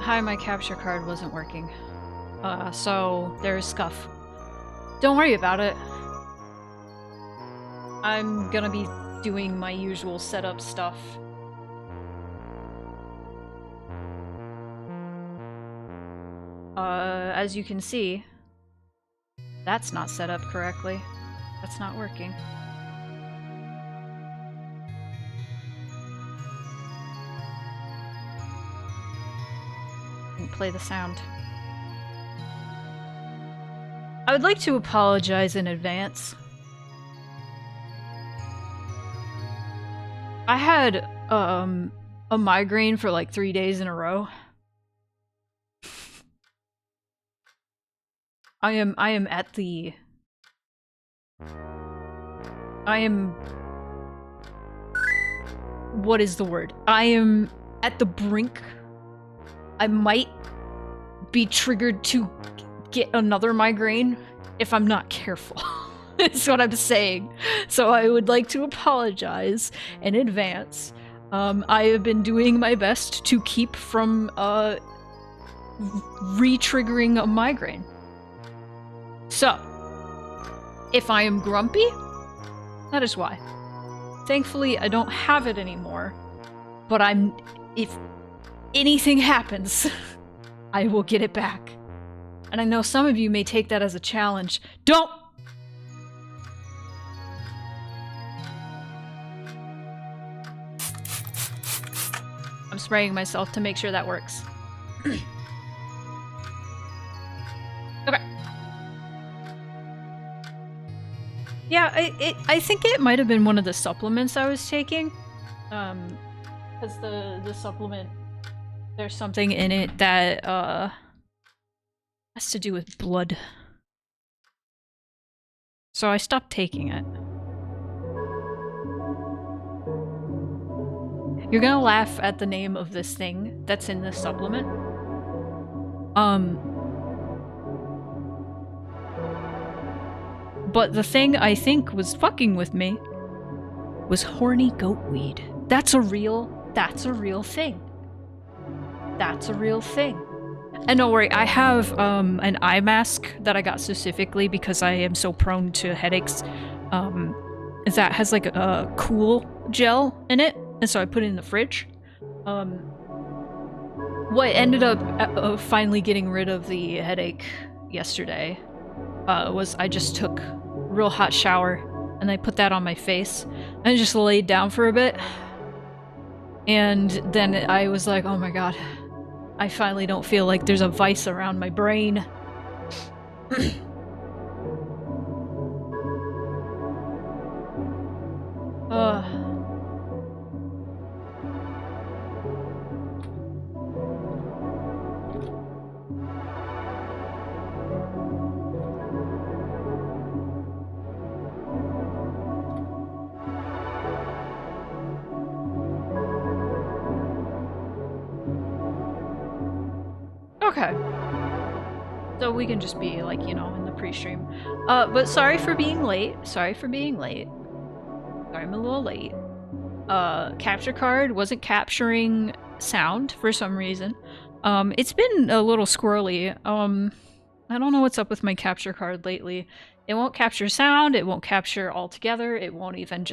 Hi, my capture card wasn't working. So there's scuff. Don't worry about it. I'm gonna be doing my usual setup stuff. As you can see, that's not set up correctly. That's not working. Didn't play the sound. I would like to apologize in advance. I had, a migraine for like 3 days in a row. I am at the... What is the word? I am at the brink. I might be triggered to get another migraine if I'm not careful. That's what I'm saying. So I would like to apologize in advance. I have been doing my best to keep from re-triggering a migraine. So, if I am grumpy, that is why. Thankfully, I don't have it anymore, but if anything happens, I will get it back. And I know some of you may take that as a challenge. Don't! I'm spraying myself to make sure that works. Okay. Yeah, I think it might have been one of the supplements I was taking. Because the supplement, there's something in it that, has to do with blood. So I stopped taking it. You're gonna laugh at the name of this thing that's in this supplement. But the thing I think was fucking with me was horny goatweed. That's a real thing. That's a real thing. And don't worry, I have an eye mask that I got specifically because I am so prone to headaches. That has like a cool gel in it, and so I put it in the fridge. What ended up finally getting rid of the headache yesterday was I just took a real hot shower and I put that on my face and just laid down for a bit. And then I was like, oh my god, I finally don't feel like there's a vice around my brain. Okay. So we can just be like, you know, in the pre-stream. But sorry for being late. Sorry for being late. Sorry, I'm a little late. Capture card wasn't capturing sound for some reason. It's been a little squirrely. I don't know what's up with my capture card lately. It won't capture sound, it won't capture altogether, it won't even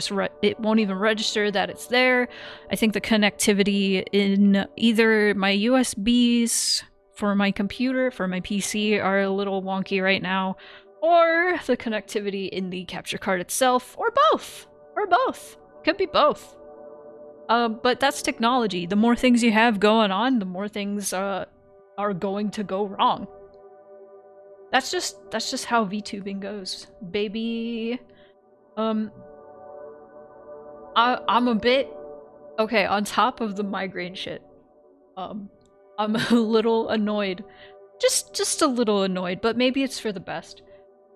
register that it's there. I think the connectivity in either my USBs for my computer, for my PC, are a little wonky right now, or the connectivity in the capture card itself, or both! Or both! Could be both. But that's technology. The more things you have going on, the more things are going to go wrong. That's just how VTubing goes, baby. I'm a bit okay on top of the migraine shit. I'm a little annoyed, just a little annoyed, but maybe it's for the best.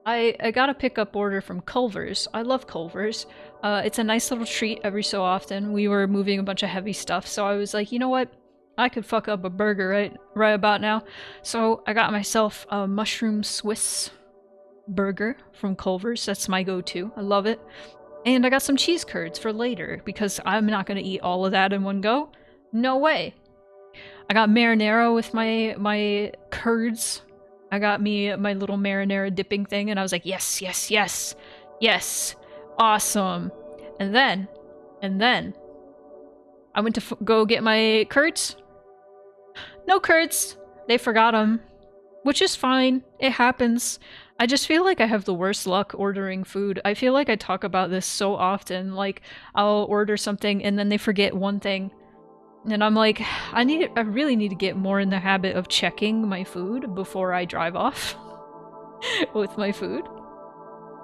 I got a pickup order from Culver's. I love Culver's. It's a nice little treat every so often. We were moving a bunch of heavy stuff, so I was like, you know what? I could fuck up a burger right about now. So I got myself a mushroom Swiss burger from Culver's. That's my go-to. I love it. And I got some cheese curds for later because I'm not going to eat all of that in one go. No way. I got marinara with my curds. I got me my little marinara dipping thing, and I was like, yes, yes, yes, yes, awesome. And then I went to go get my curds. No curds. They forgot them, which is fine. It happens. I just feel like I have the worst luck ordering food. I feel like I talk about this so often. Like, I'll order something and then they forget one thing. And I'm like, I really need to get more in the habit of checking my food before I drive off with my food.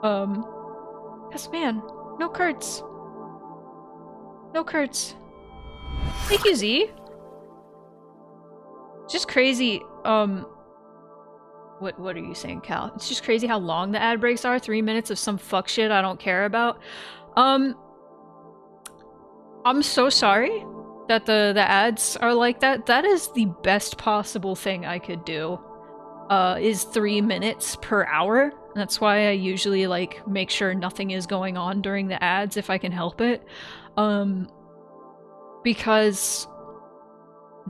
Cause man, no curds. No curds. Thank you, Z. Just crazy, what are you saying, Cal? It's just crazy how long the ad breaks are. 3 minutes of some fuck shit I don't care about. I'm so sorry that the ads are like that. That is the best possible thing I could do. Is 3 minutes per hour. That's why I usually like make sure nothing is going on during the ads if I can help it. Because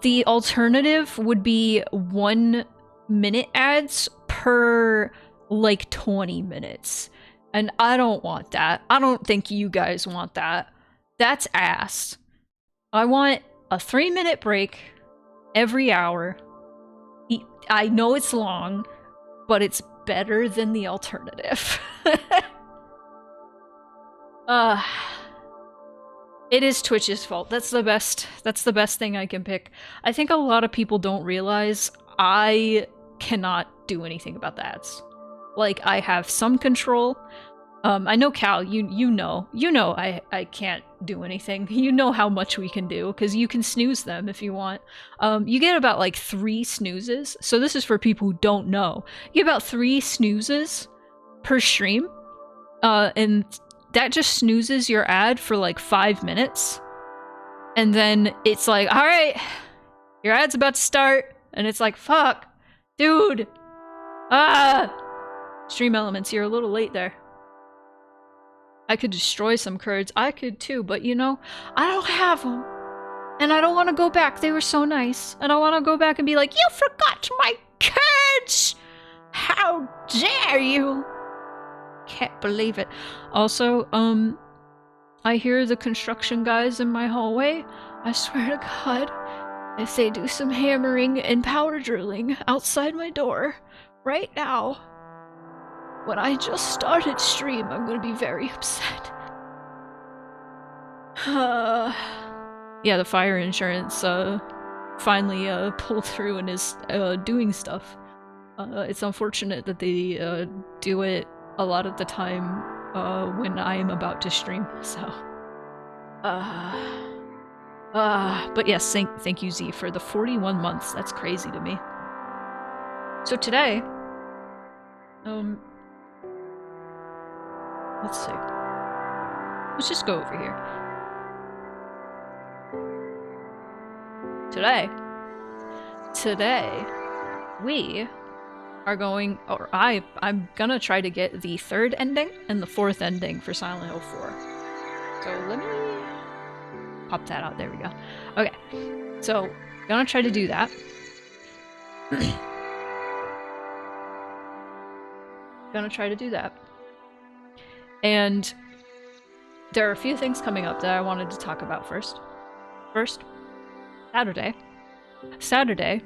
the alternative would be 1 minute ads per like 20 minutes. And I don't want that. I don't think you guys want that. That's ass. I want a 3-minute break every hour. I know it's long, but it's better than the alternative. It is Twitch's fault. That's the best thing I can pick. I think a lot of people don't realize I cannot do anything about the ads. Like, I have some control. I know Cal, you know I can't do anything. You know how much we can do, because you can snooze them if you want. You get about like 3 snoozes. So this is for people who don't know. You get about 3 snoozes per stream. And that just snoozes your ad for like 5 minutes. And then it's like, alright, your ad's about to start. And it's like, fuck, dude. Stream Elements, you're a little late there. I could destroy some curds. I could too, but you know, I don't have them. And I don't want to go back. They were so nice. And I want to go back and be like, you forgot my curds! How dare you! Can't believe it. Also, I hear the construction guys in my hallway. I swear to God, if they do some hammering and power drilling outside my door right now, when I just started stream, I'm gonna be very upset. Yeah, the fire insurance finally pulled through and is doing stuff. It's unfortunate that they do it a lot of the time when I am about to stream, so. But yes, thank you, Z, for the 41 months. That's crazy to me. So today, let's see. Let's just go over here. Today, we are going, or I'm gonna try to get the 3rd ending and the 4th ending for Silent Hill 4. So let me pop that out. There we go. Okay, so gonna try to do that. Gonna try to do that. And there are a few things coming up that I wanted to talk about first. First, Saturday,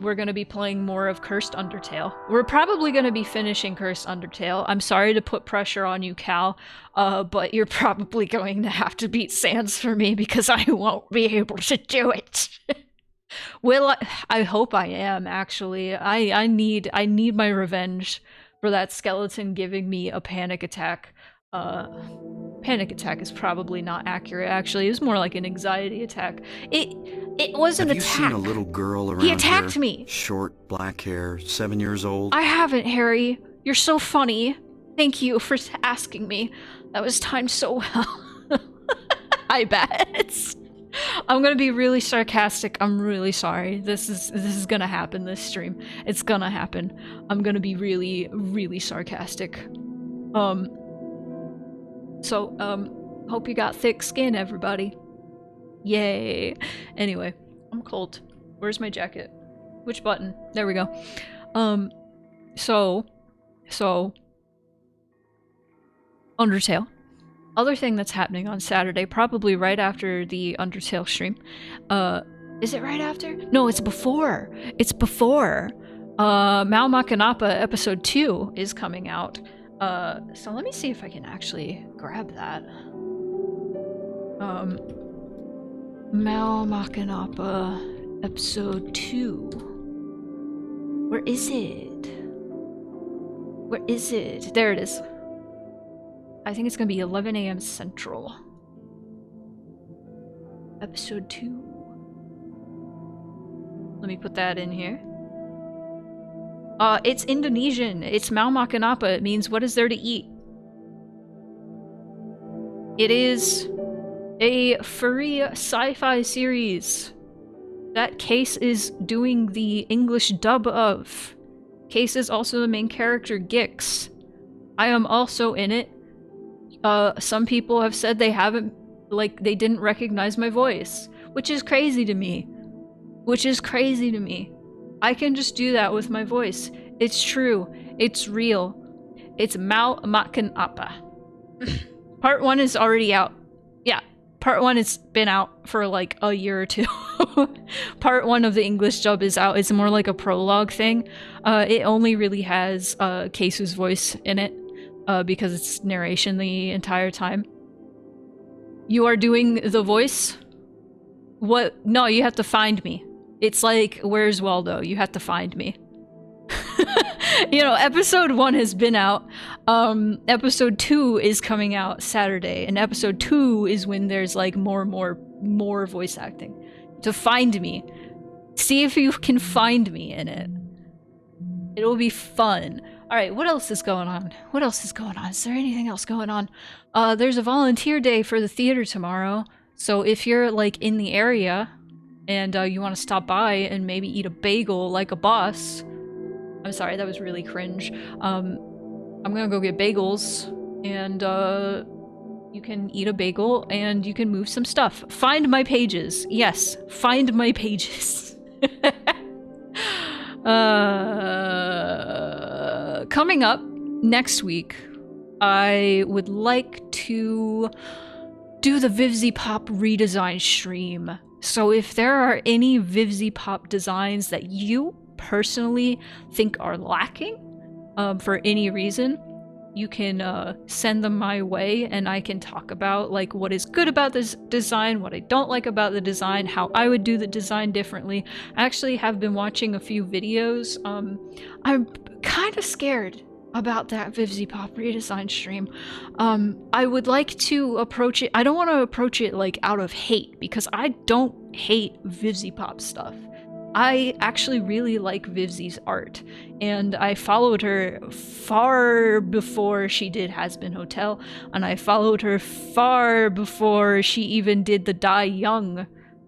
we're going to be playing more of Cursed Undertale. We're probably going to be finishing Cursed Undertale. I'm sorry to put pressure on you, Cal, but you're probably going to have to beat Sans for me because I won't be able to do it. I hope I am, actually. I need my revenge for that skeleton giving me a panic attack. Panic attack is probably not accurate, actually. It was more like an anxiety attack. It was an attack. Have you seen a little girl around He attacked here? me! Short, black hair, 7 years old? I haven't, Harry. You're so funny. Thank you for asking me. That was timed so well. I bet. I'm gonna be really sarcastic. I'm really sorry. This is gonna happen this stream. It's gonna happen. I'm gonna be really, really sarcastic. Hope you got thick skin, everybody. Yay. Anyway, I'm cold. Where's my jacket? Which button? There we go. So Undertale. Other thing that's happening on Saturday, probably right after the Undertale stream. Is it right after? No, it's before. It's before. Mal Makanapa episode 2 is coming out. So let me see if I can actually grab that. Mal Makanapa episode 2. Where is it? Where is it? There it is. I think it's gonna be 11 a.m. Central. Episode 2. Let me put that in here. It's Indonesian. It's Mal Makanapa. It means what is there to eat? It is a furry sci-fi series that Case is doing the English dub of. Case is also the main character, Gix. I am also in it. Some people have said they they didn't recognize my voice, which is crazy to me. I can just do that with my voice. It's true. It's real. It's Mal Makanapa. Part 1 is already out. Yeah, Part 1 has been out for like a year or two. Part 1 of the English dub is out. It's more like a prologue thing. It only really has Case's voice in it because it's narration the entire time. You are doing the voice? What? No, you have to find me. It's like, where's Waldo? You have to find me. You know, episode 1 has been out. Episode 2 is coming out Saturday, and episode 2 is when there's like more voice acting. To find me. See if you can find me in it. It'll be fun. Alright, what else is going on? What else is going on? Is there anything else going on? There's a volunteer day for the theater tomorrow. So if you're like in the area and you want to stop by and maybe eat a bagel like a boss. I'm sorry, that was really cringe. I'm gonna go get bagels and you can eat a bagel and you can move some stuff. Find my pages. Yes, find my pages. Coming up next week, I would like to do the VivziePop redesign stream. So if there are any VivziePop designs that you personally think are lacking for any reason, you can send them my way and I can talk about like what is good about this design, what I don't like about the design, how I would do the design differently. I actually have been watching a few videos. I'm kind of scared about that VivziePop redesign stream. I would like to approach it. I don't want to approach it like out of hate because I don't hate VivziePop stuff. I actually really like Vivzie's art, and I followed her far before she did Hazbin Hotel, and I followed her far before she even did the Die Young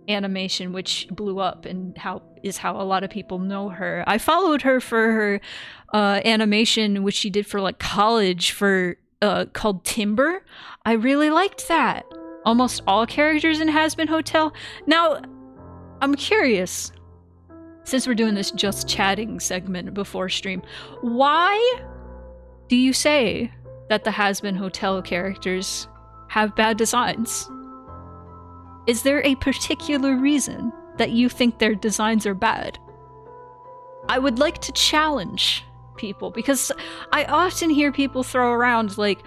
animation, which blew up and how a lot of people know her. I followed her for her animation, which she did for like college for called Timber. I really liked that. Almost all characters in Hazbin Hotel. Now, I'm curious. Since we're doing this just chatting segment before stream, why do you say that the Hazbin Hotel characters have bad designs? Is there a particular reason that you think their designs are bad? I would like to challenge people because I often hear people throw around like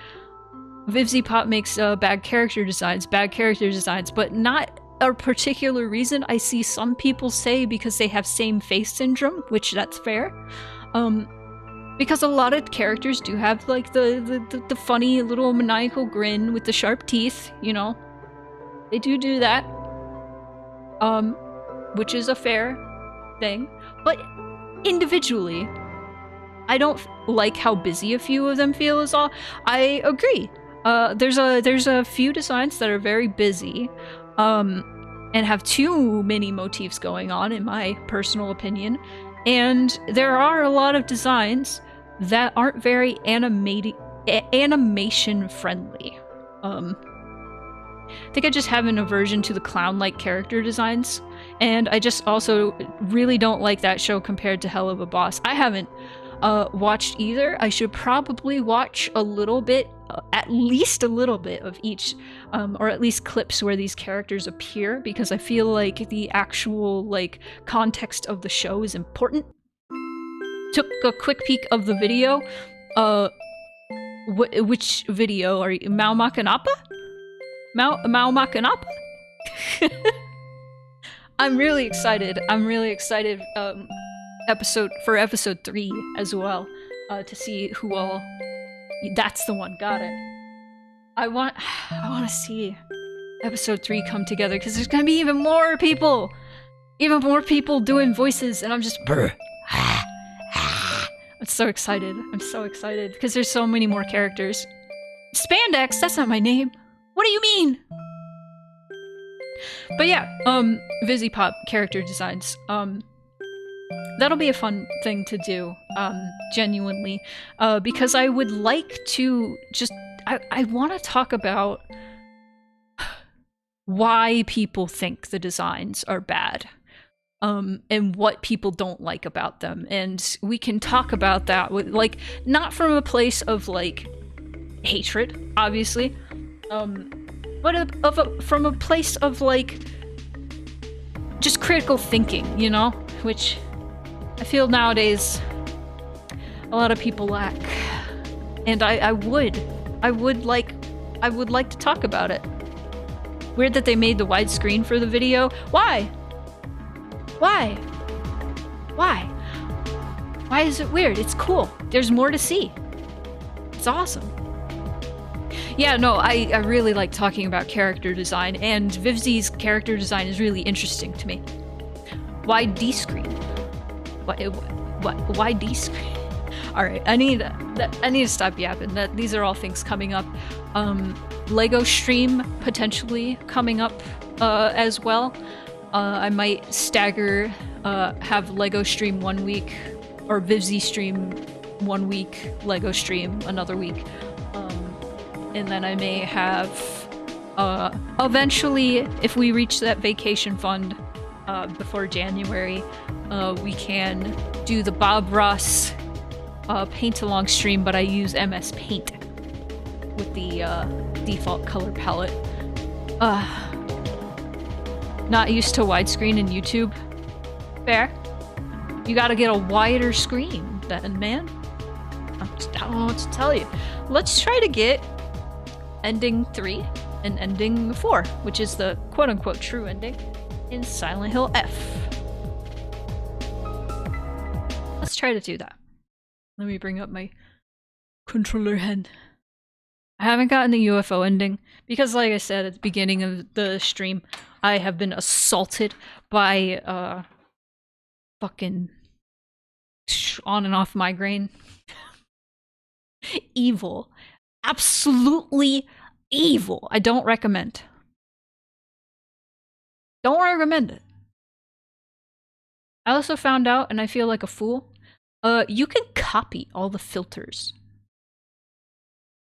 VivziePop makes bad character designs, but not a particular reason. I see some people say because they have same face syndrome, which that's fair. Because a lot of characters do have like the funny little maniacal grin with the sharp teeth, you know. They do that. Which is a fair thing. But individually, I don't like how busy a few of them feel is all. I agree. There's a few designs that are very busy. And have too many motifs going on, in my personal opinion. And there are a lot of designs that aren't very animation friendly. I think I just have an aversion to the clown-like character designs, and I just also really don't like that show compared to Hell of a Boss. I haven't watched either. I should probably watch a little bit, at least a little bit of each, or at least clips where these characters appear, because I feel like the actual like context of the show is important. Took a quick peek of the video. Which video are you? Mao Makanapa? Mao Makanapa? I'm really excited. I'm really excited. Episode 3 as well, to see who all. That's the one. Got it. I want to see episode 3 come together, because there's gonna be even more people doing voices, and I'm just. I'm so excited. I'm so excited because there's so many more characters. Spandex. That's not my name. What do you mean? But yeah, VisiPop character designs. That'll be a fun thing to do, genuinely, because I would like to just, I want to talk about why people think the designs are bad, and what people don't like about them, and we can talk about that with, like, not from a place of, like, hatred, obviously, but from a place of, like, just critical thinking, you know? Which I feel nowadays a lot of people lack. And I would like to talk about it. Weird that they made the widescreen for the video. Why? Why? Why? Why is it weird? It's cool. There's more to see. It's awesome. Yeah, no, I really like talking about character design, and Vivzi's character design is really interesting to me. Why D-screen? Why D-screen? Alright, I need to stop yapping. These are all things coming up. Lego stream potentially coming up as well. I might stagger, have Lego stream 1 week, or Vivzi stream 1 week, Lego stream another week. And then I may have, eventually, if we reach that vacation fund before January, we can do the Bob Ross paint-along stream, but I use MS Paint with the default color palette. Not used to widescreen in YouTube. Fair. You gotta get a wider screen then, man. I don't know what to tell you. Let's try to get ending 3 and ending 4, which is the quote-unquote true ending in Silent Hill F. Let's try to do that. Let me bring up my controller hand. I haven't gotten the UFO ending because, like I said at the beginning of the stream, I have been assaulted by fucking on and off migraine. Evil. Absolutely evil. I don't recommend. Don't recommend it. I also found out, and I feel like a fool, you can copy all the filters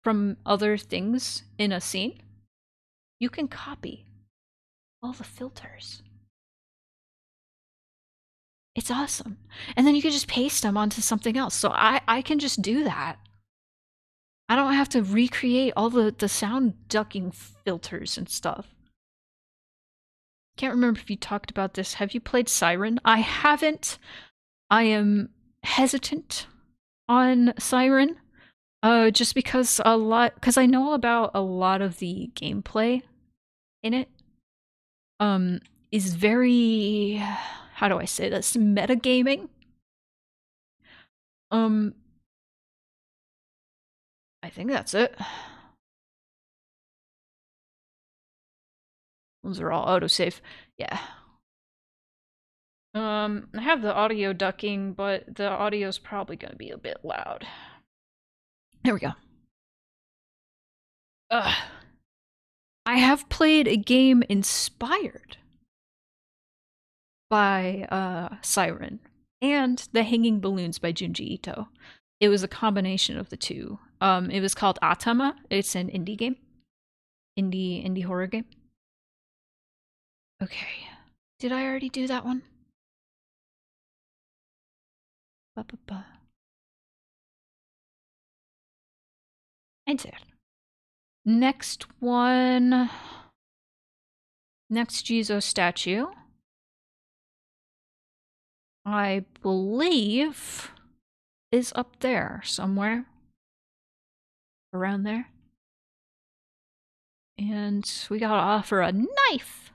from other things in a scene. You can copy all the filters. It's awesome. And then you can just paste them onto something else. So I can just do that. I don't have to recreate all the sound ducking filters and stuff. Can't remember if you talked about this. Have you played Siren? I haven't. I am hesitant on Siren. Just because I know about a lot of the gameplay in it. Is very, how do I say this? Metagaming. I think that's it. Those are all autosave. Yeah. I have the audio ducking, but the audio's probably gonna be a bit loud. There we go. I have played a game inspired by Siren and The Hanging Balloons by Junji Ito. It was a combination of the two. It was called Atama. It's an indie game. indie horror game. Okay. Did I already do that one? Ba-ba-ba. I did. Next one. Next Jesus statue. I believe is up there somewhere. Around there. And we gotta offer a knife!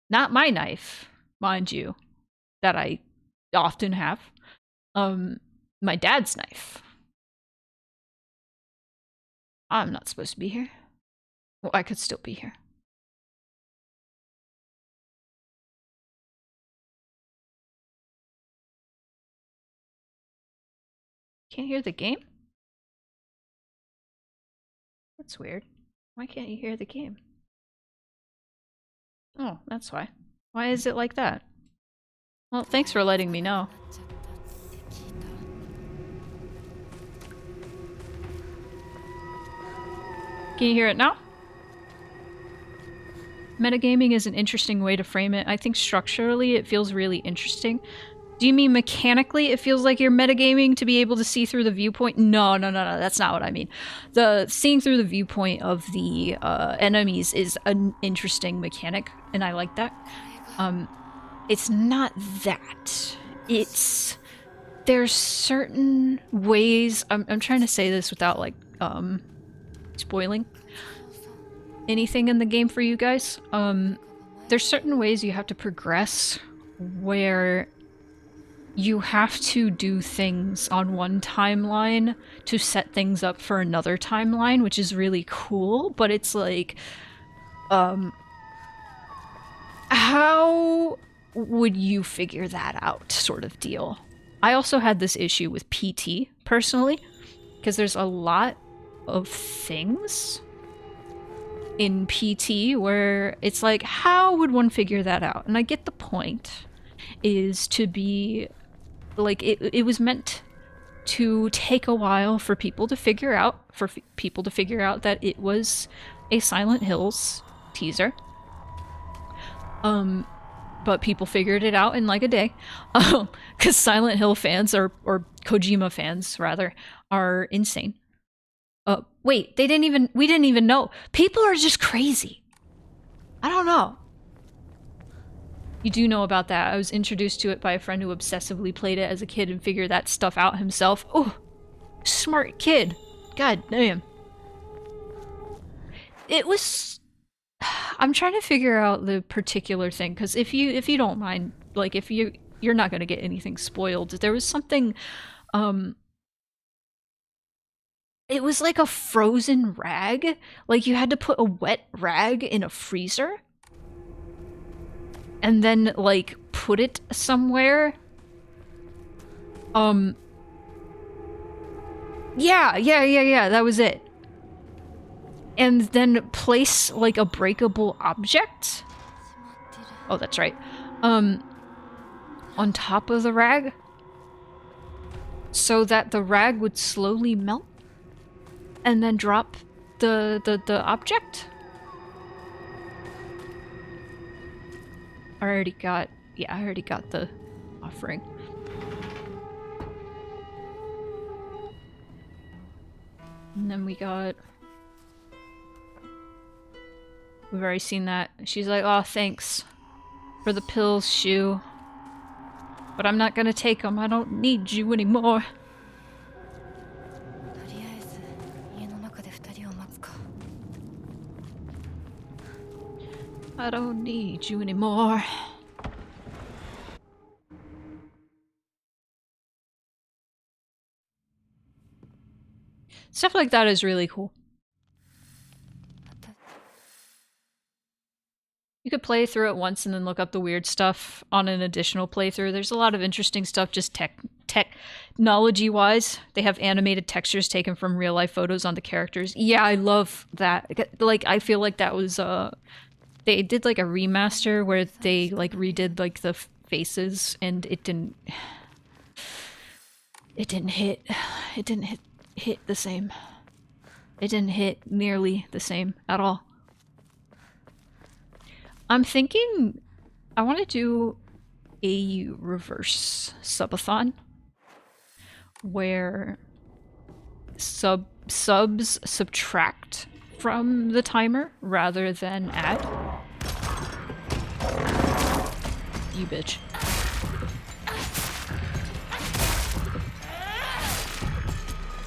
Not my knife, mind you, that I often have. My dad's knife. I'm not supposed to be here. Well, I could still be here. Can't hear the game? That's weird. Why can't you hear the game? Oh, that's why. Why is it like that? Well, thanks for letting me know. Can you hear it now? Metagaming is an interesting way to frame it. I think structurally it feels really interesting. Do you mean mechanically it feels like you're metagaming to be able to see through the viewpoint? No, that's not what I mean. The seeing through the viewpoint of the enemies is an interesting mechanic, and I like that. It's not that. It's... There's certain ways... I'm trying to say this without, like, spoiling anything in the game for you guys. There's certain ways you have to progress where you have to do things on one timeline to set things up for another timeline, which is really cool, but it's like, how would you figure that out, sort of deal? I also had this issue with PT, personally, because there's a lot of things in PT where it's like, how would one figure that out? And I get the point, is to be like, it was meant to take a while for people to figure out, that it was a Silent Hills teaser. But people figured it out in like a day. Because Silent Hill fans, or Kojima fans rather, are insane. Wait, we didn't even know. People are just crazy. I don't know. You do know about that. I was introduced to it by a friend who obsessively played it as a kid and figured that stuff out himself. Oh, smart kid. God damn. It was... I'm trying to figure out the particular thing, because if you don't mind, like, if you're not gonna get anything spoiled, there was something, it was like a frozen rag. Like, you had to put a wet rag in a freezer and then, like, put it somewhere. Yeah, that was it. And then place, like, a breakable object? Oh, that's right. On top of the rag? So that the rag would slowly melt? And then drop the object? I already got the offering. And then we've already seen that. She's like, oh, thanks for the pills, Shu. But I'm not gonna take them. I don't need you anymore. I don't need you anymore. Stuff like that is really cool. You could play through it once and then look up the weird stuff on an additional playthrough. There's a lot of interesting stuff just technology-wise. They have animated textures taken from real-life photos on the characters. Yeah, I love that. Like, I feel like that was, they did, like, a remaster where they, like, redid, like, the faces, and it didn't hit the same. It didn't hit nearly the same at all. I'm thinking I want to do a reverse subathon where subs subtract from the timer rather than add. You bitch.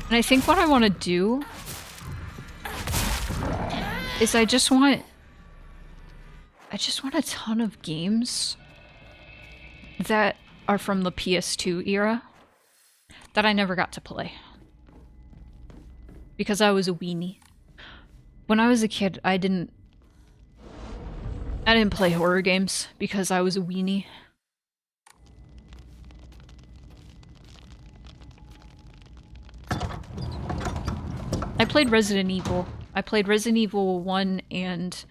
And I think what I want to do is I just want a ton of games that are from the PS2 era that I never got to play. Because I was a weenie. When I was a kid, I didn't play horror games because I was a weenie. I played Resident Evil. I played Resident Evil 1 and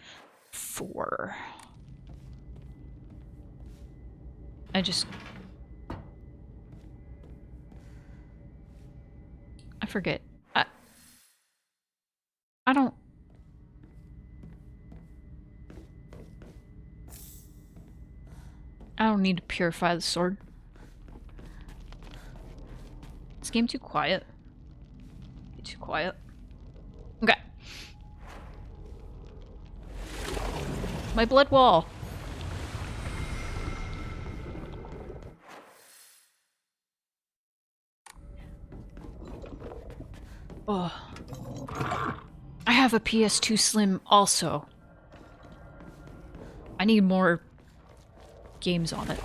4. I forget. I don't need to purify the sword. This game too quiet. Too quiet. Okay. My blood wall. Oh. I have a PS2 Slim also. I need more games on it.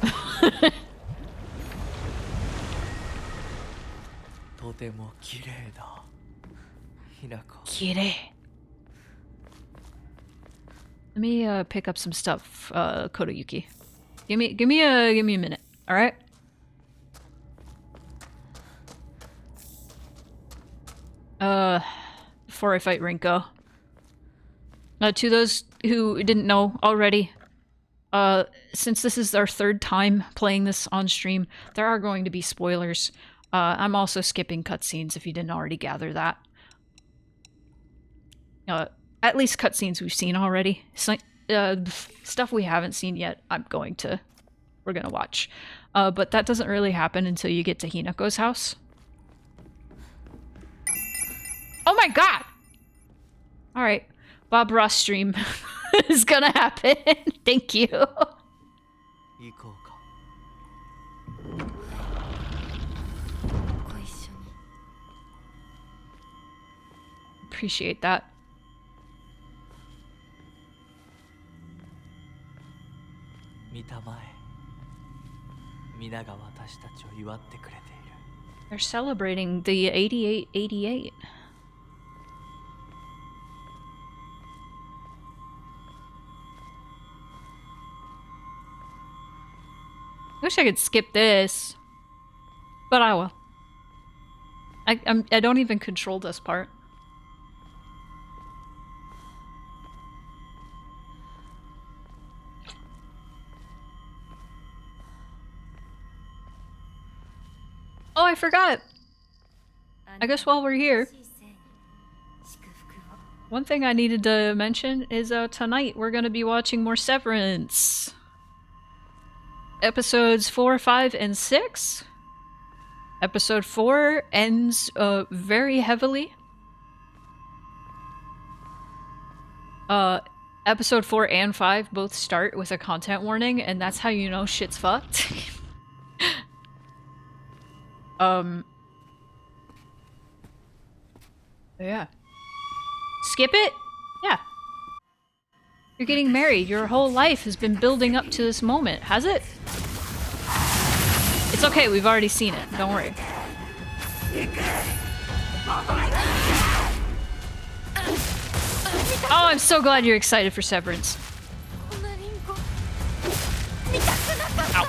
Kirei. Let me pick up some stuff, Kotoyuki. Give me a minute, all right? Before I fight Rinko. To those who didn't know already, since this is our third time playing this on stream, there are going to be spoilers. I'm also skipping cutscenes if you didn't already gather that. At least cutscenes we've seen already. Stuff we haven't seen yet, we're gonna watch. But that doesn't really happen until you get to Hinako's house. Oh my god! Alright, Bob Ross stream is gonna happen. Thank you. Appreciate that. They're celebrating the 8888. Wish I could skip this, but I will. I don't even control this part. Oh, I forgot. I guess while we're here, one thing I needed to mention is tonight we're gonna be watching more Severance. Episodes 4, 5, and 6. Episode 4 ends very heavily. Episode 4 and 5 both start with a content warning, and that's how you know shit's fucked. Yeah. Skip it? Yeah. You're getting married. Your whole life has been building up to this moment, has it? It's okay, we've already seen it. Don't worry. Oh, I'm so glad you're excited for Severance. Ow.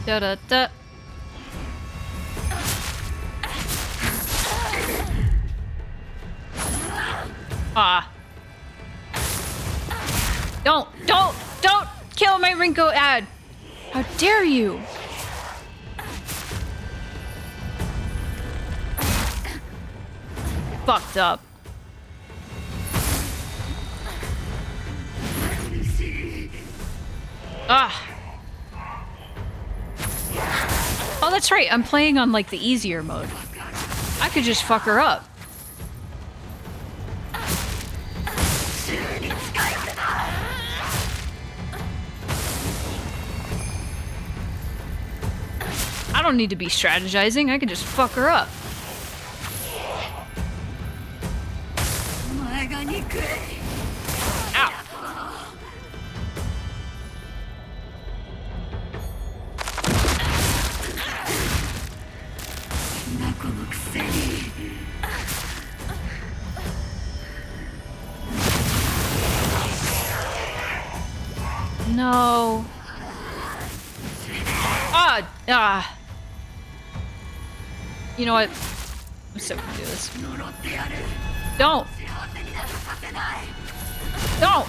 Da da da. Ah. Don't kill my Rinko ad. How dare you? Fucked up. Ah. Oh, that's right. I'm playing on like the easier mode. I could just fuck her up. I don't need to be strategizing. I can just fuck her up. Ow. No. Ah. You know what? I'm still gonna do this. Don't. Don't.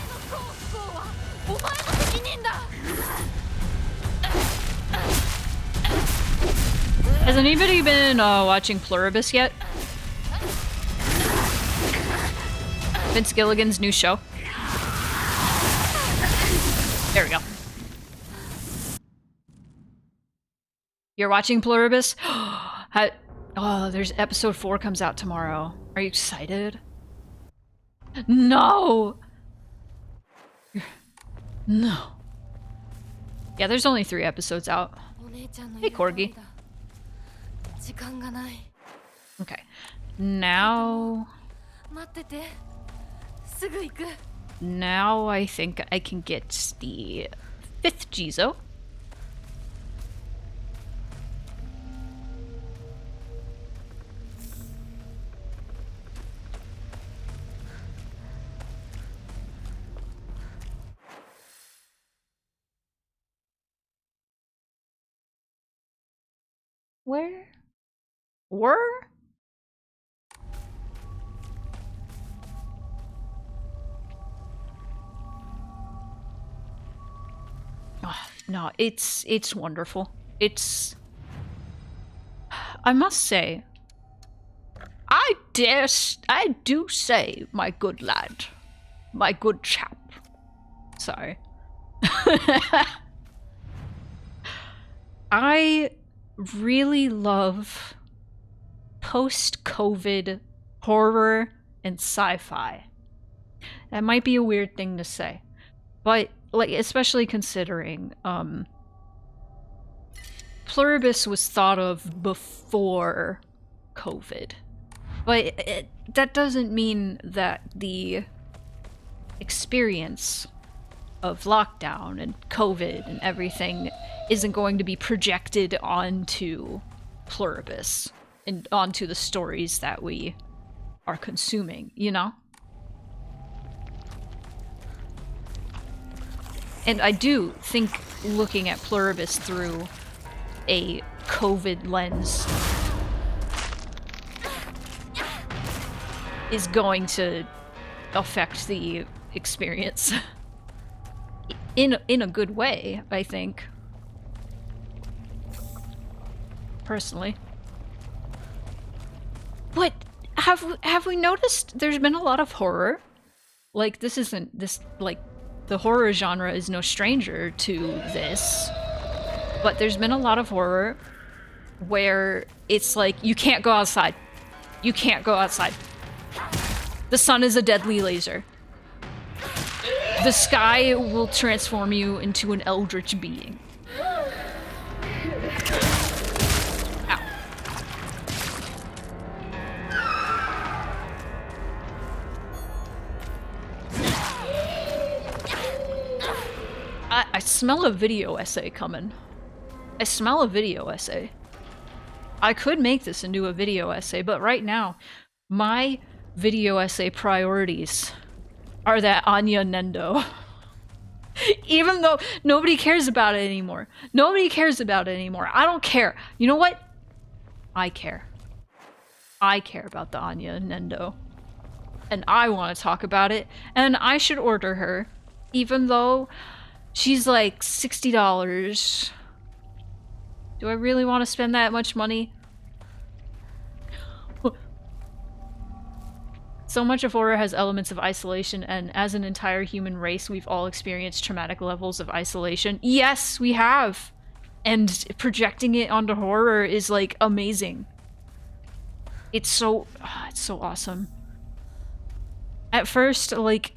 Has anybody been watching Pluribus yet? Vince Gilligan's new show. There we go. You're watching Pluribus? Oh, there's episode 4 comes out tomorrow. Are you excited? No! No. Yeah, there's only 3 episodes out. Hey, Corgi. Okay. Now I think I can get the 5th Jizo. Where? Were? Oh, no, it's wonderful. I must say, I do say, my good lad, my good chap. Sorry. I really love post-COVID horror and sci-fi. That might be a weird thing to say, but like, especially considering Pluribus was thought of before COVID, but that doesn't mean that the experience of lockdown and COVID and everything isn't going to be projected onto Pluribus and onto the stories that we are consuming, you know? And I do think looking at Pluribus through a COVID lens is going to affect the experience in a good way, I think. Personally. But have we noticed there's been a lot of horror? Like, the horror genre is no stranger to this. But there's been a lot of horror where it's like, you can't go outside. You can't go outside. The sun is a deadly laser. The sky will transform you into an eldritch being. Ow. I smell a video essay coming. I smell a video essay. I could make this into a video essay, but right now, my video essay priorities are that Anya Nendo. Even though nobody cares about it anymore. Nobody cares about it anymore. I don't care. You know what? I care. I care about the Anya Nendo. and I want to talk about it, and I should order her, even though she's like $60. Do I really want to spend that much money? So much of horror has elements of isolation, and as an entire human race, we've all experienced traumatic levels of isolation. Yes, we have! And projecting it onto horror is, like, amazing. It's so awesome. At first, like,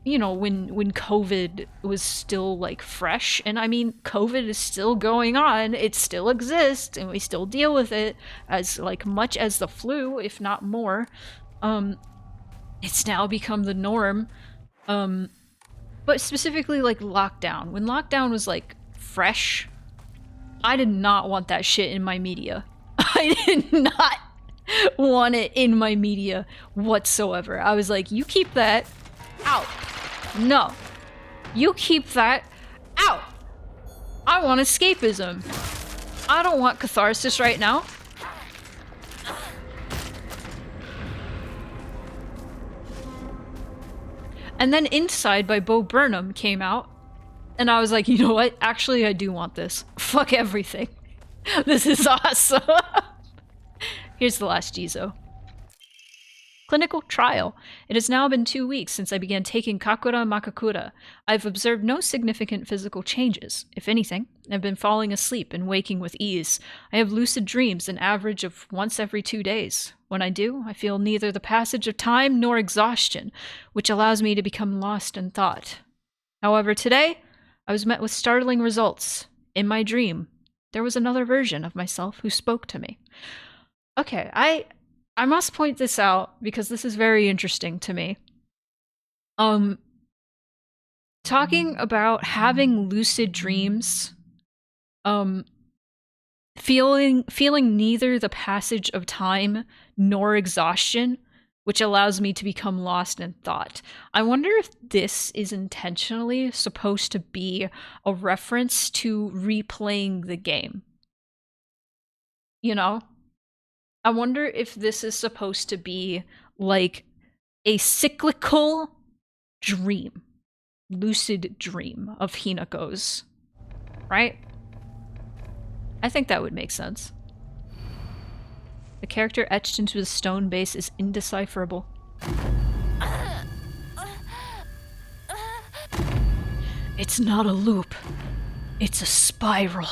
you know, when COVID was still, like, fresh, and I mean, COVID is still going on, it still exists, and we still deal with it as, like, much as the flu, if not more. It's now become the norm. But specifically, like, lockdown. When lockdown was, like, fresh, I did not want that shit in my media. I did not want it in my media whatsoever. I was like, you keep that out. No. You keep that out. I want escapism. I don't want catharsis right now. And then Inside by Bo Burnham came out, and I was like, you know what? Actually, I do want this. Fuck everything. This is awesome. Here's the last Jizo. Clinical trial. It has now been 2 weeks since I began taking Kakura Makakura. I've observed no significant physical changes. If anything, I've been falling asleep and waking with ease. I have lucid dreams an average of once every 2 days. When I do, I feel neither the passage of time nor exhaustion, which allows me to become lost in thought. However, today, I was met with startling results. In my dream, there was another version of myself who spoke to me. Okay, I must point this out because this is very interesting to me. Talking about having lucid dreams, feeling neither the passage of time nor exhaustion, which allows me to become lost in thought. I wonder if this is intentionally supposed to be a reference to replaying the game. You know? I wonder if this is supposed to be like a cyclical dream, lucid dream of Hinako's, right? I think that would make sense. The character etched into the stone base is indecipherable. It's not a loop. It's a spiral.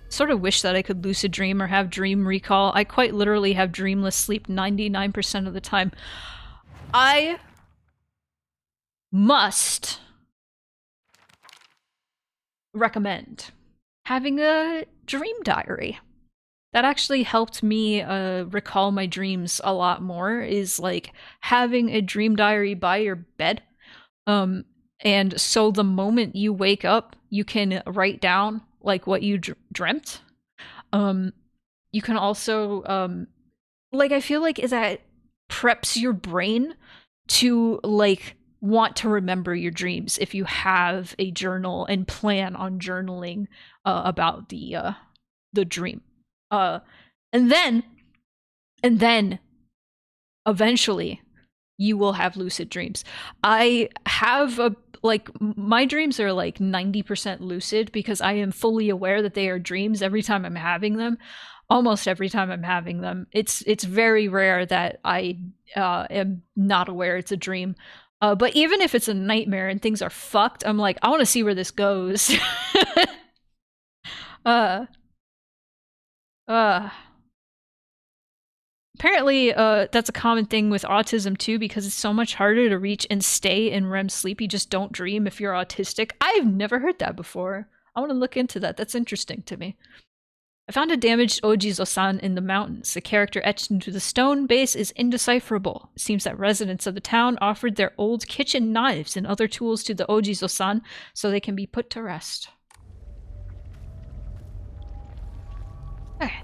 Sort of wish that I could lucid dream or have dream recall. I quite literally have dreamless sleep 99% of the time. I must recommend having a dream diary. That actually helped me recall my dreams a lot more, is like having a dream diary by your bed. And so the moment you wake up, you can write down like what you dreamt. You can also like, I feel like that preps your brain to like want to remember your dreams if you have a journal and plan on journaling about the dream. And then eventually you will have lucid dreams. I have my dreams are like 90% lucid because I am fully aware that they are dreams every time I'm having them. Almost every time I'm having them. It's very rare that I am not aware it's a dream. But even if it's a nightmare and things are fucked, I'm like, I want to see where this goes. Apparently, that's a common thing with autism too, because it's so much harder to reach and stay in REM sleep. You just don't dream if you're autistic. I've never heard that before. I want to look into that. That's interesting to me. I found a damaged Ojizo-san in the mountains. The character etched into the stone base is indecipherable. It seems that residents of the town offered their old kitchen knives and other tools to the Ojizo-san so they can be put to rest. Okay.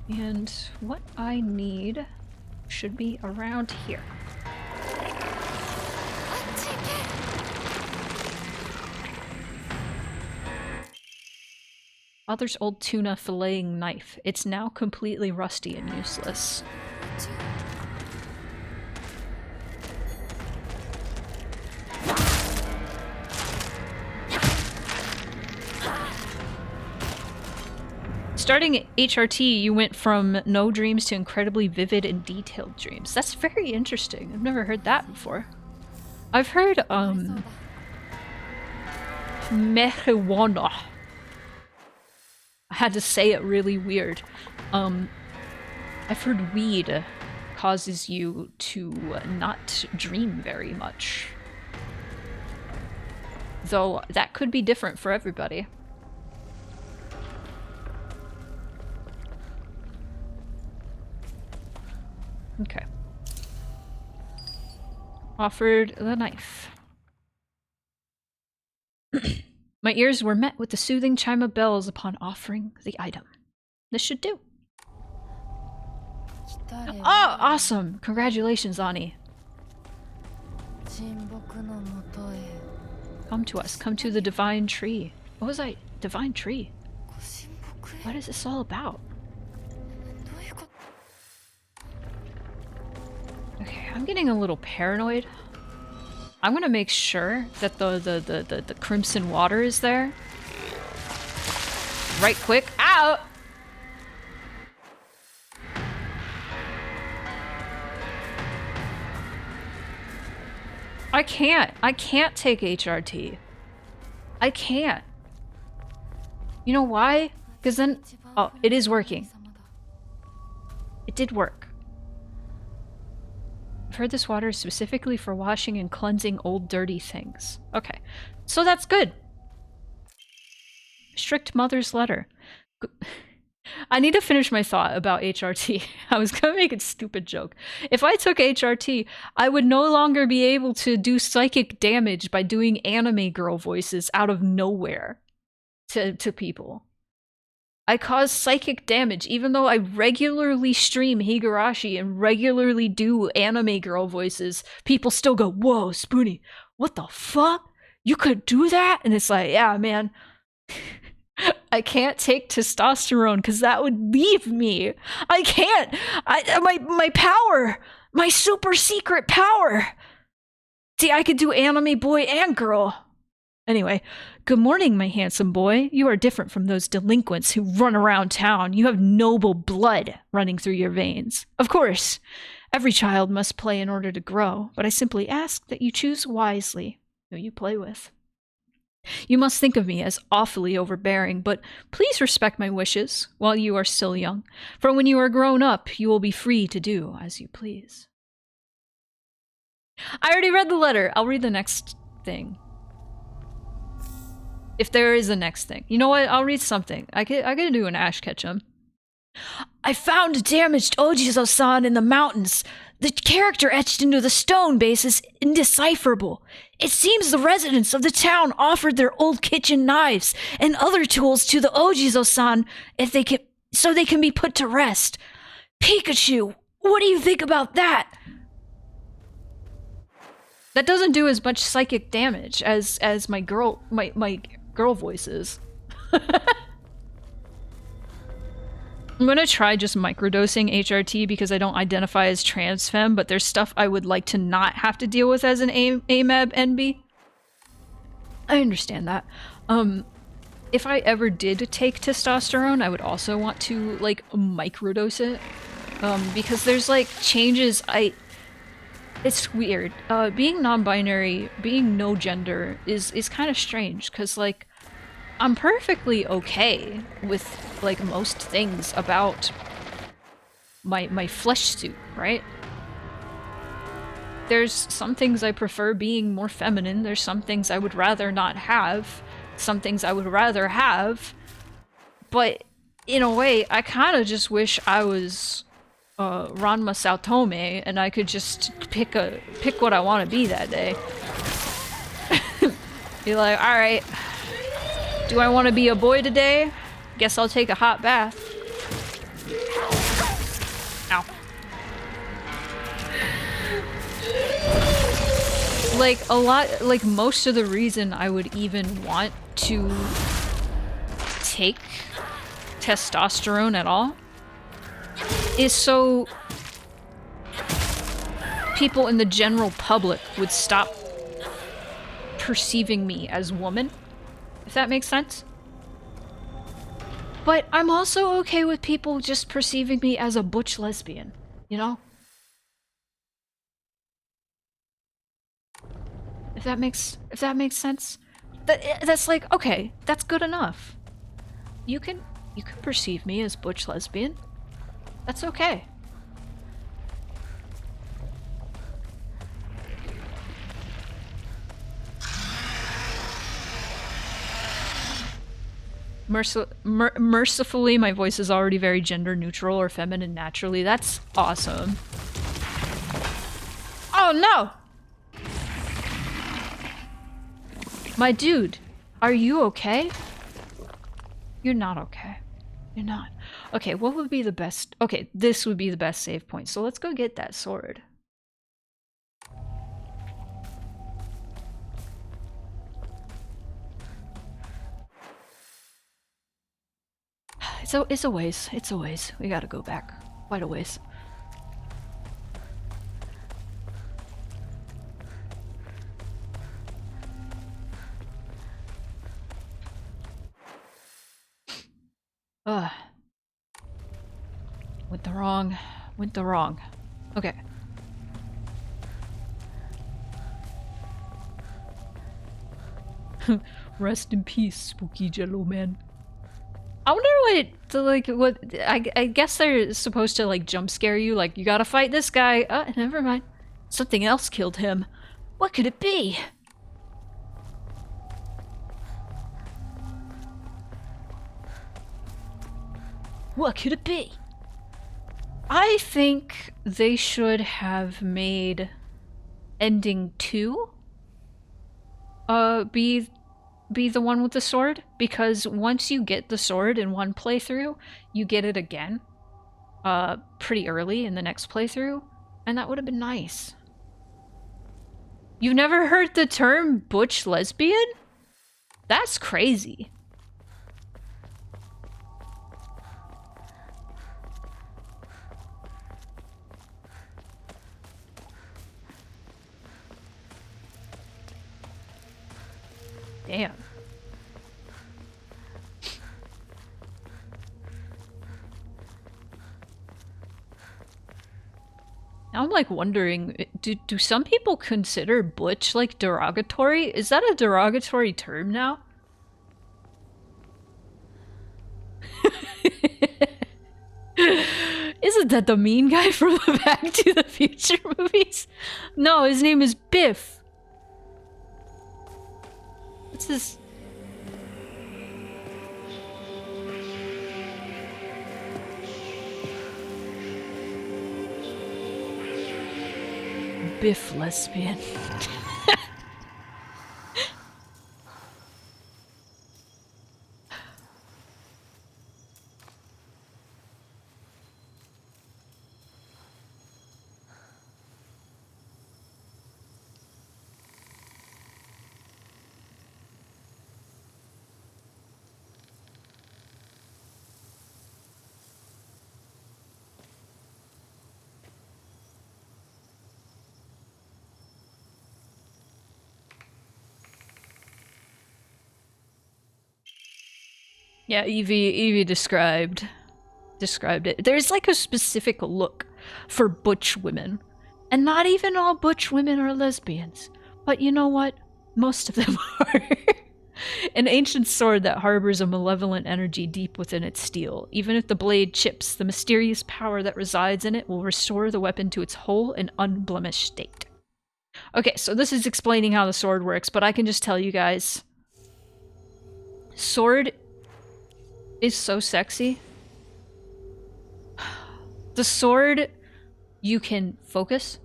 And what I need should be around here. Father's old tuna filleting knife. It's now completely rusty and useless. Starting HRT, you went from no dreams to incredibly vivid and detailed dreams. That's very interesting. I've never heard that before. I've heard, marijuana. I had to say it really weird. I've heard weed causes you to not dream very much. Though that could be different for everybody. Okay. Offered the knife. My ears were met with the soothing chime of bells upon offering the item. This should do. Oh, awesome! Congratulations, Ani. Come to us. Come to the divine tree. What was I? Divine tree? What is this all about? Okay, I'm getting a little paranoid. I'm gonna make sure that the crimson water is there. Right quick. Ow! I can't take HRT. I can't. You know why? Because then... Oh, it is working. It did work. I've heard this water is specifically for washing and cleansing old dirty things. Okay. So that's good. Strict mother's letter. I need to finish my thought about HRT. I was gonna make a stupid joke. If I took HRT, I would no longer be able to do psychic damage by doing anime girl voices out of nowhere to people. I cause psychic damage even though I regularly stream Higurashi and regularly do anime girl voices. People still go, "Whoa, Spoonie, what the fuck? You could do that?" And it's like, yeah, man. I can't take testosterone because that would leave me. I can't. My power, my super secret power. See, I could do anime boy and girl. Anyway, good morning, my handsome boy. You are different from those delinquents who run around town. You have noble blood running through your veins. Of course, every child must play in order to grow, but I simply ask that you choose wisely who you play with. You must think of me as awfully overbearing, but please respect my wishes while you are still young, for when you are grown up, you will be free to do as you please. I already read the letter. I'll read the next thing. If there is a next thing. You know what? I'll read something. I gotta do an Ash Ketchum. I found a damaged Ojizo-san in the mountains. The character etched into the stone base is indecipherable. It seems the residents of the town offered their old kitchen knives and other tools to the Ojizo-san so they can be put to rest. Pikachu, what do you think about that? That doesn't do as much psychic damage as my girl voices. I'm gonna try just microdosing HRT because I don't identify as trans femme, but there's stuff I would like to not have to deal with as an AMAB NB. I understand that. If I ever did take testosterone, I would also want to, like, microdose it. Because there's, like, changes It's weird. Being non-binary, being no gender is kind of strange, because, like, I'm perfectly okay with, like, most things about my flesh suit, right? There's some things I prefer being more feminine, there's some things I would rather not have, some things I would rather have, but in a way, I kind of just wish I was Ranma Saotome and I could just pick what I want to be that day. Be like, alright, do I want to be a boy today? Guess I'll take a hot bath. Ow. Like, most of the reason I would even want to take testosterone at all is so people in the general public would stop perceiving me as woman, if that makes sense. But I'm also okay with people just perceiving me as a butch lesbian, you know? If that makes sense. That's like, okay, that's good enough. You can perceive me as butch lesbian. That's okay. Mercifully, my voice is already very gender neutral or feminine naturally. That's awesome. Oh no! My dude, are you okay? You're not okay. You're not. Okay, what would be the best? Okay, this would be the best save point. So let's go get that sword. It's a ways. It's a ways. We gotta go back quite a ways. Ugh. Went the wrong. Okay. Rest in peace, spooky Jello man. I wonder what I guess they're supposed to like jump scare you, like you gotta fight this guy. Never mind. Something else killed him. What could it be? What could it be? I think they should have made ending 2 be the one with the sword, because once you get the sword in one playthrough, you get it again pretty early in the next playthrough, and that would have been nice. You've never heard the term butch lesbian? That's crazy. Damn. Now I'm like wondering, do some people consider butch like derogatory? Is that a derogatory term now? Isn't that the mean guy from the Back to the Future movies? No, his name is Biff. What's this? Biff lesbian. Yeah, Evie described it. There's like a specific look for butch women. And not even all butch women are lesbians. But you know what? Most of them are. An ancient sword that harbors a malevolent energy deep within its steel. Even if the blade chips, the mysterious power that resides in it will restore the weapon to its whole and unblemished state. Okay, so this is explaining how the sword works, but I can just tell you guys. Sword is so sexy. The sword, you can focus,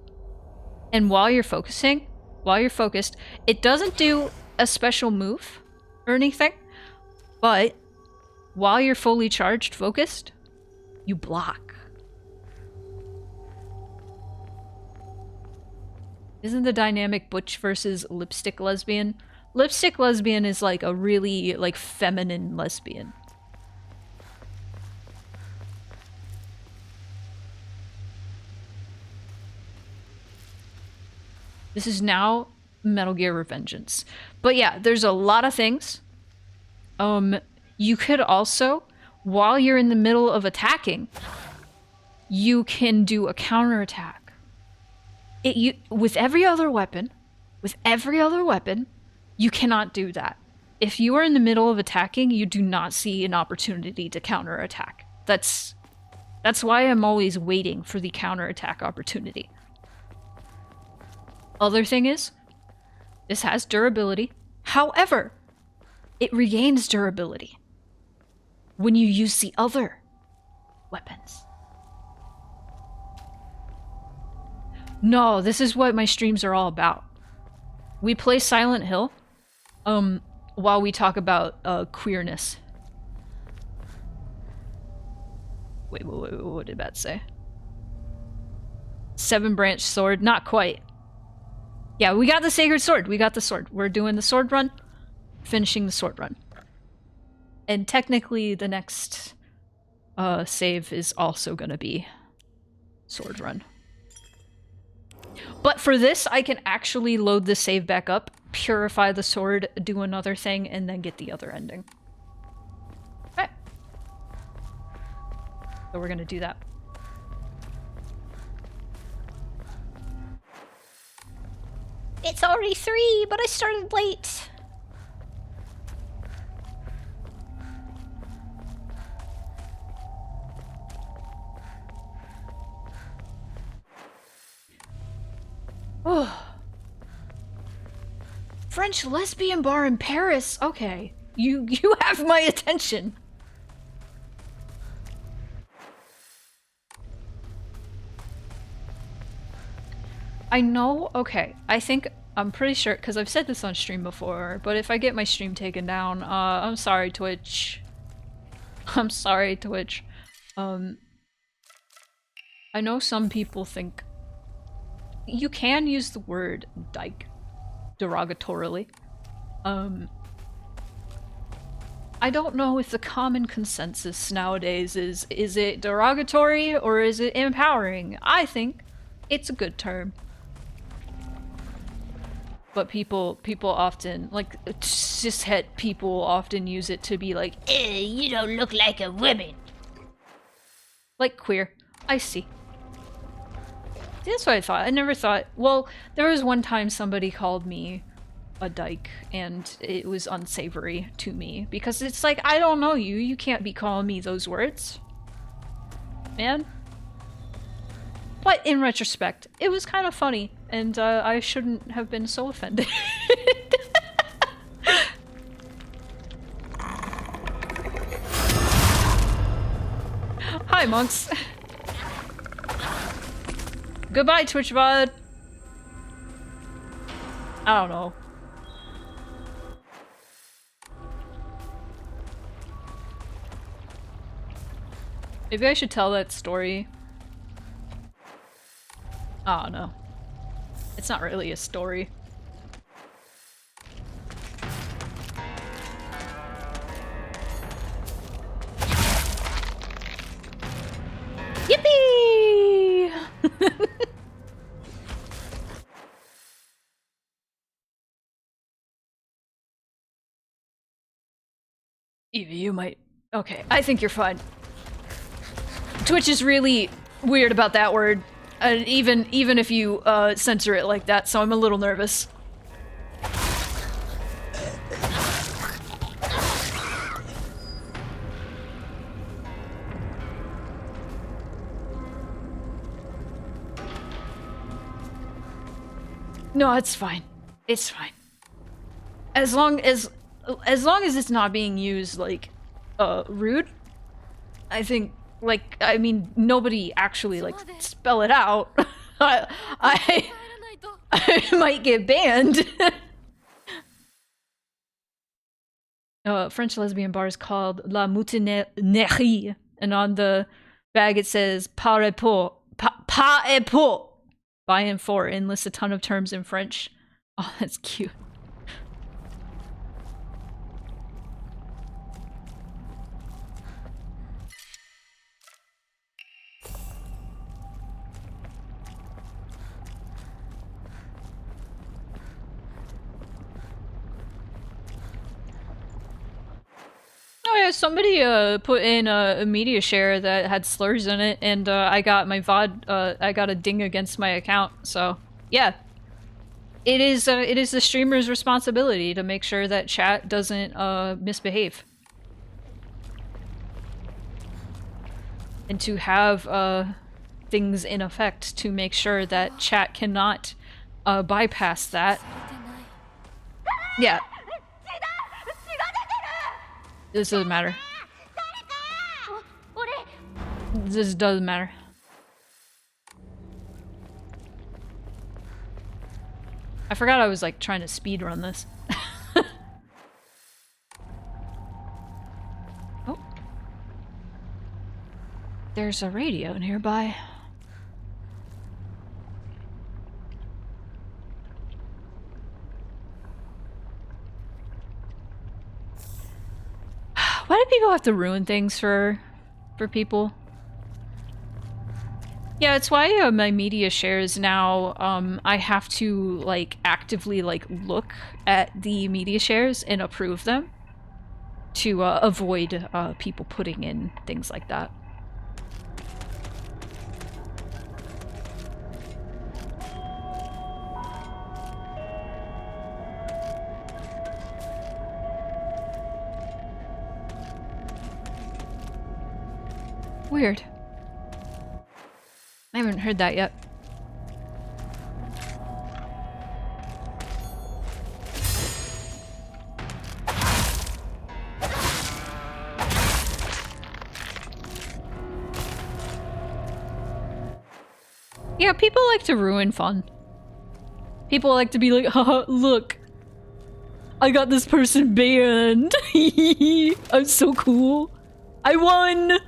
and while you're focused, it doesn't do a special move or anything, but while you're fully charged, focused, you block. Isn't the dynamic butch versus lipstick lesbian? Lipstick lesbian is like a really like feminine lesbian. This is now Metal Gear Revengeance. But yeah, there's a lot of things. You could also, while you're in the middle of attacking, you can do a counterattack. With every other weapon, you cannot do that. If you are in the middle of attacking, you do not see an opportunity to counterattack. That's why I'm always waiting for the counterattack opportunity. Other thing is, this has durability. However, it regains durability when you use the other weapons. No, this is what my streams are all about. We play Silent Hill, while we talk about queerness. Wait, what did that say? 7-branch sword, not quite. Yeah, we got the sacred sword. We got the sword. We're doing the sword run, finishing the sword run. And technically the next save is also gonna be sword run. But for this, I can actually load the save back up, purify the sword, do another thing, and then get the other ending. Okay. So we're gonna do that. It's already 3, but I started late. Oh. French lesbian bar in Paris. Okay. You have my attention. I know, okay. I'm pretty sure, because I've said this on stream before, but if I get my stream taken down, I'm sorry, Twitch. I'm sorry, Twitch. I know some people think you can use the word dyke derogatorily. I don't know if the common consensus nowadays is it derogatory or is it empowering? I think it's a good term. But people often, like, cishet people often use it to be like, you don't look like a woman. Like queer. I see. That's what I thought. I never thought... Well, there was one time somebody called me a dyke, and it was unsavory to me. Because it's like, I don't know you. You can't be calling me those words. Man. But in retrospect, it was kind of funny, and I shouldn't have been so offended. Hi, monks. Goodbye, TwitchVod. I don't know. Maybe I should tell that story. Oh no. It's not really a story. Yippee! Evie, you might... Okay, I think you're fine. Twitch is really weird about that word. Even if you censor it like that, so I'm a little nervous. No, it's fine. It's fine. As long as it's not being used like rude, I think. Like, I mean, nobody actually, like, spell it out. I might get banned. French lesbian bar is called La Mutinerie, and on the bag it says pas et pour, pas et pour, by and for, and lists a ton of terms in French. Oh, that's cute. somebody put in a media share that had slurs in it, and I got my I got a ding against my account. So yeah, it is the streamer's responsibility to make sure that chat doesn't misbehave, and to have things in effect to make sure that chat cannot bypass that. Yeah. This doesn't matter. This doesn't matter. I forgot I was like trying to speed run this. Oh. There's a radio nearby. Why do people have to ruin things for people? Yeah, it's why my media shares now, I have to like actively like look at the media shares and approve them to avoid people putting in things like that. Weird. I haven't heard that yet. Yeah, people like to ruin fun. People like to be like, haha, look. I got this person banned. I'm so cool. I won!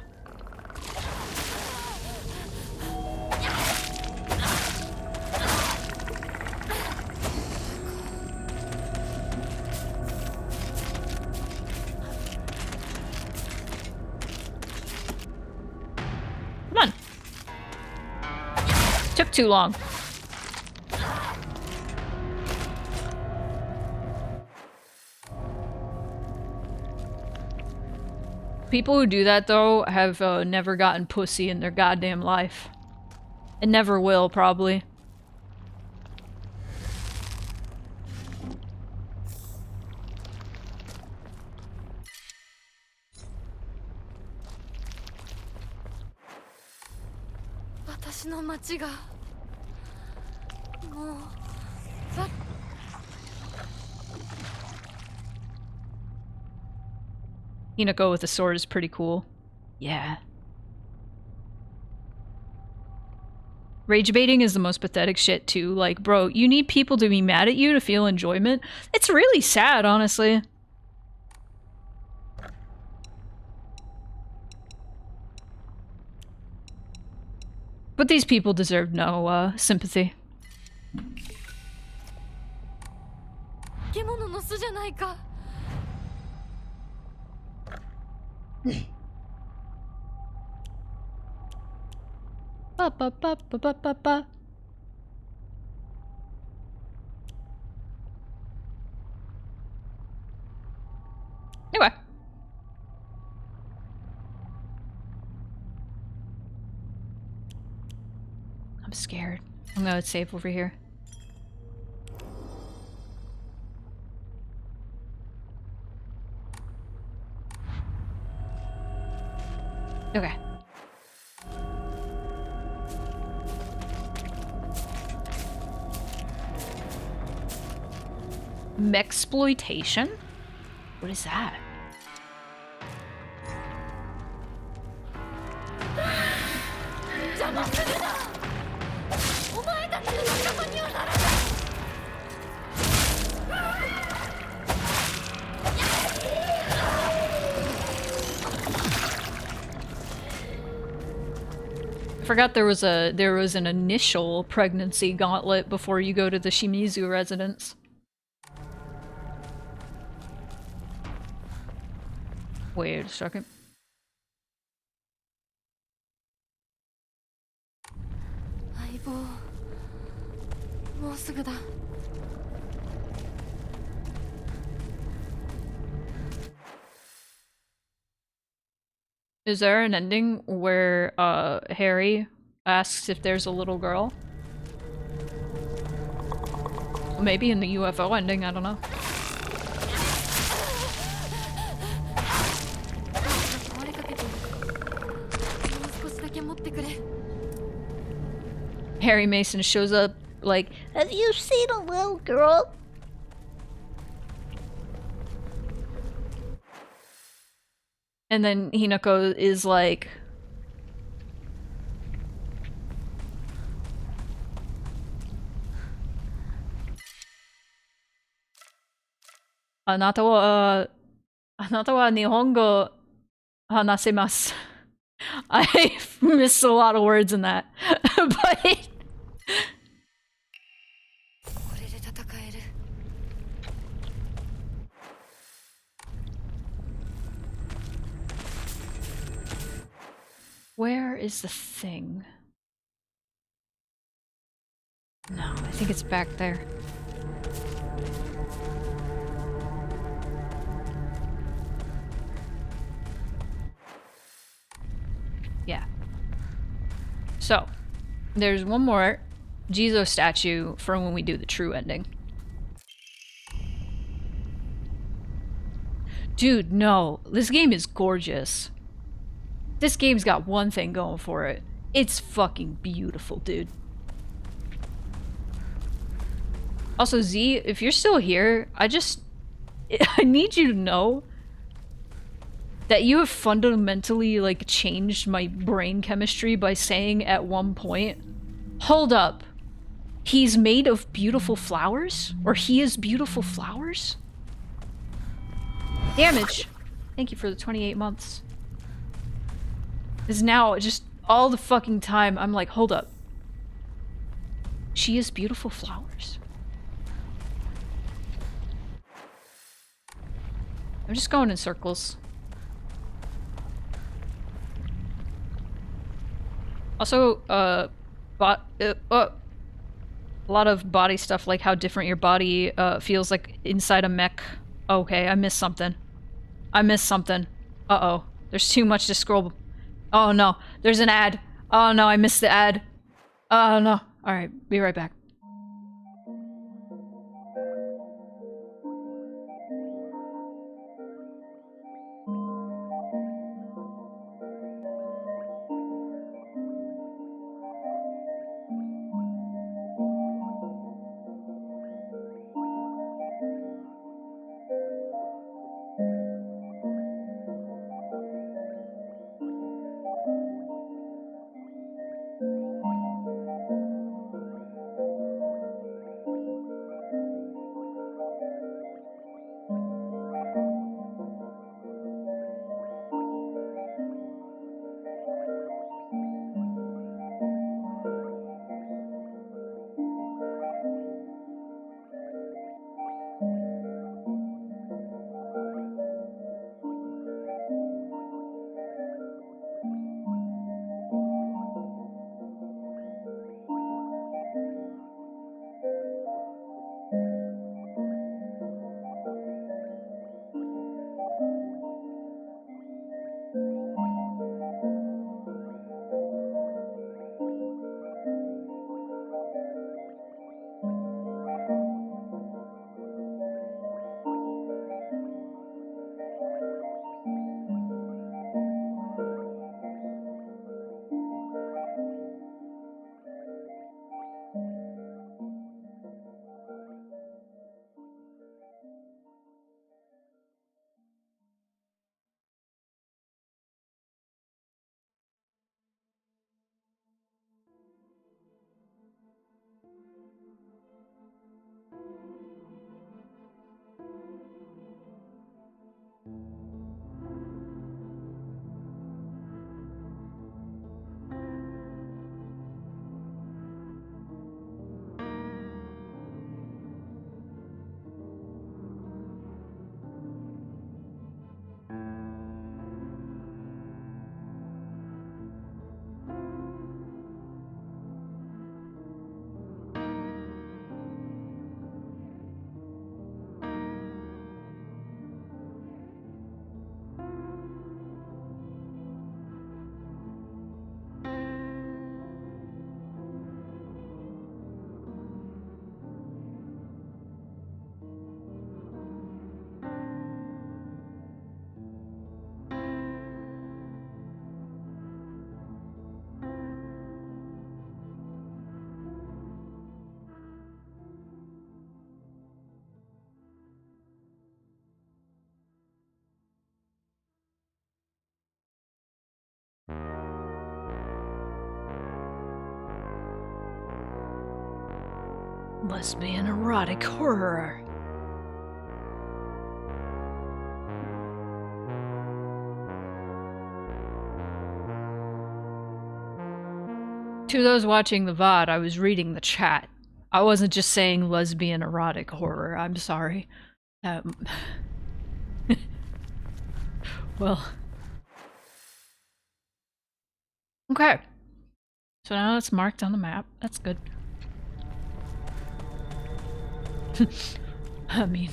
Too long. People who do that though have never gotten pussy in their goddamn life. And never will, probably. Hinako with a sword is pretty cool. Yeah. Rage baiting is the most pathetic shit too. Like, bro, you need people to be mad at you to feel enjoyment. It's really sad, honestly. But these people deserve no sympathy. Ba ba ba ba ba ba ba. Anyway. I'm scared. I'm gonna save over here. Okay. Mexploitation? What is that? I forgot there was an initial pregnancy gauntlet before you go to the Shimizu residence. Wait a second. Is there an ending where Harry asks if there's a little girl? Maybe in the UFO ending, I don't know. Harry Mason shows up like, have you seen a little girl? And then Hinako is like, Anata wa Nihongo hanasemasu. I missed a lot of words in that. But where is the thing? No, I think it's back there. Yeah. So, there's one more Jizo statue for when we do the true ending. Dude, no. This game is gorgeous. This game's got one thing going for it. It's fucking beautiful, dude. Also, Z, if you're still here, I need you to know that you have fundamentally, like, changed my brain chemistry by saying at one point, hold up, he's made of beautiful flowers? Or he is beautiful flowers? Damage! Thank you for the 28 months. Because now, just all the fucking time, I'm like, hold up. She is beautiful flowers? I'm just going in circles. Also, a lot of body stuff, like how different your body feels like inside a mech. Okay, I missed something. I missed something. Uh-oh. There's too much to scroll. Oh no, there's an ad. Oh no, I missed the ad. Oh no. Alright, be right back. Lesbian erotic horror. To those watching the VOD, I was reading the chat. I wasn't just saying lesbian erotic horror. I'm sorry. Well. Okay. So now it's marked on the map. That's good. I mean...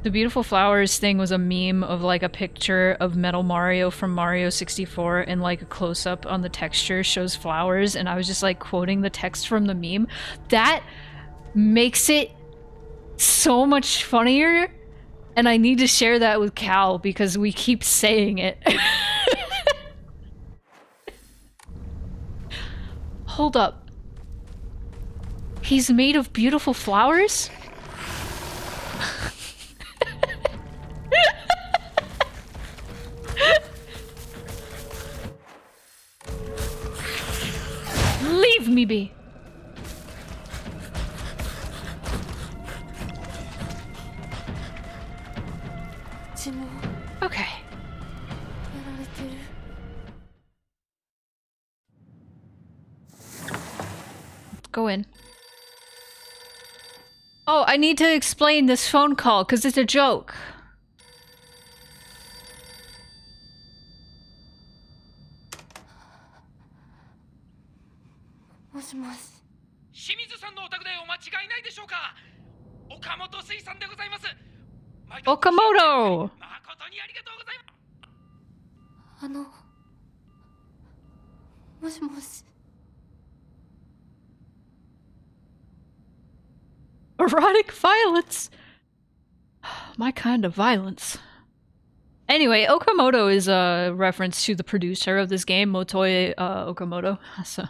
The beautiful flowers thing was a meme of like a picture of Metal Mario from Mario 64 and like a close-up on the texture shows flowers, and I was just like quoting the text from the meme. That makes it so much funnier, and I need to share that with Cal because we keep saying it. Hold up. He's made of beautiful flowers? Leave me be. Okay. Let's go in. Oh, I need to explain this phone call because it's a joke. Okamoto! Erotic violence? My kind of violence. Anyway, Okamoto is a reference to the producer of this game, Motoi Okamoto. So,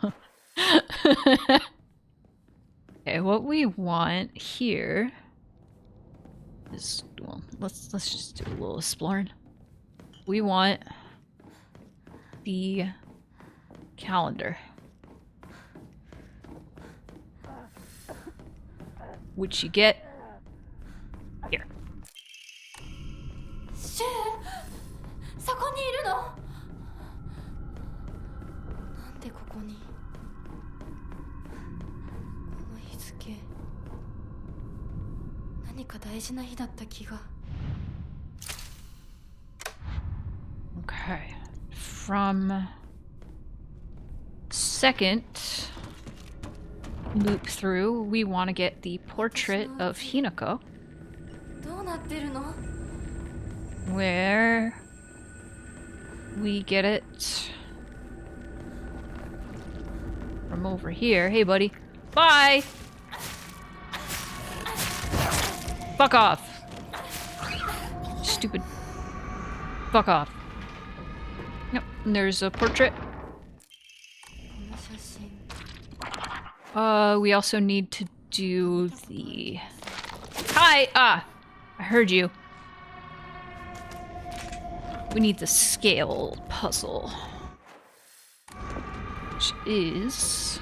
okay, what we want here is, well, let's just do a little exploring. We want the calendar, which you get here. シュウ、そこにいるの？なんでここに？この日付、何か大事な日だった気が。Okay, from second loop through, we want to get the portrait of Hinako. どうなってるの？ Where we get it from over here. Hey, buddy. Bye! Fuck off. Stupid. Fuck off. Yep, and there's a portrait. この写真。 We also need to do the... Hi! Ah! I heard you. We need the scale puzzle. Which is...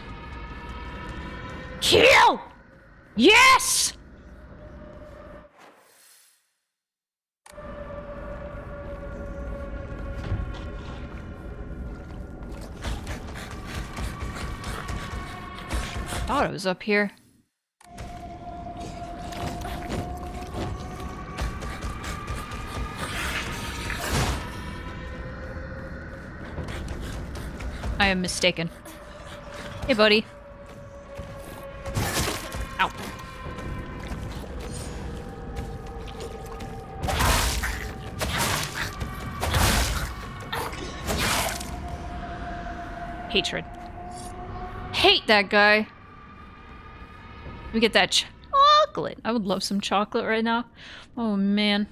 Kill! Yes! Thought it was up here. I am mistaken. Hey, buddy. Ow. Hatred. Hate that guy. Let me get that chocolate. I would love some chocolate right now. Oh, man.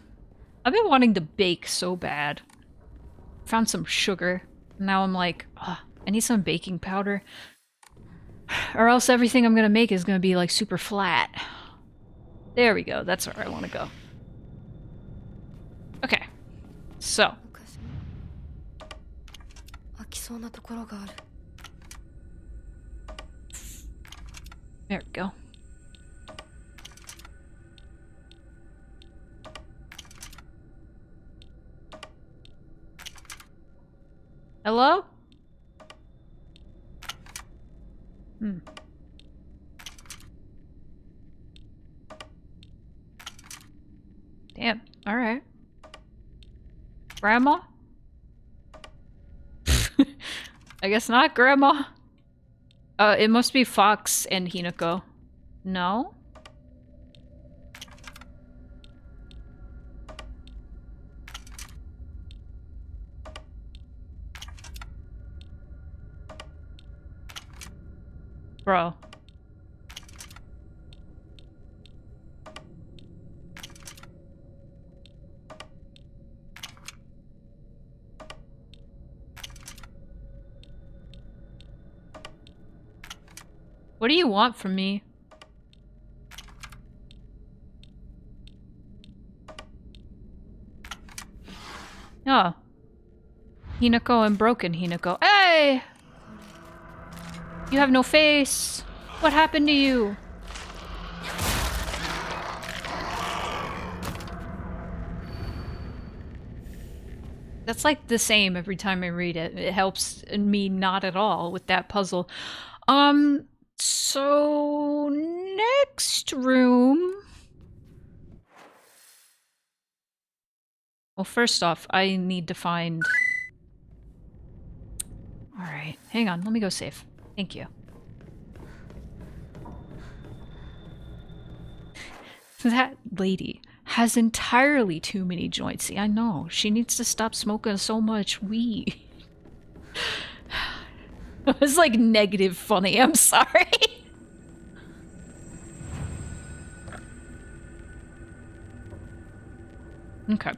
I've been wanting to bake so bad. Found some sugar. Now I'm like, ugh, I need some baking powder. Or else everything I'm gonna make is gonna be like super flat. There we go. That's where I want to go. Okay. So. きそうなところがある。 There we go. Hello? Hmm. Damn. All right. Grandma? I guess not, Grandma. It must be Fox and Hinako. No? Bro. What do you want from me? Oh. Hinako and broken Hinako. Hey! You have no face! What happened to you? That's like the same every time I read it. It helps me not at all with that puzzle. So next room. Well, first off, I need to find... Alright, hang on, let me go save. Thank you. That lady has entirely too many joints. See, I know. She needs to stop smoking so much weed. It was like negative funny, I'm sorry. Okay.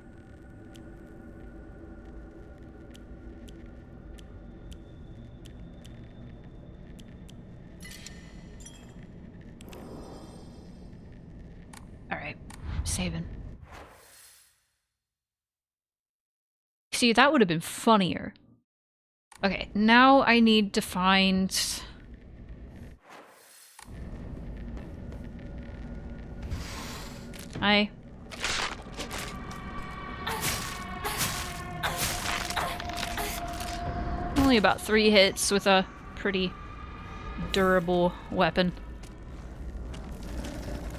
Alright, saving. See, that would have been funnier. Okay, now I need to find... Hi. Only about 3 hits with a pretty durable weapon.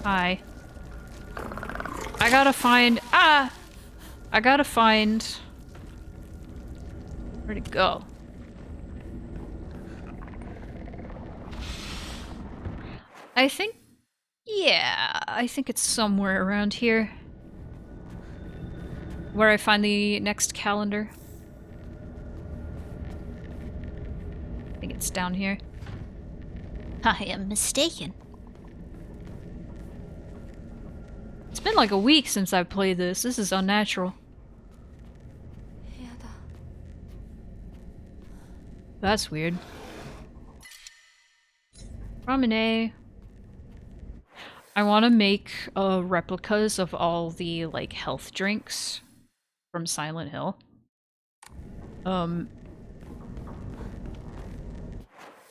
Hi. I gotta find... Ah! I gotta find... Where'd it go? I think... Yeah, I think it's somewhere around here. Where I find the next calendar. I think it's down here. I am mistaken. It's been like a week since I've played this. This is unnatural. 部屋だ。 That's weird. Promenade. I want to make replicas of all the like health drinks from Silent Hill.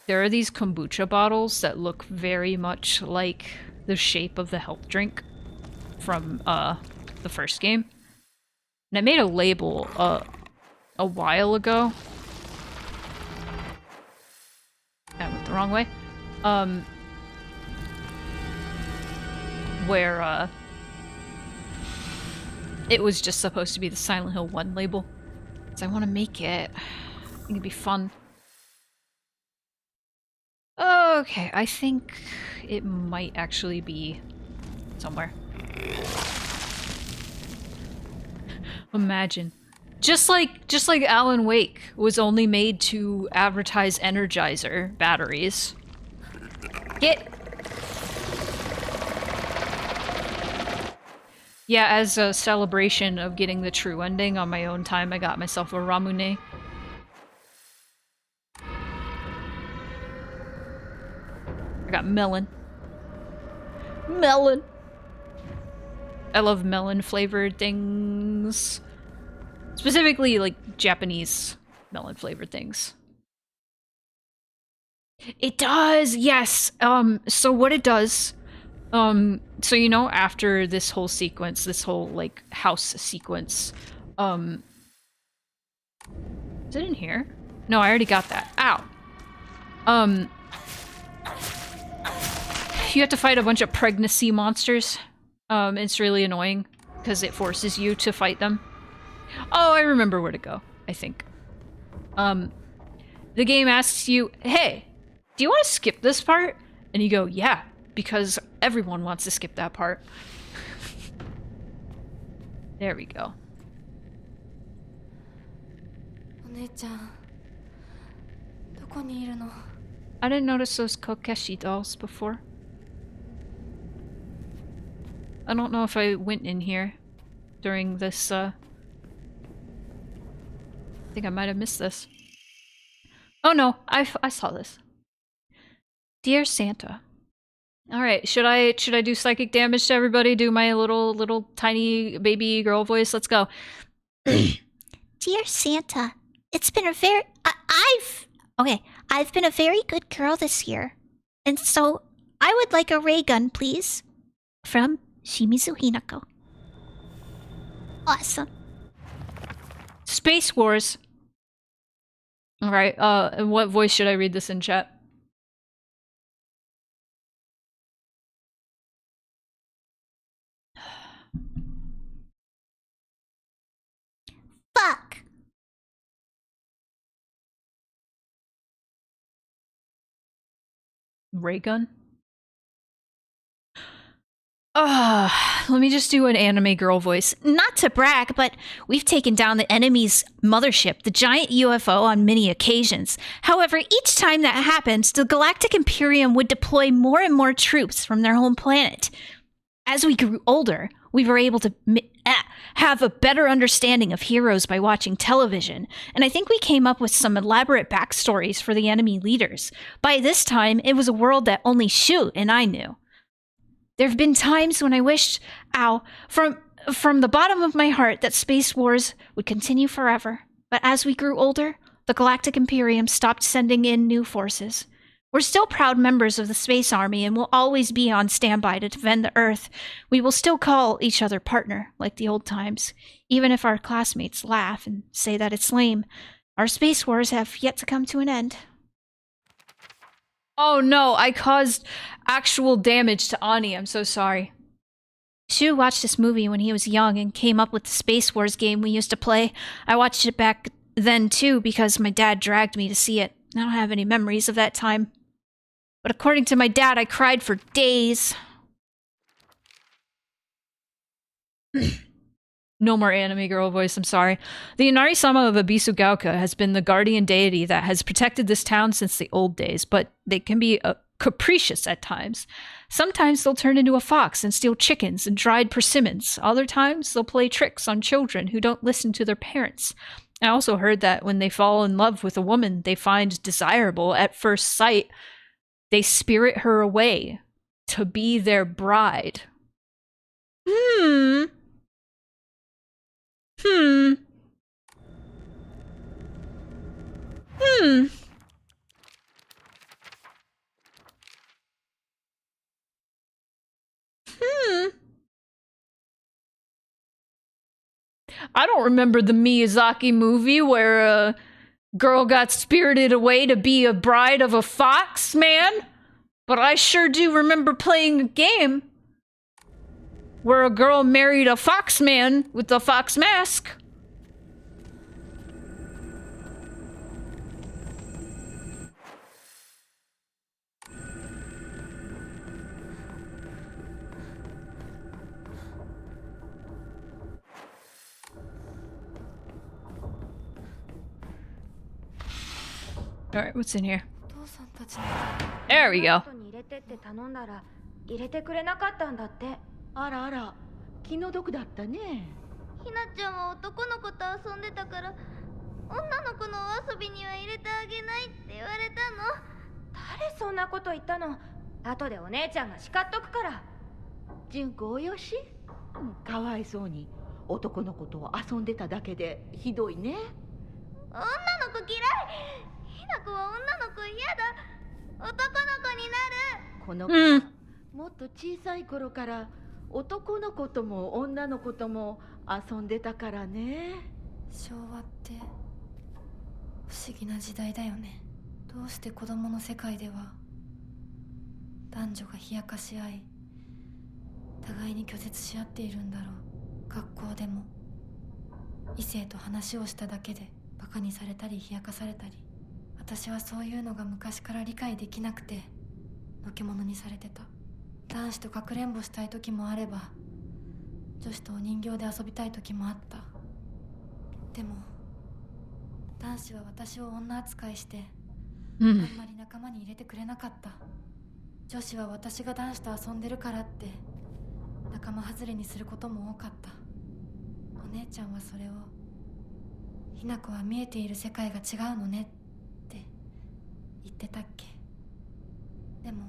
There are these kombucha bottles that look very much like the shape of the health drink from the first game. And I made a label a while ago. I went the wrong way. Where it was just supposed to be the Silent Hill 1 label. So I want to make it. I think it'd be fun. Okay, I think it might actually be somewhere. Imagine. Just like Alan Wake was only made to advertise Energizer batteries. Get... Yeah, as a celebration of getting the true ending on my own time, I got myself a Ramune. I got melon. Melon! I love melon flavored things. Specifically, like, Japanese melon flavored things. It does, yes. So what it does, so you know, after this whole sequence, this whole like house sequence, is it in here? No, I already got that. Ow. You have to fight a bunch of pregnancy monsters. It's really annoying because it forces you to fight them. Oh, I remember where to go, I think. The game asks you, hey, do you want to skip this part? And you go, yeah, because everyone wants to skip that part. There we go. お姉ちゃん、どこにいるの？ I didn't notice those Kokeshi dolls before. I don't know if I went in here during this, I think I might have missed this. Oh no, I saw this. Dear Santa. Alright, should I do psychic damage to everybody? Do my little tiny baby girl voice? Let's go. Dear Santa, it's been a very... I've been a very good girl this year. And so, I would like a ray gun, please. From Shimizu Hinako. Awesome. Space Wars. Alright, what voice should I read this in, chat? Fuck! Ray gun? Let me just do an anime girl voice. Not to brag, but we've taken down the enemy's mothership, the giant UFO, on many occasions. However, each time that happened, the Galactic Imperium would deploy more and more troops from their home planet. As we grew older, we were able to have a better understanding of heroes by watching television, and I think we came up with some elaborate backstories for the enemy leaders. By this time, it was a world that only Shu and I knew. There have been times when I wished, from the bottom of my heart, that Space Wars would continue forever. But as we grew older, the Galactic Imperium stopped sending in new forces. We're still proud members of the Space Army and will always be on standby to defend the Earth. We will still call each other partner, like the old times, even if our classmates laugh and say that it's lame. Our Space Wars have yet to come to an end. Oh no, I caused actual damage to Ani. I'm so sorry. Shu watched this movie when he was young and came up with the Space Wars game we used to play. I watched it back then too because my dad dragged me to see it. I don't have any memories of that time. But according to my dad, I cried for days. No more anime girl voice, I'm sorry. The Inari-sama of Abisugaoka has been the guardian deity that has protected this town since the old days, but they can be capricious at times. Sometimes they'll turn into a fox and steal chickens and dried persimmons. Other times they'll play tricks on children who don't listen to their parents. I also heard that when they fall in love with a woman they find desirable at first sight, they spirit her away to be their bride. I don't remember the Miyazaki movie where a girl got spirited away to be a bride of a fox man, but I sure do remember playing a game where a girl married a fox man with a fox mask. Alright, what's in here? There we go. 入れてくれなかったんだって。あらあら、気の毒だったね。ひなちゃんは男の子と遊んでたから、女の子のお遊びには入れてあげないって言われたの。誰そんなこと言ったの？後でお姉ちゃんが叱っとくから。純子およし？かわいそうに男の子と遊んでただけでひどいね。女の子嫌い。ひな子は女の子嫌だ。男の子になる。この子はもっと小さい頃から男の子とも女の子とも遊んでたからね。昭和って不思議な時代だよね。どうして子供の世界では男女が冷やかし合い互いに拒絶し合っているんだろう。学校でも異性と話をしただけでバカにされたり冷やかされたり、私はそういうのが昔から理解できなくてのけ者にされてた。男子とかくれんぼしたい時もあれば女子とお人形で遊びたい時もあった。でも男子は私を女扱いしてあんまり仲間に入れてくれなかった。女子は私が男子と遊んでるからって仲間外れにすることも多かった。お姉ちゃんはそれをひな子は見えている世界が違うのねって言ってたっけ。でも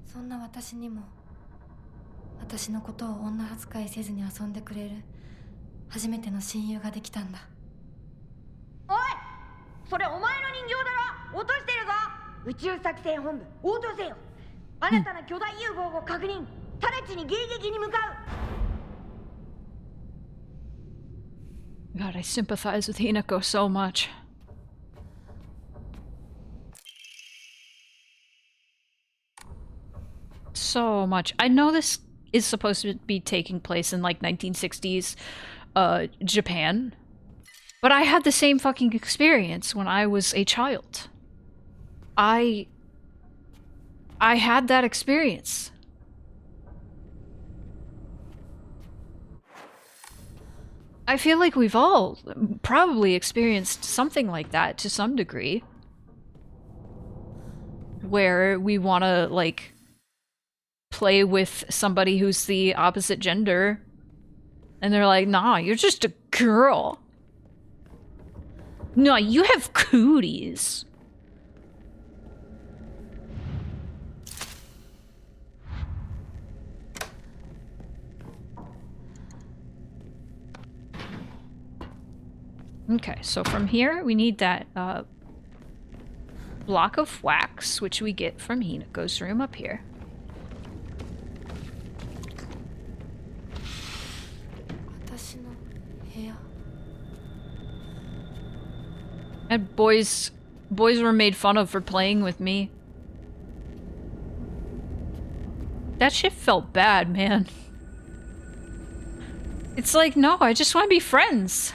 そんな私にも私のことを女扱いせずに遊んでくれる初めての親友ができたんだ。おい、それお前の人形だろ。落としてるぞ。宇宙作戦本部応答せよ。新たな巨大融合を確認。直ちに迎撃に向かう。 God, I sympathize with Hinako so much. So much. I know this is supposed to be taking place in like 1960s Japan, but I had the same fucking experience when I was a child. I had that experience. I feel like we've all probably experienced something like that to some degree. Where we want to, like, play with somebody who's the opposite gender. And they're like, nah, you're just a girl. No, you have cooties. Okay, so from here, we need that block of wax, which we get from Hinako's room up here. And boys were made fun of for playing with me. That shit felt bad, man. It's like, no, I just want to be friends.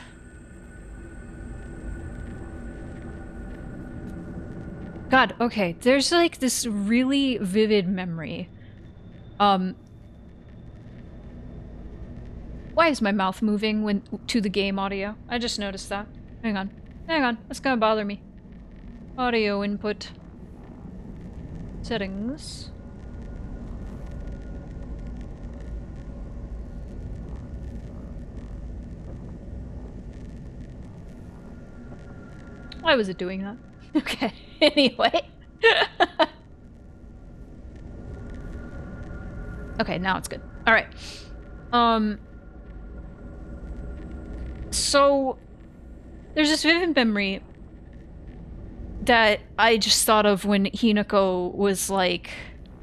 God, okay, there's like this really vivid memory. Why is my mouth moving when to the game audio? I just noticed that. Hang on, that's gonna bother me. Audio input. Settings. Why was it doing that? Okay, anyway. Okay, now it's good. Alright. So there's this vivid memory that I just thought of when Hinako was like,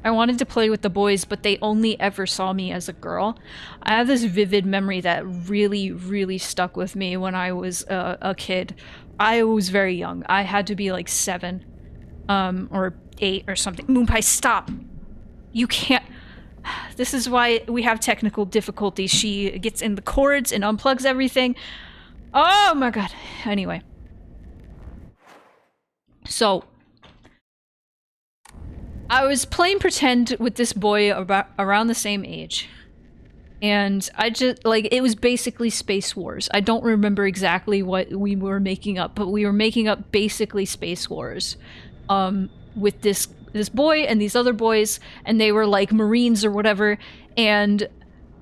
I wanted to play with the boys, but they only ever saw me as a girl. I have this vivid memory that really, really stuck with me when I was a kid. I was very young. I had to be like 7 or 8 or something. Moonpie, stop! You can't... This is why we have technical difficulties. She gets in the cords and unplugs everything. Oh my god. Anyway. So, I was playing pretend with this boy around the same age. And I just, like, it was basically Space Wars. I don't remember exactly what we were making up, but we were making up basically Space Wars. With this boy and these other boys, and they were like Marines or whatever, and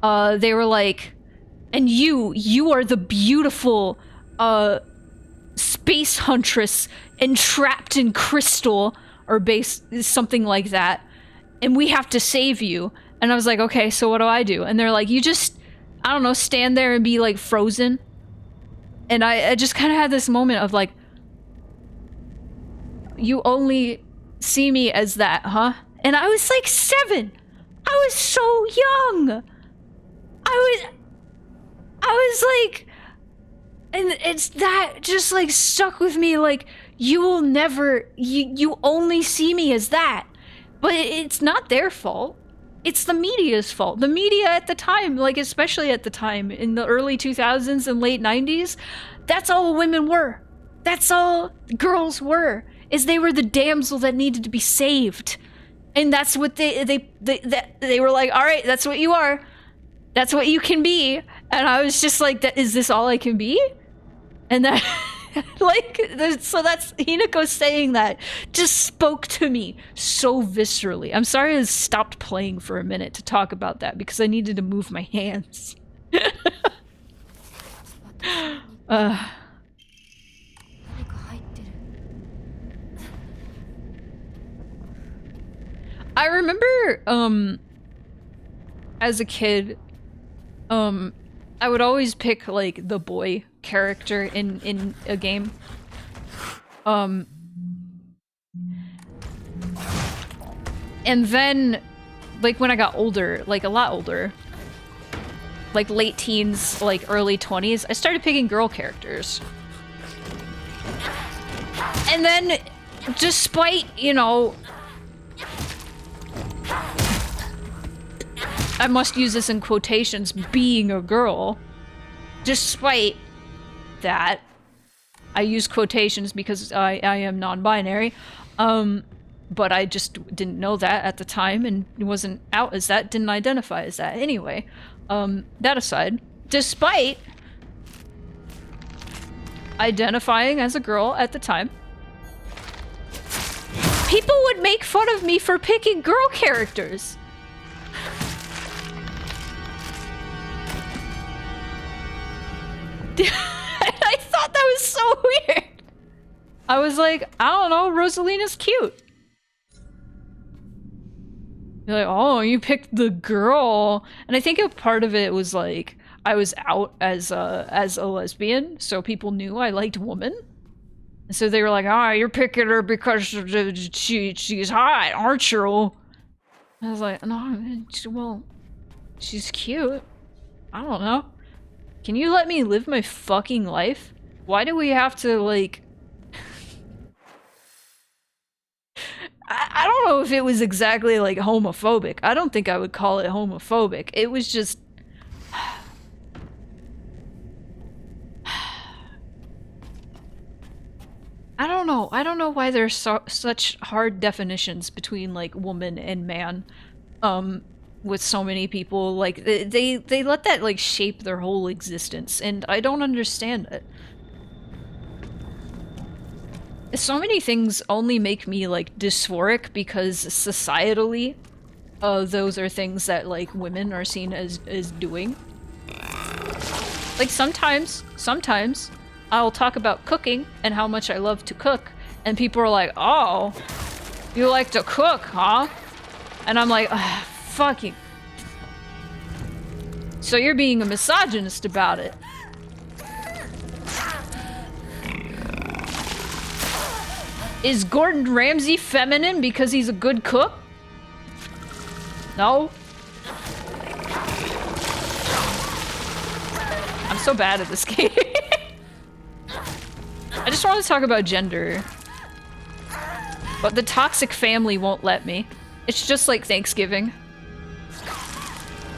they were like, and you are the beautiful space huntress entrapped in crystal, or something like that, and we have to save you. And I was like, okay, so what do I do? And they're like, you just, I don't know, stand there and be like frozen. And I just kind of had this moment of like, you only see me as that, huh? And I was like 7. I was so young. I was like, and it's that just like stuck with me. Like, you will never, you only see me as that. But it's not their fault. It's the media's fault. The media at the time, like especially at the time in the early 2000s and late 90s, that's all women were. That's all girls were. Is they were the damsel that needed to be saved. And that's what they were like, all right, that's what you are. That's what you can be. And I was just like, is this all I can be? And that, like, so that's, Hinako saying that just spoke to me so viscerally. I'm sorry I stopped playing for a minute to talk about that because I needed to move my hands. I remember, as a kid, I would always pick, like, the boy character in a game. And then, like, when I got older, like, a lot older, like, late teens, like, early 20s, I started picking girl characters. And then, despite, you know, I must use this in quotations, being a girl, despite that, I use quotations because I am non-binary, but I just didn't know that at the time and wasn't out as that, didn't identify as that. Anyway, that aside, despite identifying as a girl at the time, people would make fun of me for picking girl characters. I thought that was so weird. I was like, I don't know, Rosalina's cute. You're like, oh, you picked the girl. And I think a part of it was like, I was out as a lesbian, so people knew I liked women. And so they were like, ah, you're picking her because she's hot, aren't you? I was like, no, well, she's cute. I don't know. Can you let me live my fucking life? Why do we have to, like... I don't know if it was exactly, like, homophobic. I don't think I would call it homophobic. It was just... I don't know. I don't know why there's such hard definitions between, like, woman and man. With so many people, like, they let that, like, shape their whole existence, and I don't understand it. So many things only make me, like, dysphoric because societally, those are things that, like, women are seen as doing. Like, sometimes, I'll talk about cooking and how much I love to cook, and people are like, oh, you like to cook, huh? And I'm like, fuck you. So you're being a misogynist about it. Is Gordon Ramsay feminine because he's a good cook? No. I'm so bad at this game. I just want to talk about gender. But the toxic family won't let me. It's just like Thanksgiving.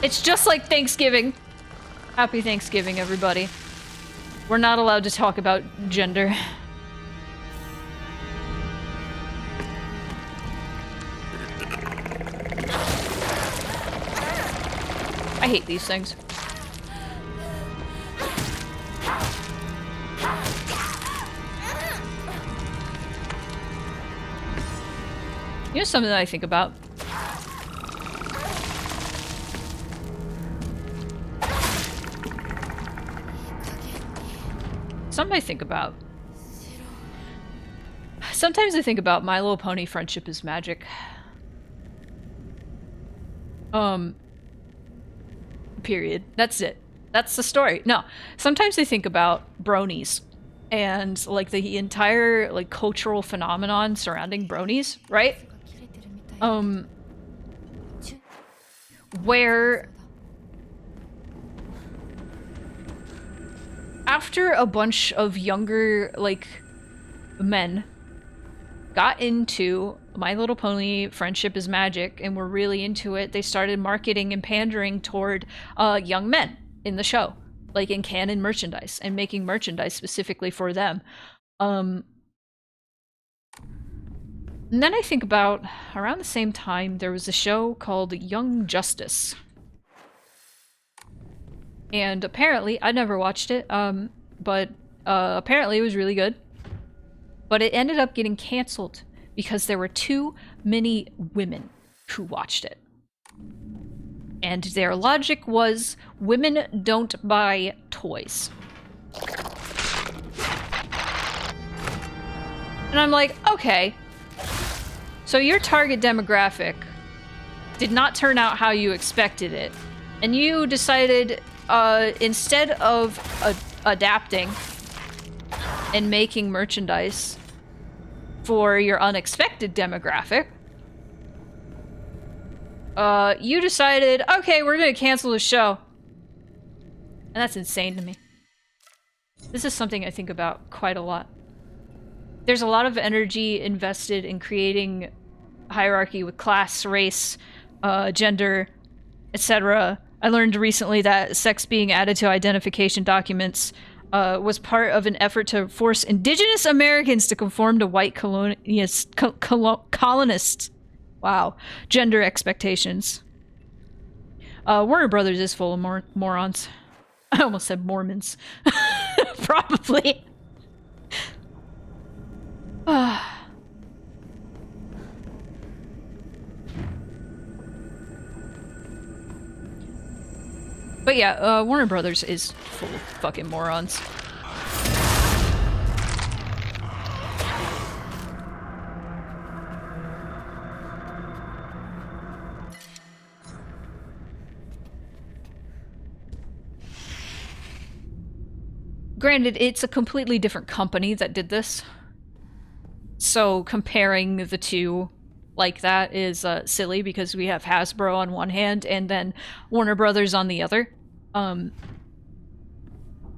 It's just like Thanksgiving. Happy Thanksgiving, everybody. We're not allowed to talk about gender. I hate these things. You know something that I think about? Something I think about. Sometimes I think about My Little Pony Friendship is Magic. Period. That's it. That's the story. No, sometimes I think about bronies and like the entire like cultural phenomenon surrounding bronies, right? 切れてるみたい。 Where after a bunch of younger like men got into My Little Pony Friendship is Magic and were really into it, they started marketing and pandering toward young men in the show, like in canon merchandise, and making merchandise specifically for them. And then I think about around the same time there was a show called Young Justice. And apparently, I never watched it, but apparently it was really good. But it ended up getting canceled because there were too many women who watched it. And their logic was, women don't buy toys. And I'm like, okay. So your target demographic did not turn out how you expected it. And you decided, instead of adapting and making merchandise for your unexpected demographic, you decided, okay, we're gonna cancel the show. And that's insane to me. This is something I think about quite a lot. There's a lot of energy invested in creating hierarchy with class, race, gender, etc. I learned recently that sex being added to identification documents was part of an effort to force indigenous Americans to conform to white colonists, wow, gender expectations. Warner Brothers is full of morons. I almost said Mormons. Probably. But yeah, Warner Brothers is full of fucking morons. Granted, it's a completely different company that did this. So comparing the two like that is silly because we have Hasbro on one hand and then Warner Brothers on the other.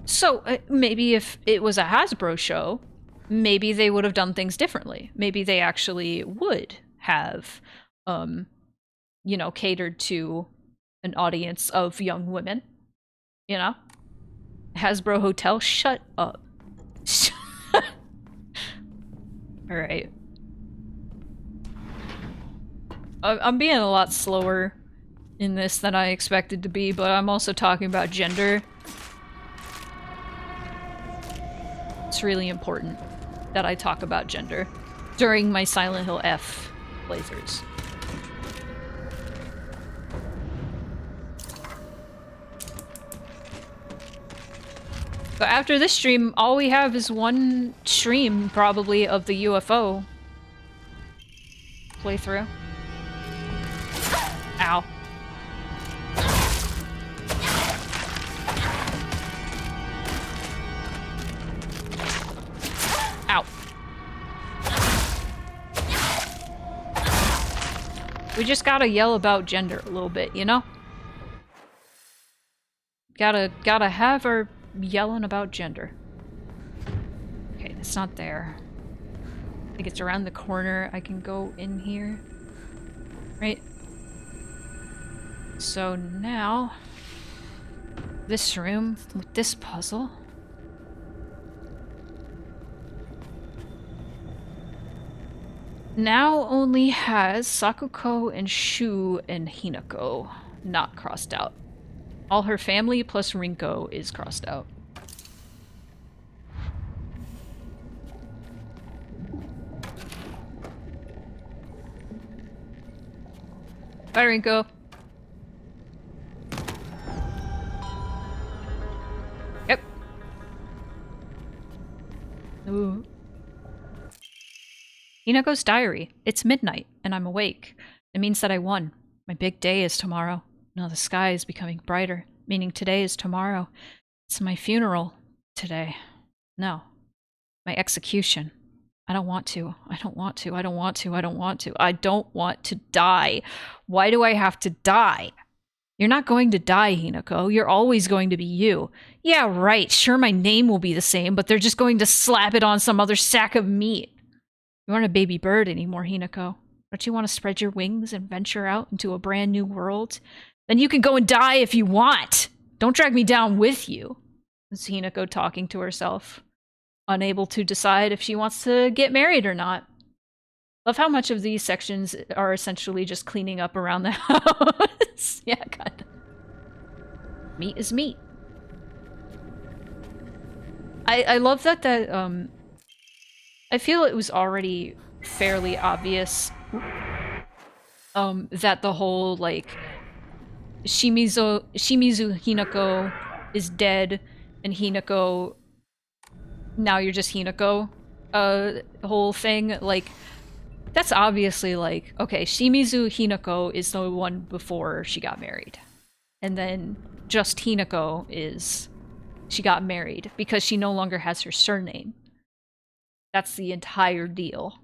So maybe if it was a Hasbro show, maybe they would have done things differently. Maybe they actually would have, you know, catered to an audience of young women. You know? Hasbro Hotel, shut up. Alright. I'm being a lot slower in this than I expected to be, but I'm also talking about gender. It's really important that I talk about gender during my Silent Hill F playthroughs. So after this stream, all we have is one stream, probably, of the UFO playthrough. Ow. Ow. We just gotta yell about gender a little bit, you know? Gotta have our yelling about gender. Okay, it's not there. I think it's around the corner. I can go in here. Right? So now, this room with this puzzle. Now only has Sakuko and Shu and Hinako not crossed out. All her family plus Rinko is crossed out. Bye, Rinko. Yep. Ooh. Hinako's diary. It's midnight, and I'm awake. It means that I won. My big day is tomorrow. Now the sky is becoming brighter. meaning today is tomorrow. It's my funeral today. No. My execution. I don't want to. I don't want to. I don't want to. I don't want to. I don't want to die. Why do I have to die? You're not going to die, Hinako. You're always going to be you. Yeah, right. Sure, my name will be the same, but they're just going to slap it on some other sack of meat. You aren't a baby bird anymore, Hinako. Don't you want to spread your wings and venture out into a brand new world? Then you can go and die if you want. Don't drag me down with you. It's Hinako talking to herself, unable to decide if she wants to get married or not. Love how much of these sections are essentially just cleaning up around the house. Yeah, kind of. Meat is meat. I love that I feel it was already fairly obvious that the whole like Shimizu Hinako is dead and Hinako now you're just Hinako whole thing, like that's obviously like, okay, Shimizu Hinako is the one before she got married. And then just Hinako is she got married because she no longer has her surname. That's the entire deal.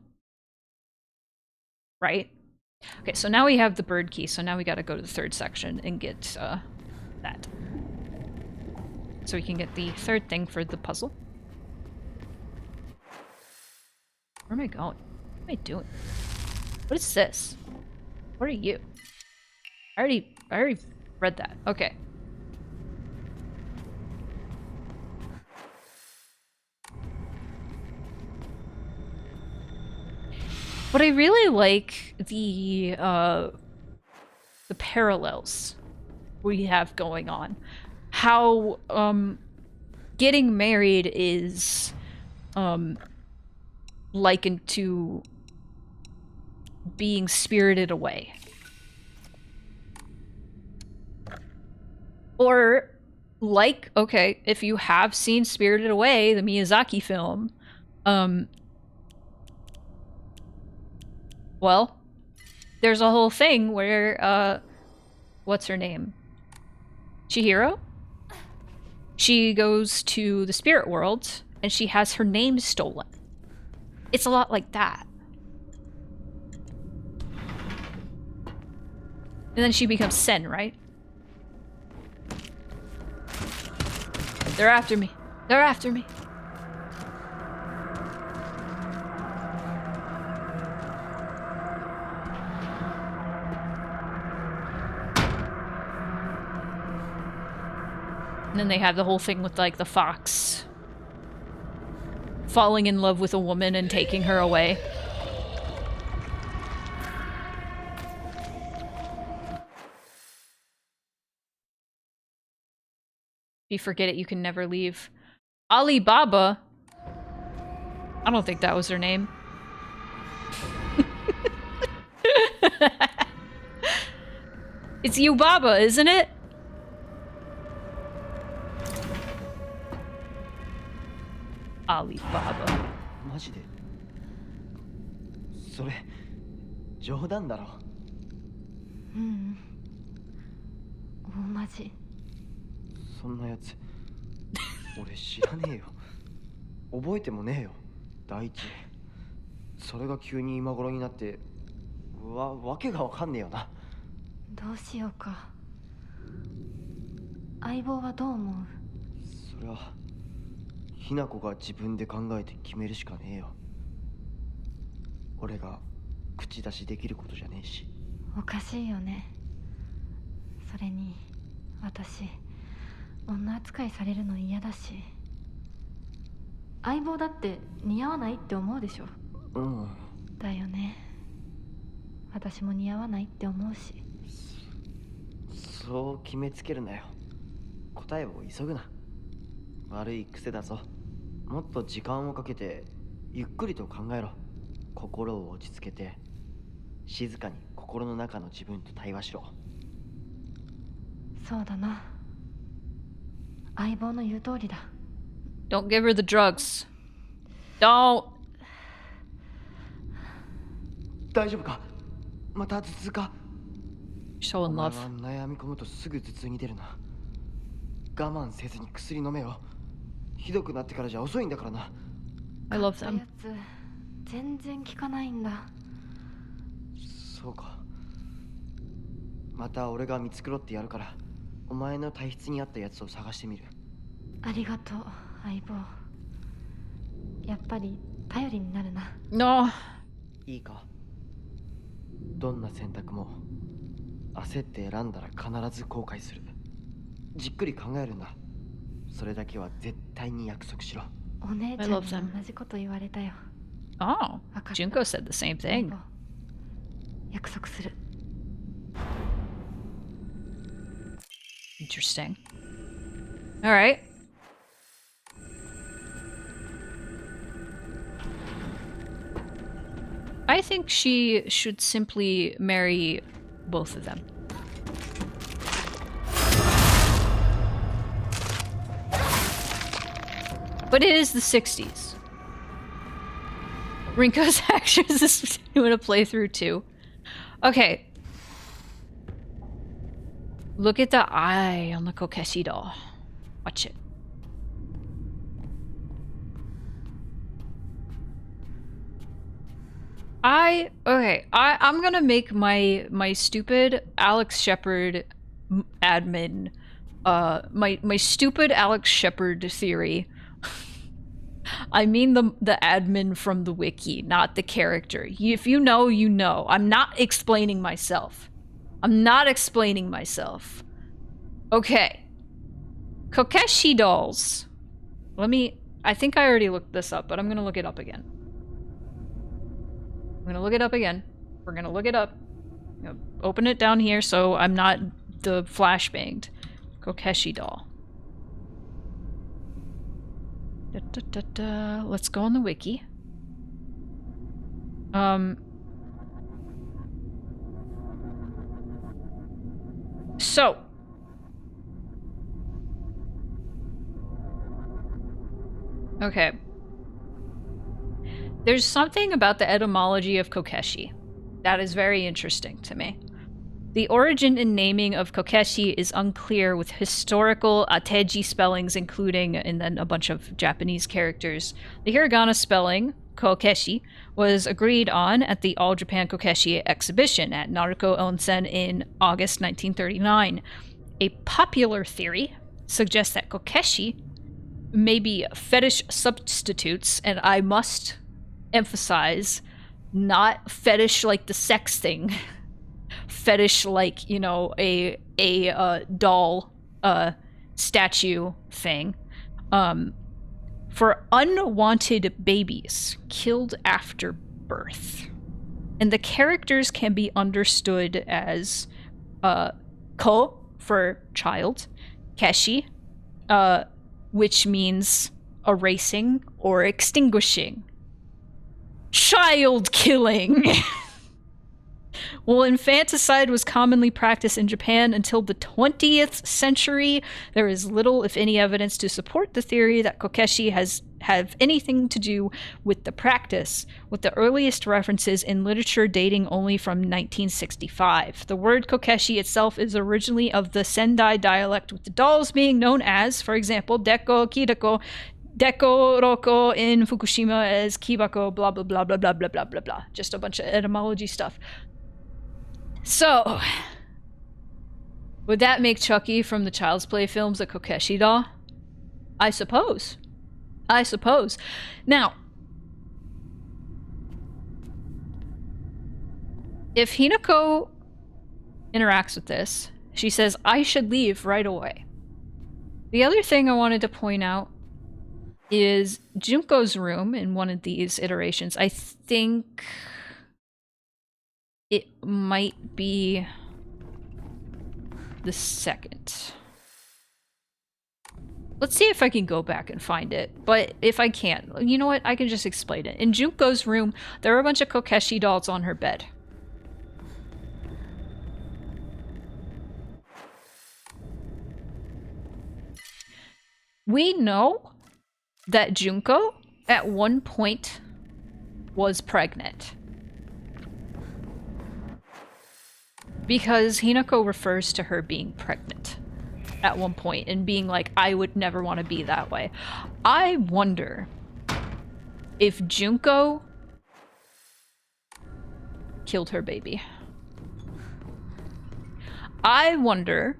Right? Okay, so now we have the bird key, so now we gotta go to the third section and get that. So we can get the third thing for the puzzle. Where am I going? What am I doing? What is this? What are you? I already read that. Okay. But I really like the parallels we have going on. How getting married is likened to being spirited away. Or like, okay, if you have seen Spirited Away, the Miyazaki film, well, there's a whole thing where, what's her name? Chihiro? She goes to the spirit world, and she has her name stolen. It's a lot like that. And then she becomes Sen, right? They're after me. They're after me. And then they have the whole thing with, like, the fox falling in love with a woman and taking her away. If you forget it, you can never leave. Alibaba? I don't think that was her name. It's Yubaba, isn't it? Alibaba. マジでそれ冗談だろ。大マジ。そんなやつ俺知らねえよ。覚えてもねえよ。第一それが急に今頃になってわけがわかんねえよな。どうしようか。相棒はどう思う？それはひな子が自分で考えて決めるしかねえよ。俺が口出しできることじゃねえし。おかしいよね。それに私女扱いされるの嫌だし、相棒だって似合わないって思うでしょ。うん。だよね。私も似合わないって思うし。そう決めつけるなよ。答えを急ぐな。悪い癖だぞ。もっと時間をかけてゆっくりと考えろ。心を落ち着けて静かに心の中の自分と対話しろ。そうだな。相棒の言う通りだ。Don't give her the drugs. Don't. 大丈夫か？また頭痛か？ So in お前 love. は悩み込むとすぐ頭痛に出るな。我慢せずに薬飲めよ。ひどくなってからじゃ遅いんだからな。 I love 買っ them. たやつ全然効かないんだ。そうか。また俺が見繕ってやるから、お前の体質に合ったやつを探してみる。ありがとう相棒。やっぱり頼りになるな。 No. いいか。どんな選択も焦って選んだら必ず後悔する。じっくり考えるんだ。それだけは絶対に約束しろ。お姉ちゃん I に love them. 同じこと言われたよ。 Oh, 分かった Junko said the same 相 thing. 棒約束する。 Interesting. All right. I think she should simply marry both of them. But it is the 60s. Rinko's actions is doing a playthrough too. Okay. Look at the eye on the Kokeshi doll. Watch it. I'm gonna make my stupid Alex Shepard admin, my stupid Alex Shepard theory. I mean the admin from the wiki, not the character. If you know, you know. I'm not explaining myself. Okay. Kokeshi dolls. I think I already looked this up, but I'm gonna look it up again. We're gonna look it up. I'm gonna open it down here so I'm not the flashbanged. Kokeshi doll. Let's go on the wiki. So. Okay. There's something about the etymology of Kokeshi that is very interesting to me. The origin and naming of Kokeshi is unclear, with historical Ateji spellings including, and then a bunch of Japanese characters. The hiragana spelling, Kokeshi, was agreed on at the All Japan Kokeshi exhibition at Naruko Onsen in August 1939. A popular theory suggests that Kokeshi may be fetish substitutes, and I must emphasize, not fetish like the sex thing. Fetish like, you know, a doll statue thing, for unwanted babies killed after birth. And the characters can be understood as ko for child, keshi, which means erasing or extinguishing. Child killing! While infanticide was commonly practiced in Japan until the 20th century, there is little, if any, evidence to support the theory that Kokeshi have anything to do with the practice, with the earliest references in literature dating only from 1965. The word Kokeshi itself is originally of the Sendai dialect, with the dolls being known as, for example, Deko, Kidako, Deko Roko in Fukushima as Kibako, blah blah blah blah blah blah blah blah blah. Just a bunch of etymology stuff. So, would that make Chucky from the Child's Play films a Kokeshi doll? I suppose. Now, if Hinako interacts with this, she says, I should leave right away. The other thing I wanted to point out is Junko's room in one of these iterations. I think it might be the second. Let's see if I can go back and find it. But if I can't, you know what? I can just explain it. In Junko's room, there are a bunch of Kokeshi dolls on her bed. We know that Junko, at one point, was pregnant. Because Hinako refers to her being pregnant. at one point and being like, I would never want to be that way. I wonder if Junko killed her baby. I wonder...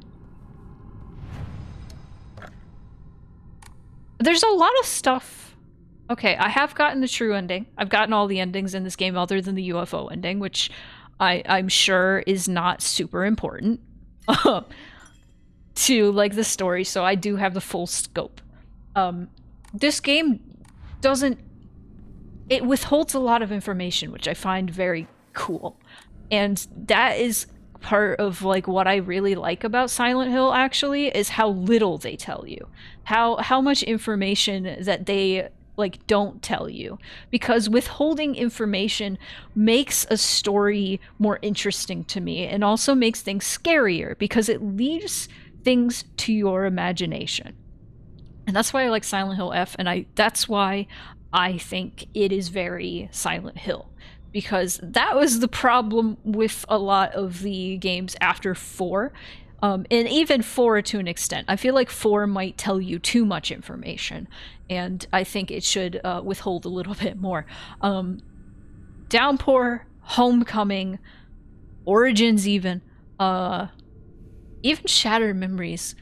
There's a lot of stuff. Okay, I have gotten the true ending. I've gotten all the endings in this game other than the UFO ending, which I'm sure is not super important to like the story, so I do have the full scope. This game doesn't... It withholds a lot of information, which I find very cool. And that is part of like what I really like about Silent Hill, actually, is how little they tell you. How much information that they like don't tell you, because withholding information makes a story more interesting to me and also makes things scarier because it leaves things to your imagination. And that's why I like Silent Hill F, and that's why I think it is very Silent Hill, because that was the problem with a lot of the games after 4. And even 4 to an extent. I feel like 4 might tell you too much information, and I think it should withhold a little bit more. Downpour, Homecoming, Origins even Shattered Memories,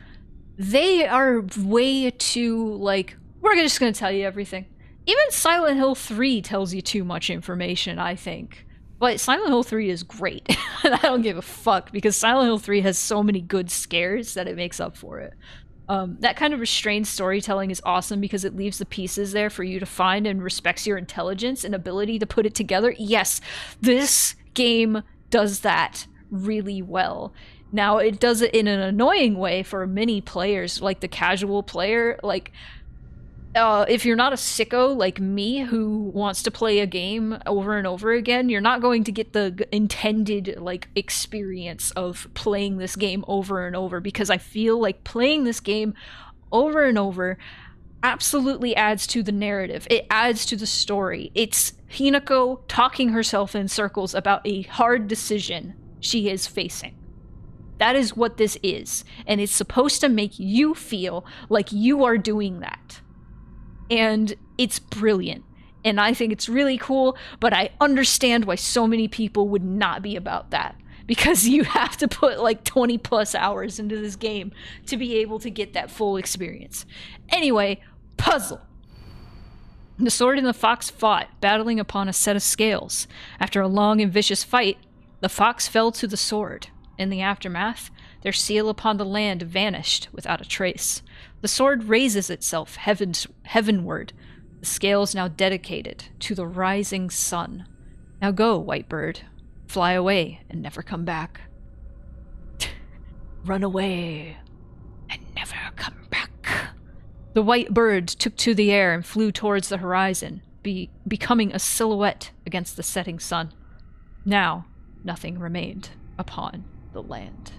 they are way too, like, we're just gonna tell you everything. Even Silent Hill 3 tells you too much information, I think. But Silent Hill 3 is great, and I don't give a fuck, because Silent Hill 3 has so many good scares that it makes up for it. That kind of restrained storytelling is awesome because it leaves the pieces there for you to find and respects your intelligence and ability to put it together. Yes, this game does that really well. Now, it does it in an annoying way for many players, like the casual player, like... if you're not a sicko like me who wants to play a game over and over again, you're not going to get the intended like experience of playing this game over and over, because I feel like playing this game over and over absolutely adds to the narrative. It adds to the story. It's Hinako talking herself in circles about a hard decision she is facing. That is what this is, and it's supposed to make you feel like you are doing that. And it's brilliant, and I think it's really cool, but I understand why so many people would not be about that, because you have to put like 20 plus hours into this game to be able to get that full experience. Anyway, puzzle. The sword and the fox fought, battling upon a set of scales. After a long and vicious fight, the fox fell to the sword. In the aftermath, their seal upon the land vanished without a trace. The sword raises itself heavenward, the scales now dedicated to the rising sun. Now go, white bird, fly away and never come back. Run away and never come back. The white bird took to the air and flew towards the horizon, becoming a silhouette against the setting sun. Now, nothing remained upon the land.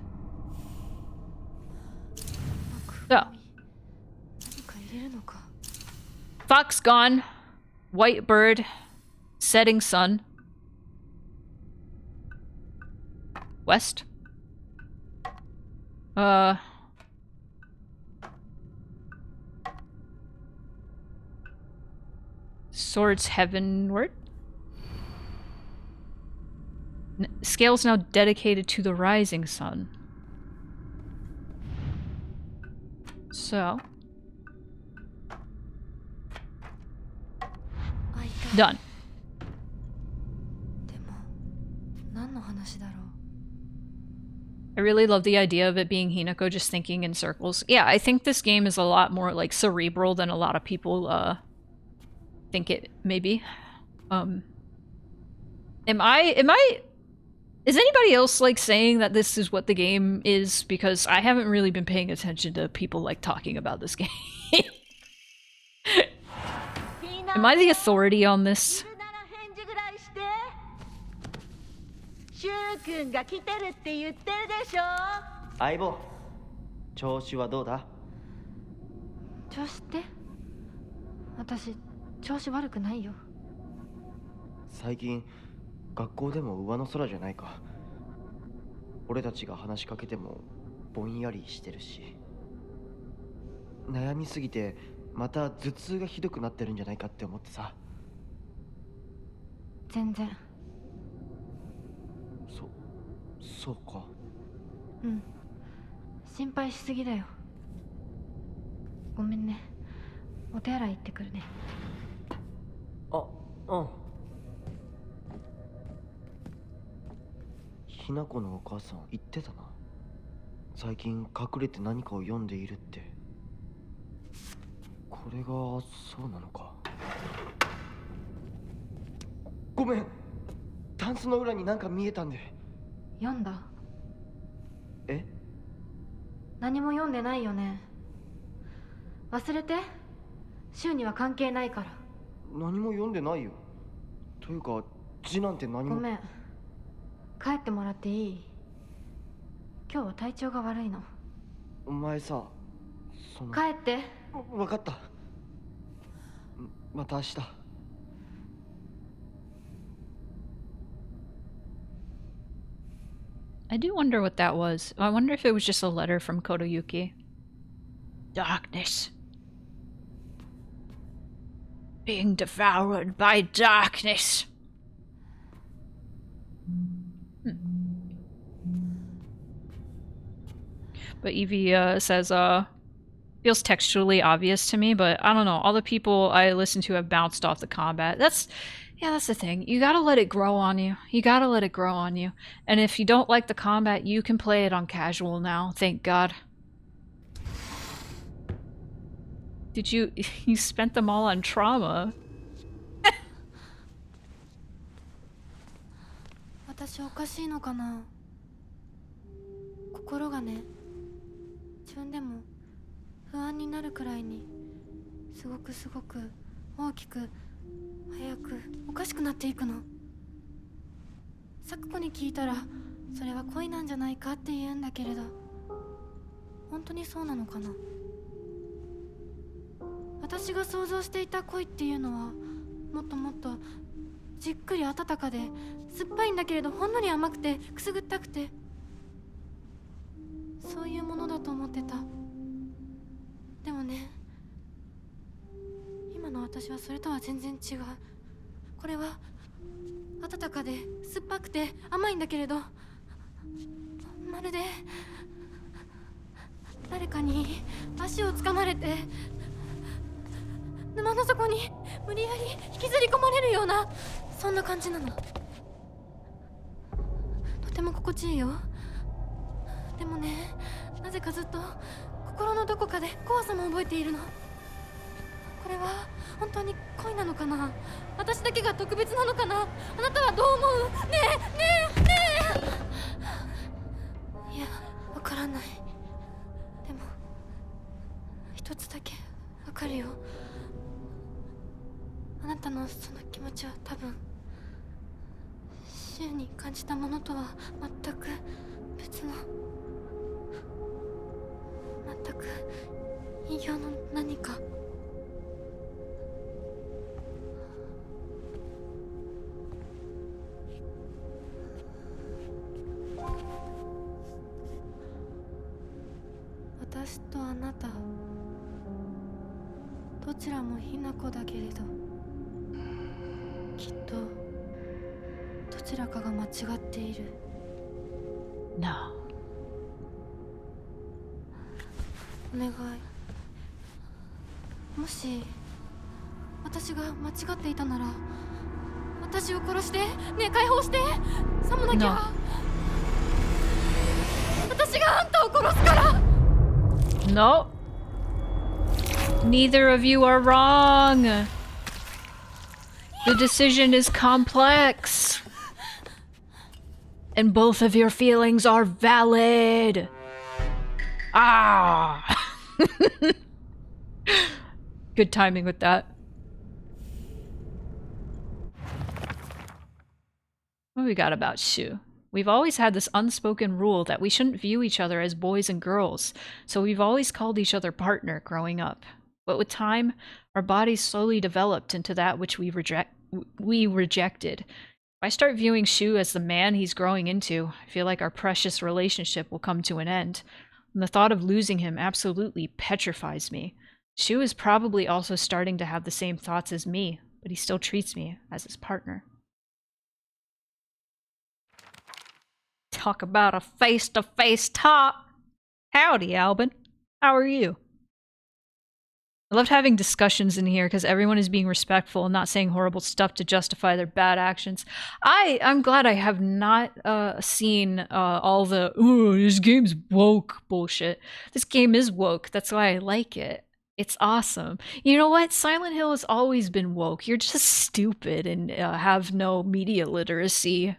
So, fox gone, white bird, setting sun, west. Swords heavenward. Scales now dedicated to the rising sun. So. Done. I really love the idea of it being Hinako just thinking in circles. Yeah, I think this game is a lot more like cerebral than a lot of people think it may be. Is anybody else like saying that this is what the game is? Because I haven't really been paying attention to people like talking about this game. Am I the authority on this? シュウ君が来てるって言ってるでしょ。相棒、調子はどうだ？調子って？私調子悪くないよ。最近学校でも上の空じゃないか。俺たちが話しかけてもぼんやりしてるし。悩みすぎてまた頭痛がひどくなってるんじゃないかって思ってさ。全然。そうか。うん、心配しすぎだよ。ごめんね。お手洗い行ってくるね。うん。ひな子のお母さん言ってたな。最近隠れて何かを読んでいるって。これがそうなのか。ごめん、タンスの裏になんか見えたんで。読んだ？え？何も読んでないよね。忘れて。週には関係ないから。何も読んでないよ。というか字なんて何も。ごめん、帰ってもらっていい？今日は体調が悪いの。お前さ、帰って。分かった。また明日。I do wonder what that was. I wonder if it was just a letter from Kotoyuki. Darkness. Being devoured by darkness. But Evie says, feels textually obvious to me, but I don't know. All the people I listen to have bounced off the combat. That's the thing. You gotta let it grow on you. You gotta let it grow on you. And if you don't like the combat, you can play it on casual now. Thank God. Did you spent them all on trauma? 私おかしいのかな。心がね、自分でも不安になるくらいにすごく大きく早くおかしくなっていくの。咲子に聞いたらそれは恋なんじゃないかって言うんだけれど、本当にそうなのかな。私が想像していた恋っていうのはもっともっとじっくり温かで酸っぱいんだけれど、ほんのり甘くてくすぐったくて、そういうものだと思ってた。でもね、今の私はそれとは全然違う。これは温かで酸っぱくて甘いんだけれど、まるで誰かに足をつかまれて沼の底に無理やり引きずり込まれるような、そんな感じなの。とても心地いいよ。でもね、なぜかずっと心のどこかで怖さも覚えているの。これは本当に恋なのかな。私だけが特別なのかな。あなたはどう思う？ねえ。いや、わからない。でも一つだけわかるよ。あなたのその気持ちは多分週に感じたものとは全く別の、全く異形の何か。私とあなた、どちらもひな子だけれど、きっとどちらかが間違っている。 No. お願い。もし私が間違っていたなら、私を殺して、ねえ、解放して。さもなきゃ、私があんたを殺すから。 No. Neither of you are wrong. The decision is complex. And both of your feelings are valid. Ah. Good timing with that. What we got about Shu? We've always had this unspoken rule that we shouldn't view each other as boys and girls, so we've always called each other partner growing up. But with time, our bodies slowly developed into that which we rejected. If I start viewing Shu as the man he's growing into, I feel like our precious relationship will come to an end. and the thought of losing him absolutely petrifies me. Shu is probably also starting to have the same thoughts as me, but he still treats me as his partner. Talk about a face-to-face talk! Howdy, Albin. How are you? I loved having discussions in here because everyone is being respectful and not saying horrible stuff to justify their bad actions. I'm glad I have not seen all the "ooh, this game's woke" bullshit. This game is woke. That's why I like it. It's awesome. You know what? Silent Hill has always been woke. You're just stupid and have no media literacy.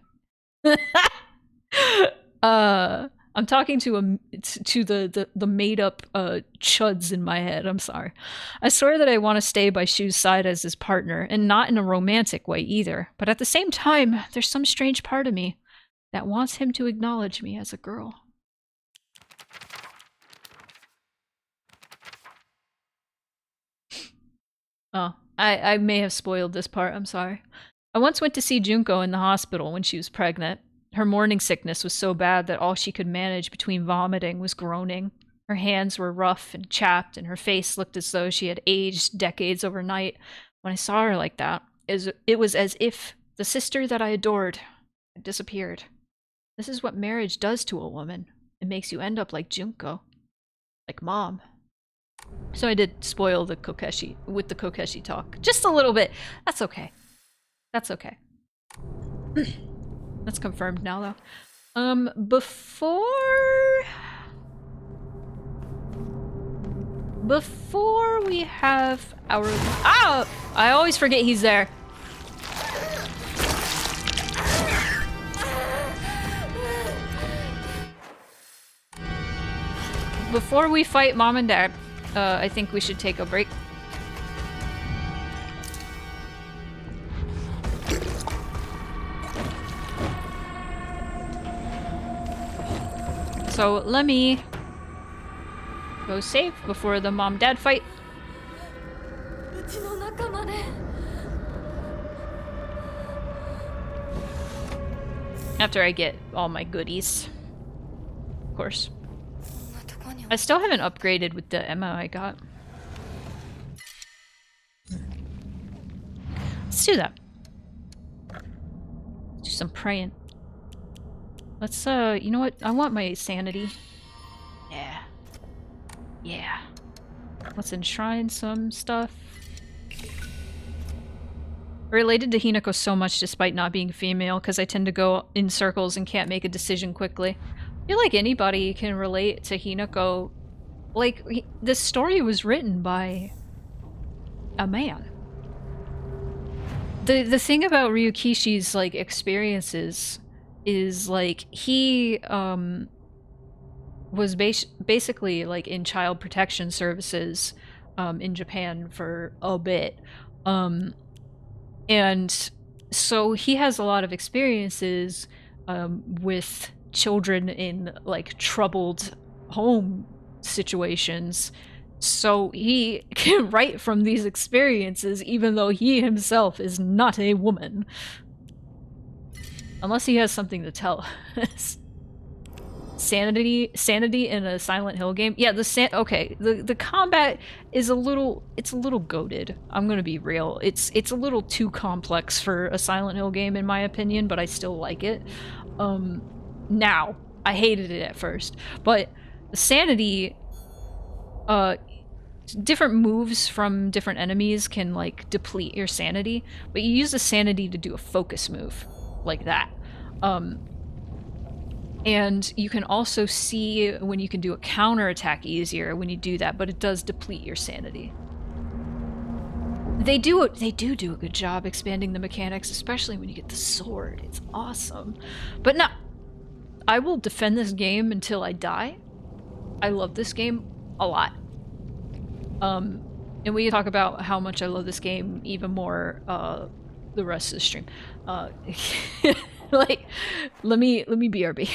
I'm talking to the made up chuds in my head. I'm sorry. I swear that I want to stay by Shu's side as his partner, and not in a romantic way either. But at the same time, there's some strange part of me that wants him to acknowledge me as a girl. Oh, I may have spoiled this part. I'm sorry. I once went to see Junko in the hospital when she was pregnant. Her morning sickness was so bad that all she could manage between vomiting was groaning. Her hands were rough and chapped, and her face looked as though she had aged decades overnight. When I saw her like that, it was as if the sister that I adored had disappeared. This is what marriage does to a woman. It makes you end up like Junko. Like Mom. So I did spoil the Kokeshi with the Kokeshi talk. Just a little bit. That's okay. That's okay. That's confirmed now, though. Before we have our... Ah! I always forget he's there. Before we fight Mom and Dad, I think we should take a break. So let me go save before the mom-dad fight. After I get all my goodies. Of course. I still haven't upgraded with the ammo I got. Let's do that. Let's do some praying. Let's, you know what? I want my sanity. Yeah. Yeah. Let's enshrine some stuff. I related to Hinako so much despite not being female, because I tend to go in circles and can't make a decision quickly. I feel like anybody can relate to Hinako. Like, this story was written by a man. The thing about Ryukishi's, like, experiences is, like, he, was basically, like, in child protection services, in Japan for a bit. And so he has a lot of experiences, with children in, like, troubled home situations. So he can write from these experiences even though he himself is not a woman. Unless he has something to tell us. Sanity in a Silent Hill game? Yeah, the combat is it's a little goated. I'm gonna be real. It's a little too complex for a Silent Hill game in my opinion, but I still like it. Now, I hated it at first, but the sanity, different moves from different enemies can, like, deplete your sanity, but you use the sanity to do a focus move, like that. And you can also see when you can do a counterattack easier when you do that, but it does deplete your sanity. They do a good job expanding the mechanics, especially when you get the sword. It's awesome. But no, I will defend this game until I die. I love this game a lot. And we can talk about how much I love this game even more the rest of the stream. Like, let me BRB.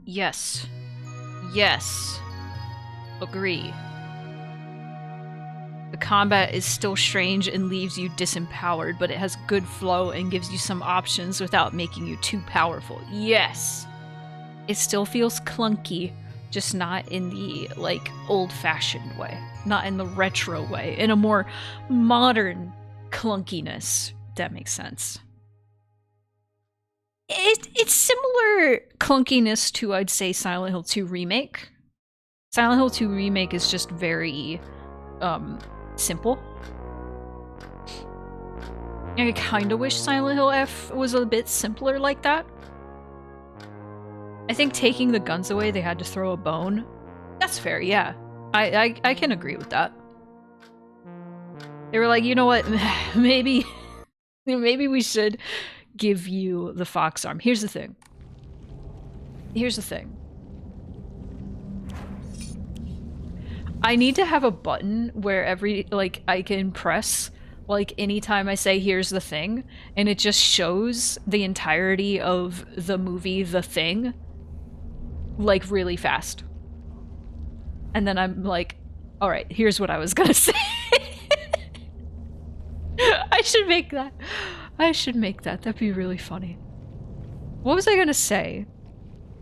Yes. Yes. Agree. The combat is still strange and leaves you disempowered, but it has good flow and gives you some options without making you too powerful. Yes! It still feels clunky, just not in the, like, old-fashioned way. Not in the retro way. In a more modern clunkiness. If that makes sense. It's similar clunkiness to, I'd say, Silent Hill 2 Remake. Silent Hill 2 Remake is just very, simple. I kinda wish Silent Hill F was a bit simpler like that. I think taking the guns away, they had to throw a bone. That's fair, yeah. I can agree with that. They were like, you know what, maybe we should give you the fox arm. Here's the thing. I need to have a button where I can press, like, anytime I say here's the thing, and it just shows the entirety of the movie The Thing, like, really fast. And then I'm like, alright, here's what I was gonna say. I should make that. That'd be really funny. What was I gonna say?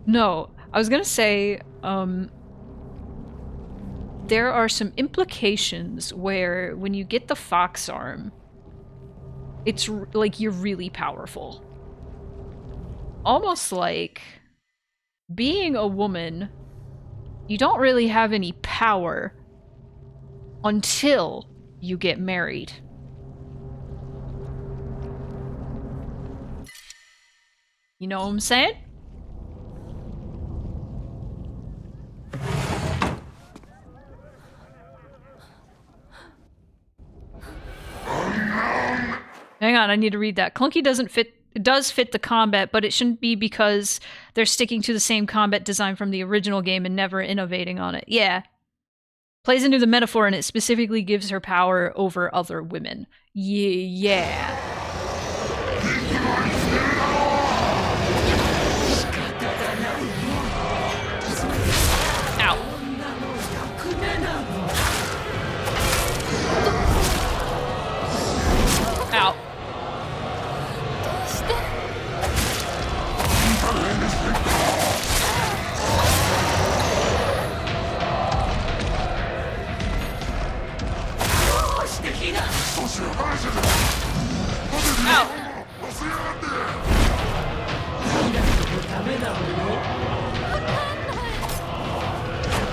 No, I was gonna say, there are some implications where when you get the fox arm, it's like you're really powerful. Almost like being a woman, you don't really have any power until you get married. You know what I'm saying? Hang on, I need to read that. Clunky doesn't fit. It does fit the combat, but it shouldn't be because they're sticking to the same combat design from the original game and never innovating on it. Yeah. Plays into the metaphor and it specifically gives her power over other women. Yeah. Ow. Ow.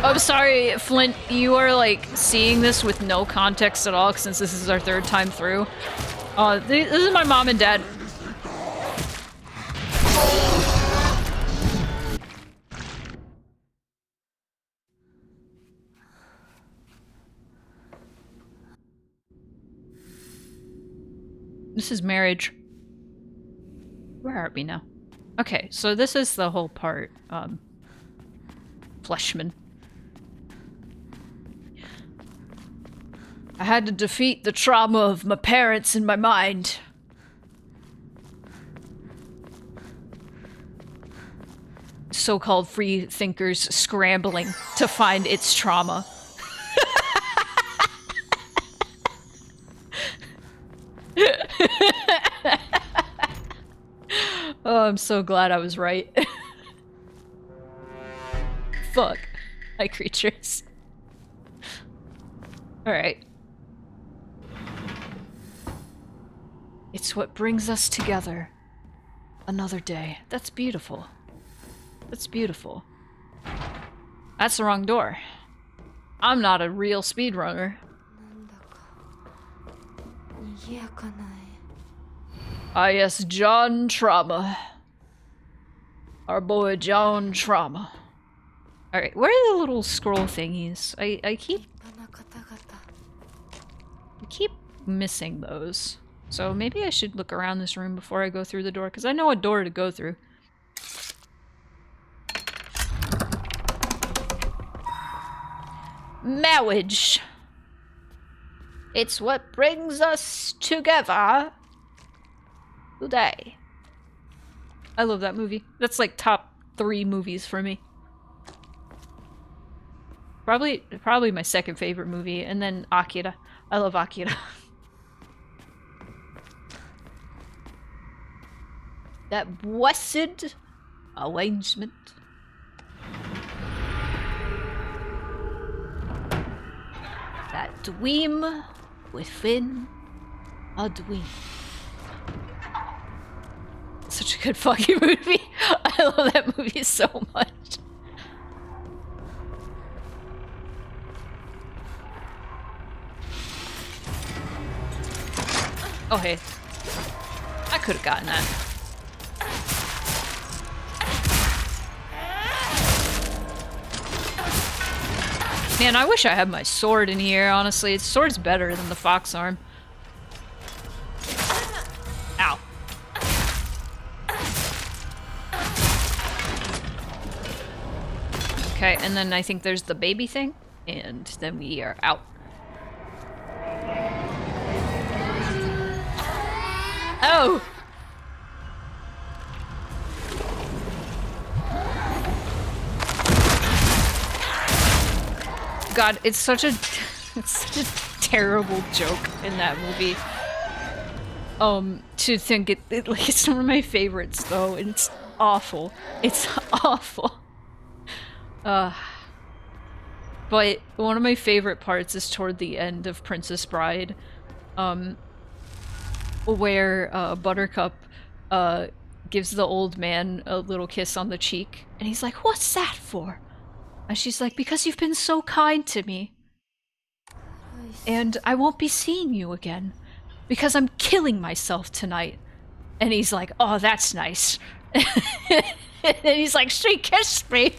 I'm sorry, Flint, you are like seeing this with no context at all since this is our third time through. This is my mom and dad. This is marriage. Where are we now? Okay, so this is the whole part. Fleshman. I had to defeat the trauma of my parents in my mind. So-called free thinkers scrambling to find its trauma. Oh, I'm so glad I was right. Fuck. Hi, creatures. Alright. It's what brings us together. Another day. That's beautiful. That's beautiful. That's the wrong door. I'm not a real speedrunner. Ah yes, John Trauma. Our boy John Trauma. Alright, where are the little scroll thingies? I keep missing those. So maybe I should look around this room before I go through the door, because I know a door to go through. Marriage. It's what brings us together today. I love that movie. That's like top 3 movies for me. Probably my second favorite movie, and then Akira. I love Akira. That blessed arrangement. That dream within a dream. Such a good fucking movie. I love that movie so much. Oh hey. I could have gotten that. Man, I wish I had my sword in here, honestly. Its sword's better than the fox arm. Ow. Okay, and then I think there's the baby thing, and then we are out. Oh! God, it's such a terrible joke in that movie. To think it's one of my favorites though, and it's awful. It's awful. But one of my favorite parts is toward the end of Princess Bride, where Buttercup gives the old man a little kiss on the cheek, and he's like, "What's that for?" And she's like, "Because you've been so kind to me. And I won't be seeing you again. Because I'm killing myself tonight." And he's like, "Oh, that's nice." And he's like, "She kissed me."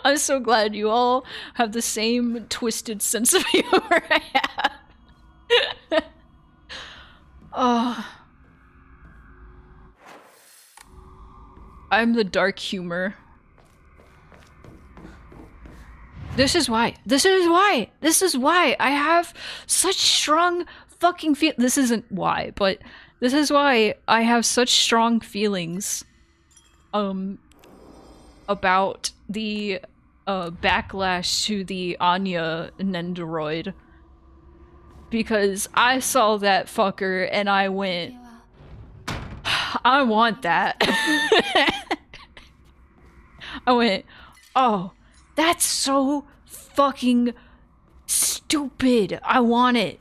I'm so glad you all have the same twisted sense of humor I have. Oh. I'm the dark humor. This is why I have such strong fucking this isn't why, but this is why I have such strong feelings about the backlash to the Anya Nendoroid. Because I saw that fucker and I went, I want that. I went, oh, that's so fucking stupid. I want it.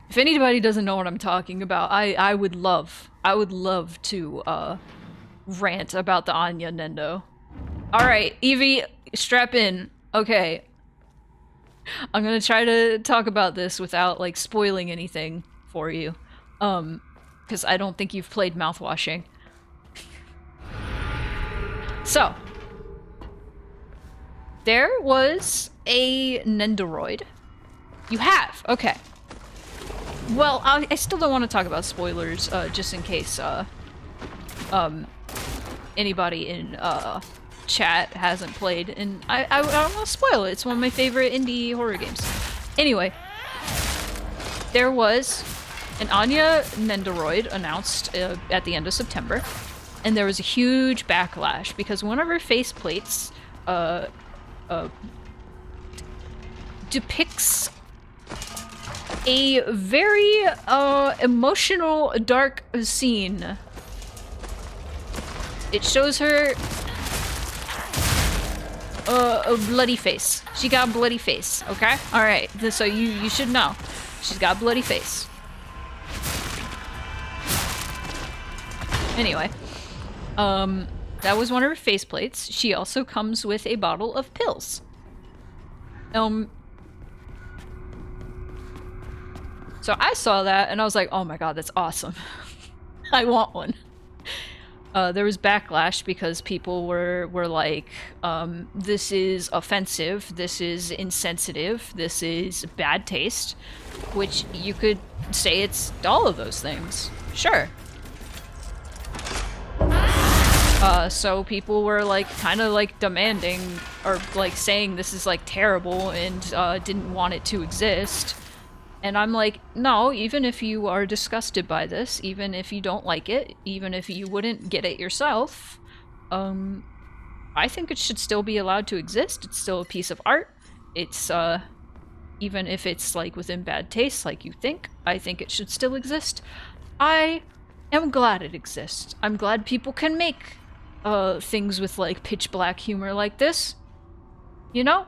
If anybody doesn't know what I'm talking about, I would love to rant about the Anya Nendo. Alright, Evie, strap in. Okay. I'm gonna try to talk about this without, like, spoiling anything for you. Because I don't think you've played Mouthwashing. So. There was a Nendoroid. You have? Okay. Well, I still don't want to talk about spoilers, just in case, anybody in, chat hasn't played, and I don't want to spoil it. It's one of my favorite indie horror games. Anyway, there was an Anya Nendoroid announced at the end of September, and there was a huge backlash because one of her faceplates depicts a very emotional, dark scene. It shows her a bloody face. She got a bloody face, okay? Alright, so you should know. She's got a bloody face. Anyway, that was one of her faceplates. She also comes with a bottle of pills. So I saw that and I was like, oh my god, that's awesome. I want one. There was backlash because people were like, this is offensive, this is insensitive, this is bad taste, which you could say it's all of those things. Sure. So people were like kind of like demanding or like saying this is like terrible and didn't want it to exist. And I'm like, no, even if you are disgusted by this, even if you don't like it, even if you wouldn't get it yourself, I think it should still be allowed to exist. It's still a piece of art. It's even if it's like within bad taste like you think, I think it should still exist. I am glad it exists. I'm glad people can make things with like pitch black humor like this. You know?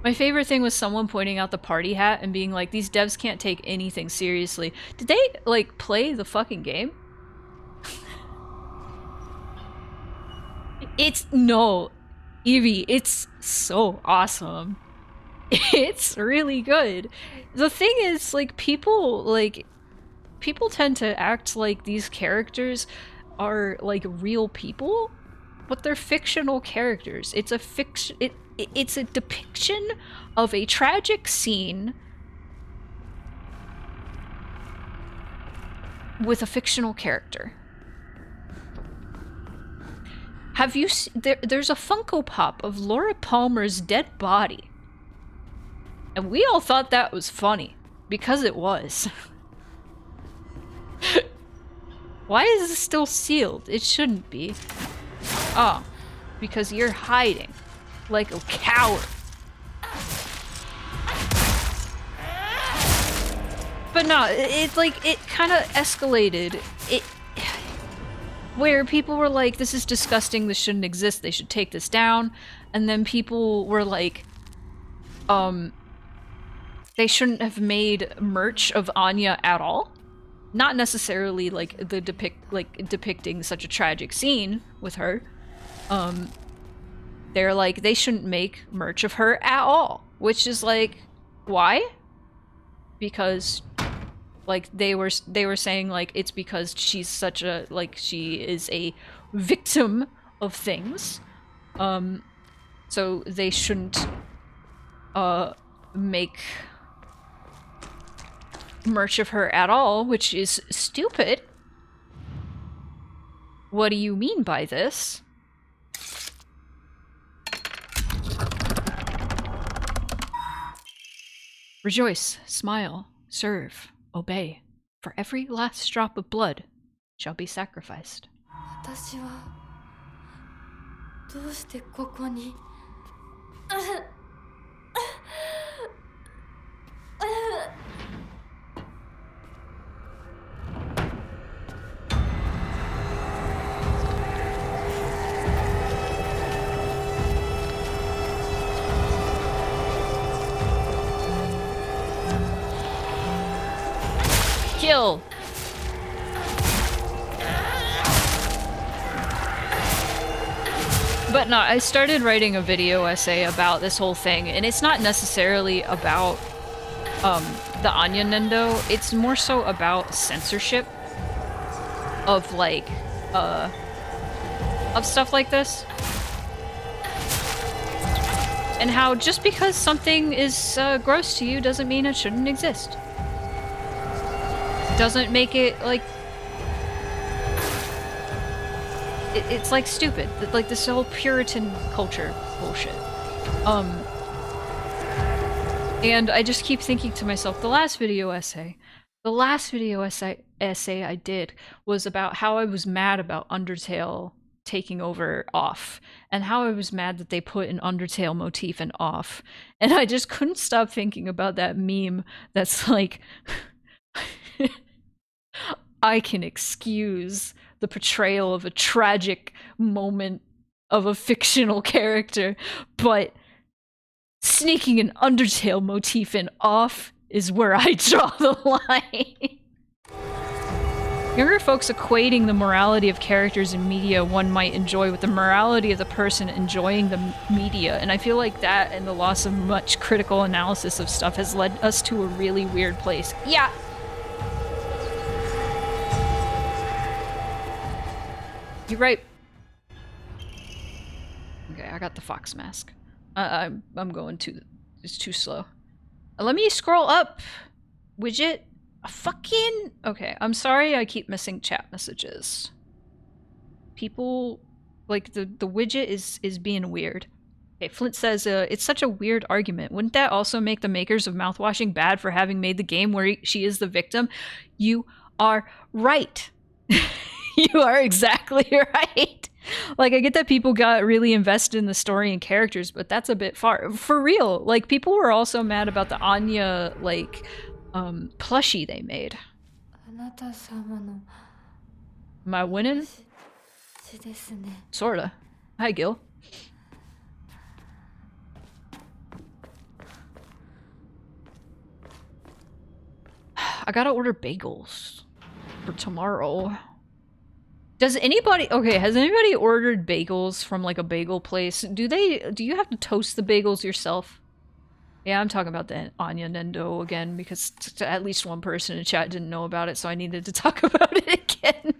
My favorite thing was someone pointing out the party hat and being like, these devs can't take anything seriously. Did they like play the fucking game? No, Evie, it's so awesome. It's really good. The thing is, like, people tend to act like these characters are like real people, but they're fictional characters. It's a fiction. It's a depiction of a tragic scene with a fictional character. Have you there's a Funko Pop of Laura Palmer's dead body. And we all thought that was funny. Because it was. Why is this still sealed? It shouldn't be. Oh. Because you're hiding. Like a coward. But no, it kind of escalated. Where people were like, this is disgusting, this shouldn't exist, they should take this down. And then people were like, they shouldn't have made merch of Anya at all. Not necessarily like depicting such a tragic scene with her. They're like, they shouldn't make merch of her at all. Which is like, why? Because like they were saying like it's because she's such a she is a victim of things. So they shouldn't make merch of her at all, which is stupid. What do you mean by this? Rejoice, smile, serve, obey, for every last drop of blood shall be sacrificed. 私はどうしてここにKill! But no, I started writing a video essay about this whole thing, and it's not necessarily about the Anya Nendo. It's more so about censorship of like of stuff like this. And how just because something is gross to you doesn't mean it shouldn't exist. Doesn't make it like it's like stupid, like this whole Puritan culture bullshit. And I just keep thinking to myself, the last video essay I did was about how I was mad about Undertale taking over Off, and how I was mad that they put an Undertale motif in Off, and I just couldn't stop thinking about that meme that's like I can excuse the portrayal of a tragic moment of a fictional character, but sneaking an Undertale motif in Off is where I draw the line. Younger folks equating the morality of characters in media one might enjoy with the morality of the person enjoying the media, and I feel like that and the loss of much critical analysis of stuff has led us to a really weird place. Yeah. You're right. Okay, I got the fox mask. I'm going it's too slow. Let me scroll up, widget. Okay, I'm sorry I keep missing chat messages. people like the widget is being weird. Okay, Flint says it's such a weird argument. Wouldn't that also make the makers of mouthwashing bad for having made the game where she is the victim? You are right. You are exactly right. Like, I get that people got really invested in the story and characters, but that's a bit far. For real, like, people were also mad about the Anya, like, plushie they made. あなた様の Am I winning? 血ですね。 Sorta. Hi, Gil. I gotta order bagels for tomorrow. Does anybody... Okay, has anybody ordered bagels from, like, a bagel place? Do you have to toast the bagels yourself? Yeah, I'm talking about the Anya Nendo again, because at least one person in chat didn't know about it, so I needed to talk about it again.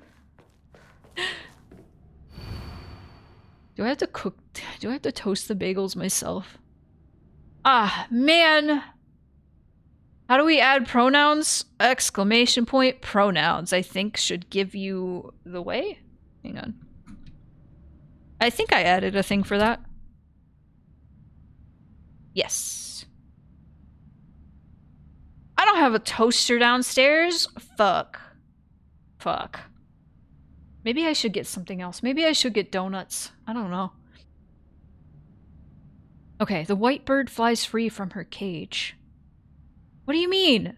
Do I have to cook... Do I have to toast the bagels myself? Ah, man! How do we add pronouns? Exclamation point pronouns, I think, should give you the way. Hang on. I think I added a thing for that. Yes. I don't have a toaster downstairs. Fuck. Fuck. Maybe I should get something else. Maybe I should get donuts. I don't know. Okay, the white bird flies free from her cage. What do you mean?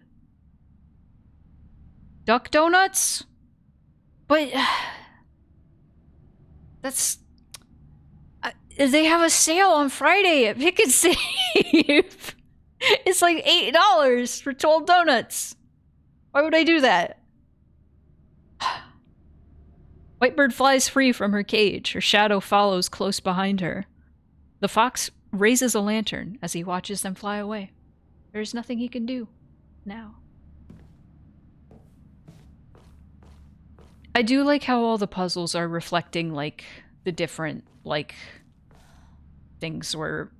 Duck donuts? But... that's... they have a sale on Friday at Pick and Save. It's like $8 for 12 donuts. Why would I do that? Whitebird flies free from her cage. Her shadow follows close behind her. The fox raises a lantern as he watches them fly away. There's nothing he can do now. I do like how all the puzzles are reflecting, like, the different, like, things we're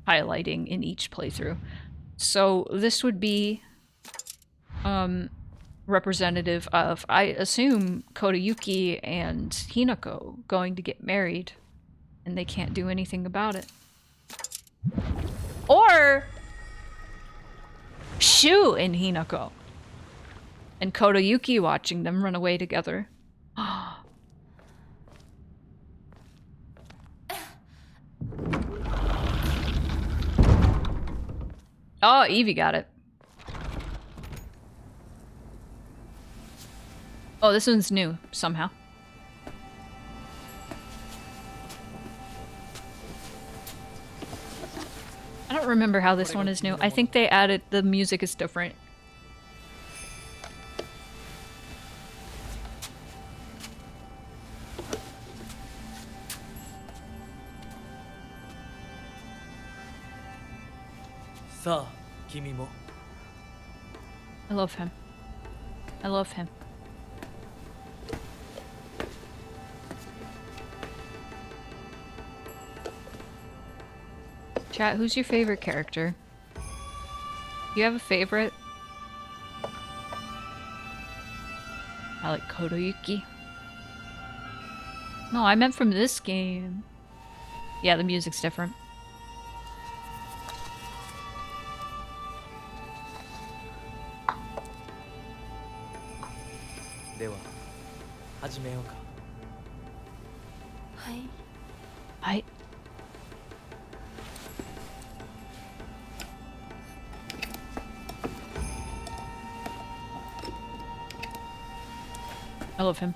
highlighting in each playthrough. So this would be representative of, I assume, Kodayuki and Hinako going to get married, and they can't do anything about it. Or Shu and Hinako and Kodayuki watching them run away together. Oh, Evie got it. Oh, this one's new, somehow. I don't remember how this one is new. I think they added... the music is different. I love him. I love him. Chat, who's your favorite character? You have a favorite? I like Kodayuki. No, I meant from this game. Yeah, the music's different. I... I love him.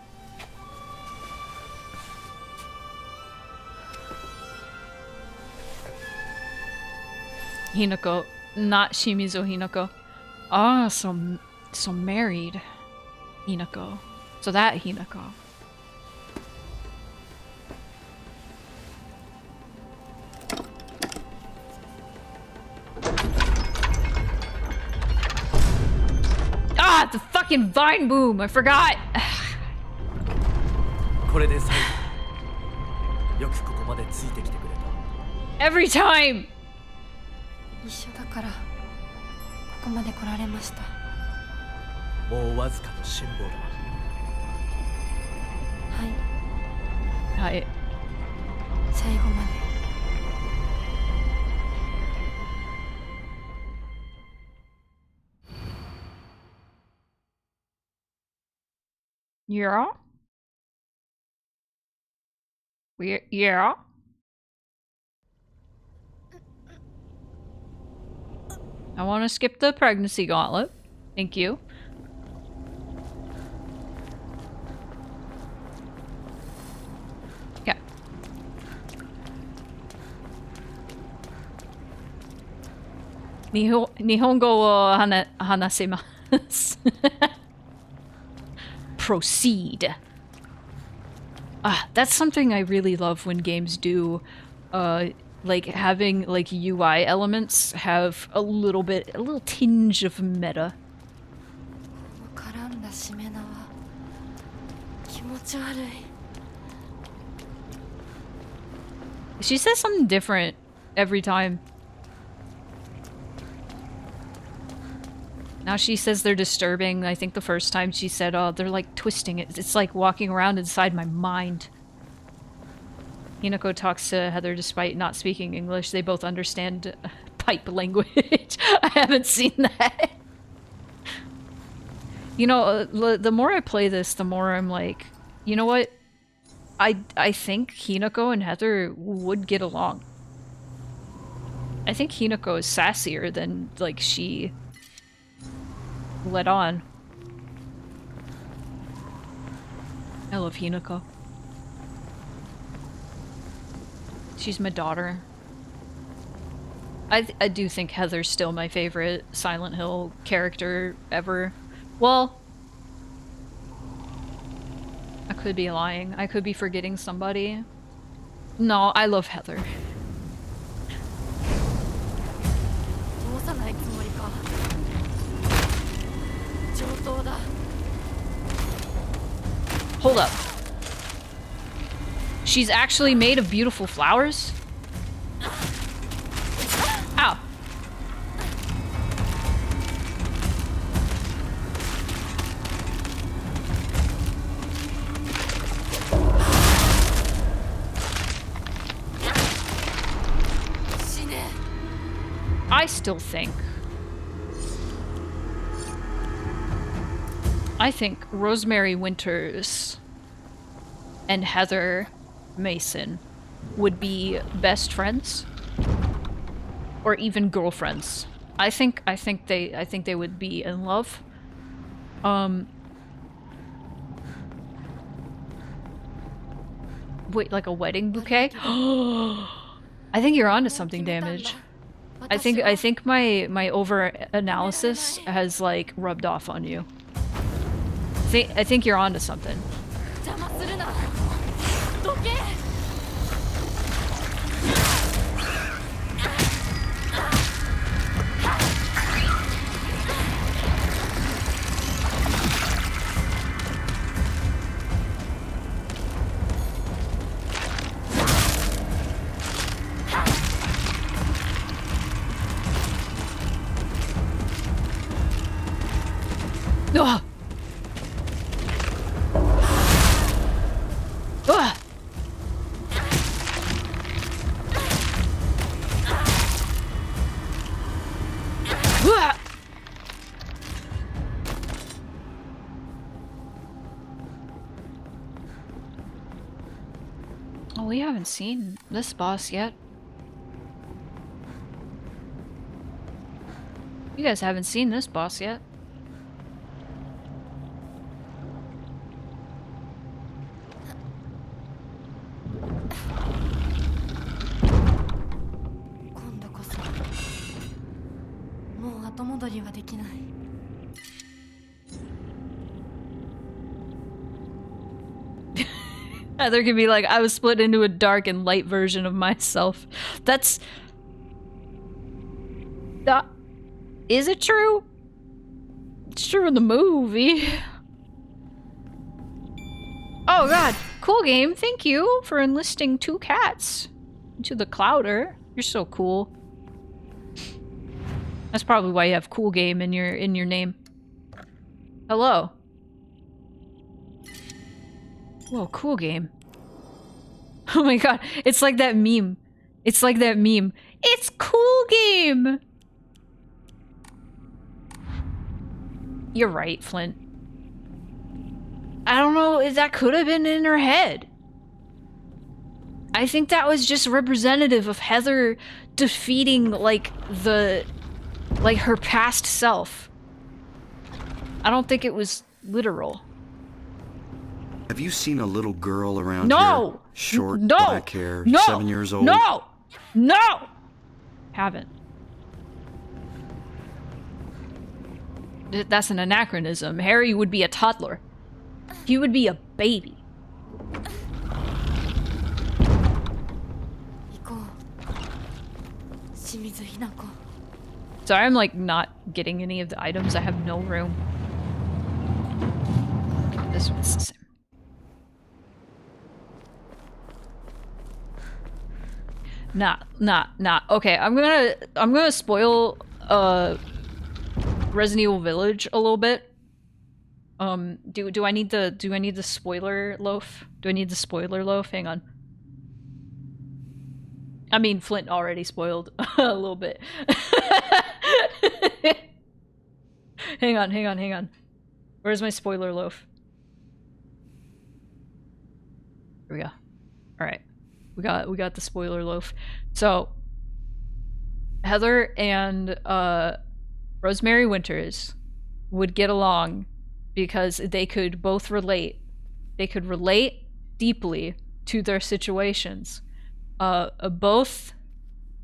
Hinako, not Shimizu Hinako. Ah, so married Hinako. So that Hinako. Ah, the fucking vine boom! I forgot! Every time! 一緒だからここまで来られました。もうわずかの辛抱だ。はい。Hi. 最後まで Yeah? Yeah? I want to skip the pregnancy gauntlet. Thank you. Okay. Nihongo wo hanasemasu. Proceed. Ah, that's something I really love when games do. Like having like UI elements have a little tinge of meta. 絡んだしめ縄気持ち悪い She says something different every time. Now she says they're disturbing. I think the first time she said, oh, they're like twisting it. It's like walking around inside my mind. Hinako talks to Heather despite not speaking English. They both understand pipe language. I haven't seen that. You know, the more I play this, the more I'm like, you know what? I think Hinako and Heather would get along. I think Hinako is sassier than, like, she let on. I love Hinako. She's my daughter. I do think Heather's still my favorite Silent Hill character ever. Well, I could be lying. I could be forgetting somebody. No, I love Heather. 通さないつもりか上等だ Hold up. She's actually made of beautiful flowers? Ow. I still think... I think Rosemary Winters and Heather Mason would be best friends, or even girlfriends. I think they would be in love. Wait, like a wedding bouquet? I think you're onto something, Damage. I think my over analysis has like rubbed off on you. I think you're onto something. 邪魔するなどけ Ugh. Ugh. Ugh. Oh, we haven't seen this boss yet. You guys haven't seen this boss yet. Heather can be like, I was split into a dark and light version of myself. That's... Is it true? It's true in the movie. Oh god. Cool game. Thank you for enlisting 2 cats into the Clouder. You're so cool. That's probably why you have cool game in your name. Hello. Whoa, cool game. Oh my god, it's like that meme. It's like that meme. It's cool game! You're right, Flint. I don't know if that could have been in her head. I think that was just representative of Heather defeating, like, her past self. I don't think it was literal. Have you seen a little girl around No! here? Short, No! black hair, No! 7 years old? No! No! Haven't. That's an anachronism. Harry would be a toddler. He would be a baby. 行こう清水ひな子 Sorry, I'm like not getting any of the items. I have no room. This one's the same. Nah. Okay, I'm gonna spoil Resident Evil Village a little bit. Do I need the spoiler loaf? Do I need the spoiler loaf? Hang on. I mean, Flint already spoiled a little bit. Hang on. Where's my spoiler loaf? Here we go. All right. We got the spoiler loaf. So Heather and Rosemary Winters would get along because they could both relate. They could relate deeply to their situations. Both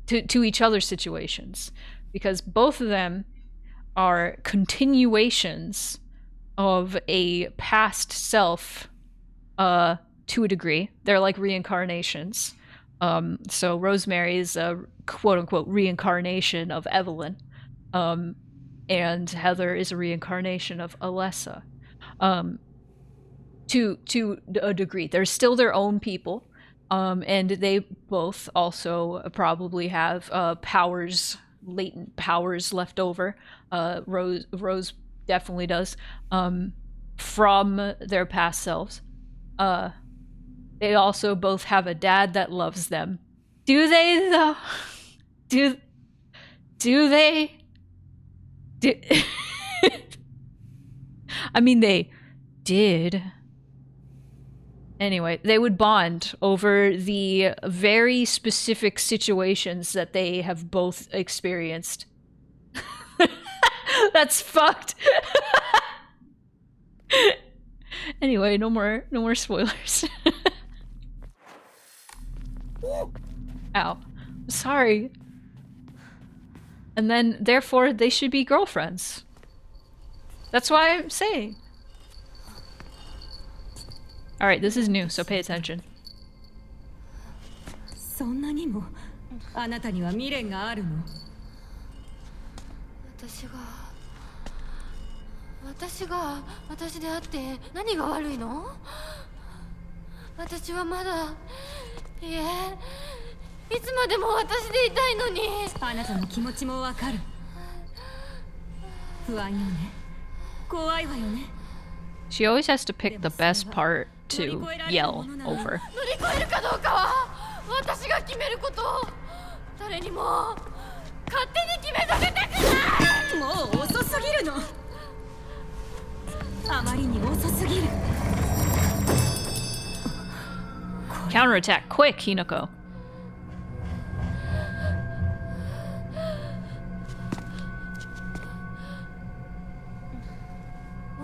to each other's situations, because both of them are continuations of a past self to a degree. They're like reincarnations. So Rosemary is a quote-unquote reincarnation of Evelyn, and Heather is a reincarnation of Alessa. To a degree. They're still their own people. And they both also probably have powers, latent powers left over. Rose definitely does, from their past selves. They also both have a dad that loves them. Do they though? Do they? I mean, they did. Anyway, they would bond over the very specific situations that they have both experienced. That's fucked. Anyway, no more spoilers. Ow. Sorry. And then, therefore, they should be girlfriends. That's why I'm saying. Alright, this is new, so pay attention. そんなにもあなたには未練があるの？私であって何が悪いの？私はまだいえいつまでも私でいたいのに。あなたの気持ちもわかる。不安よね。怖いわよね。 She always has to pick the best part to yell over. 乗り越えるかどうかは私が決めること。誰にも勝手に決めさせたくない。もう遅すぎるの。あまりに遅すぎる。Counterattack, quick, Hinako.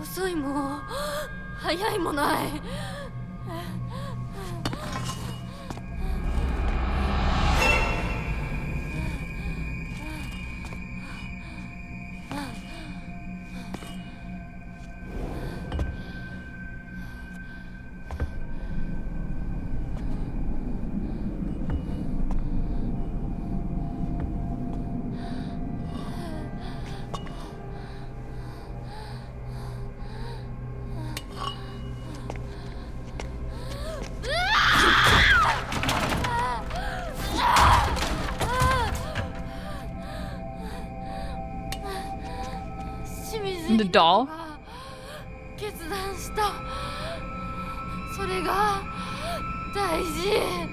遅いも早いもない。The doll? 決断した。それが大事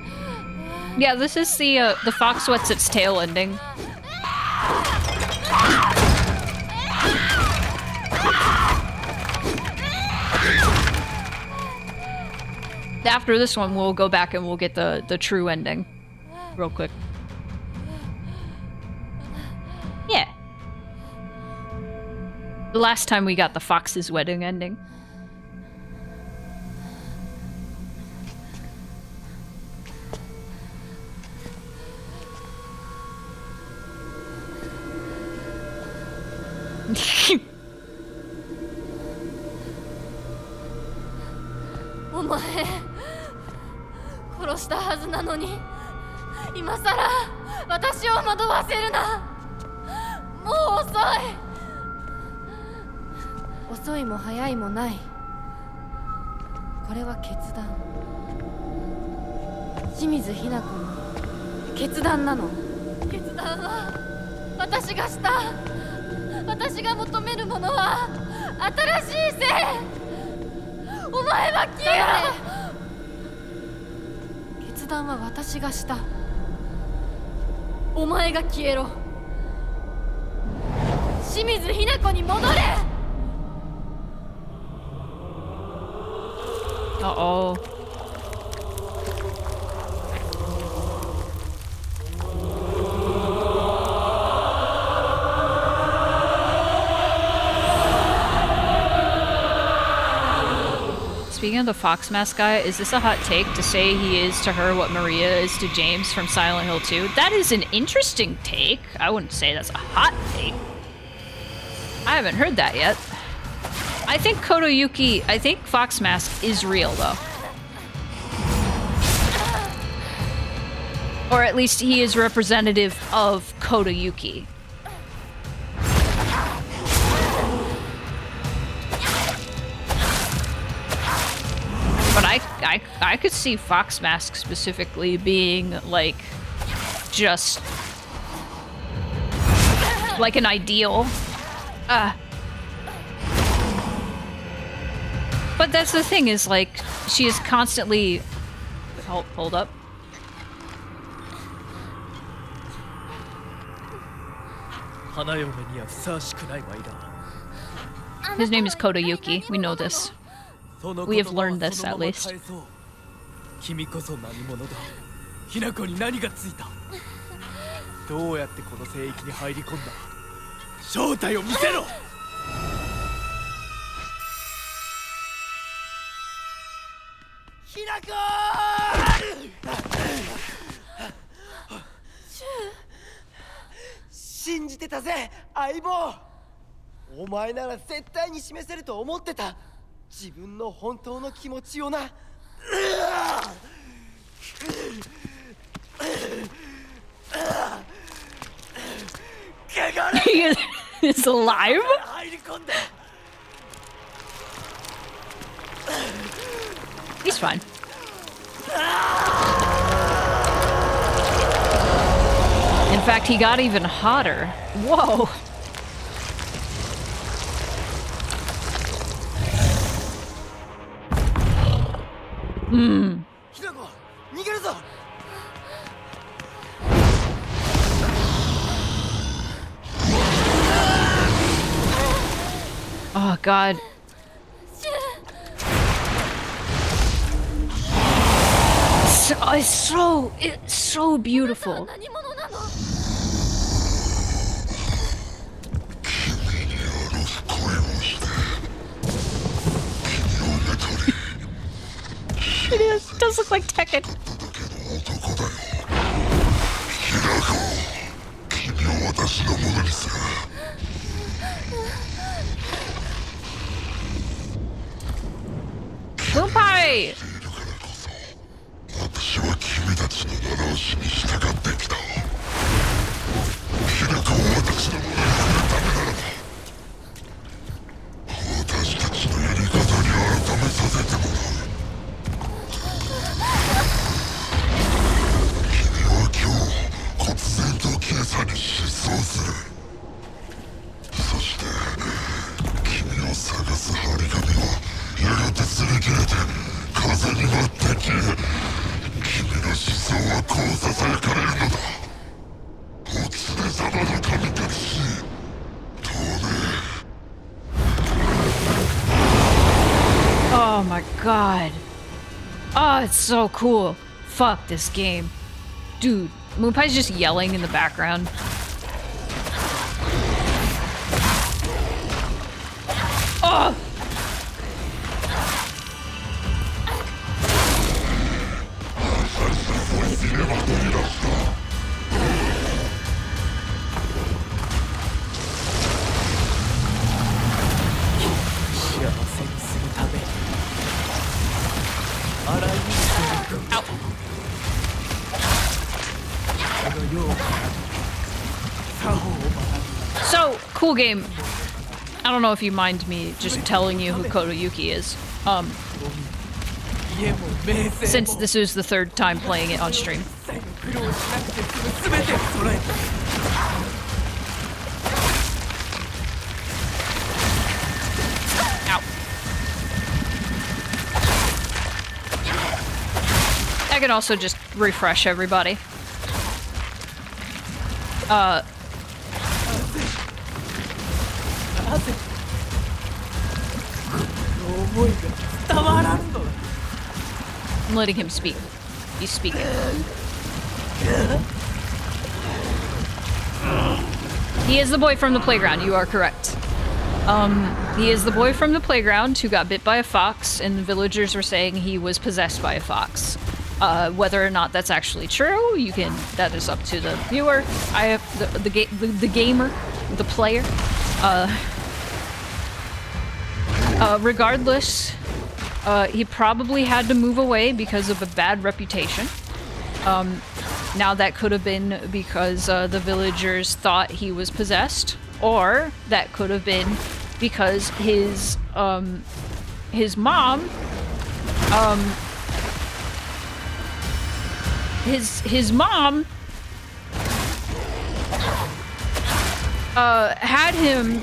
Yeah, this is the fox wets its tail ending. After this one, we'll go back and we'll get the true ending. Real quick. Yeah. The last time we got the fox's wedding ending.お前殺したはずなのに今さら私を惑わせるなもう遅いも早いもないこれは決断清水雛子の決断なの決断は私がした私が求めるものは新しい生お前は消えろ決断は私がしたお前が消えろ清水雛子に戻れUh-oh. Speaking of the Fox Mask guy, is this a hot take to say he is to her what Maria is to James from Silent Hill 2? That is an interesting take. I wouldn't say that's a hot take. I haven't heard that yet. I think I think Fox Mask is real though. Or at least he is representative of Kodayuki. But I could see Fox Mask specifically being like just like an ideal. But that's the thing is like she is constantly hold up. His name is Kodayuki. We know this. We have learned this at least. 君こそ何者だ。ひな子に何がついた。どうやってこの聖域に入り込んだ。正体を見せろ。ひな子。信じてたぜ、相棒。お前なら絶対に示せると思ってた。自分の本当の気持ちをな。He is alive? He's fine. In fact, he got even hotter. Whoa. Oh god. It's so beautiful. It is. It does look like Tekken. Bunpai! Oh my god. Oh, it's so cool. Fuck this game. Dude, Moonpie's just yelling in the background. Oh! So, cool game. I don't know if you mind me just telling you who Kotoyuki is. Since this is the third time playing it on stream. Ow. I can also just refresh everybody. I'm letting him speak. He's speaking. He is the boy from the playground, you are correct. He is the boy from the playground who got bit by a fox, and the villagers were saying he was possessed by a fox. Whether or not that's actually true, that is up to the viewer. I have the gamer, the player. Regardless, he probably had to move away because of a bad reputation. Now that could have been because the villagers thought he was possessed, or that could have been because his mom his mom had him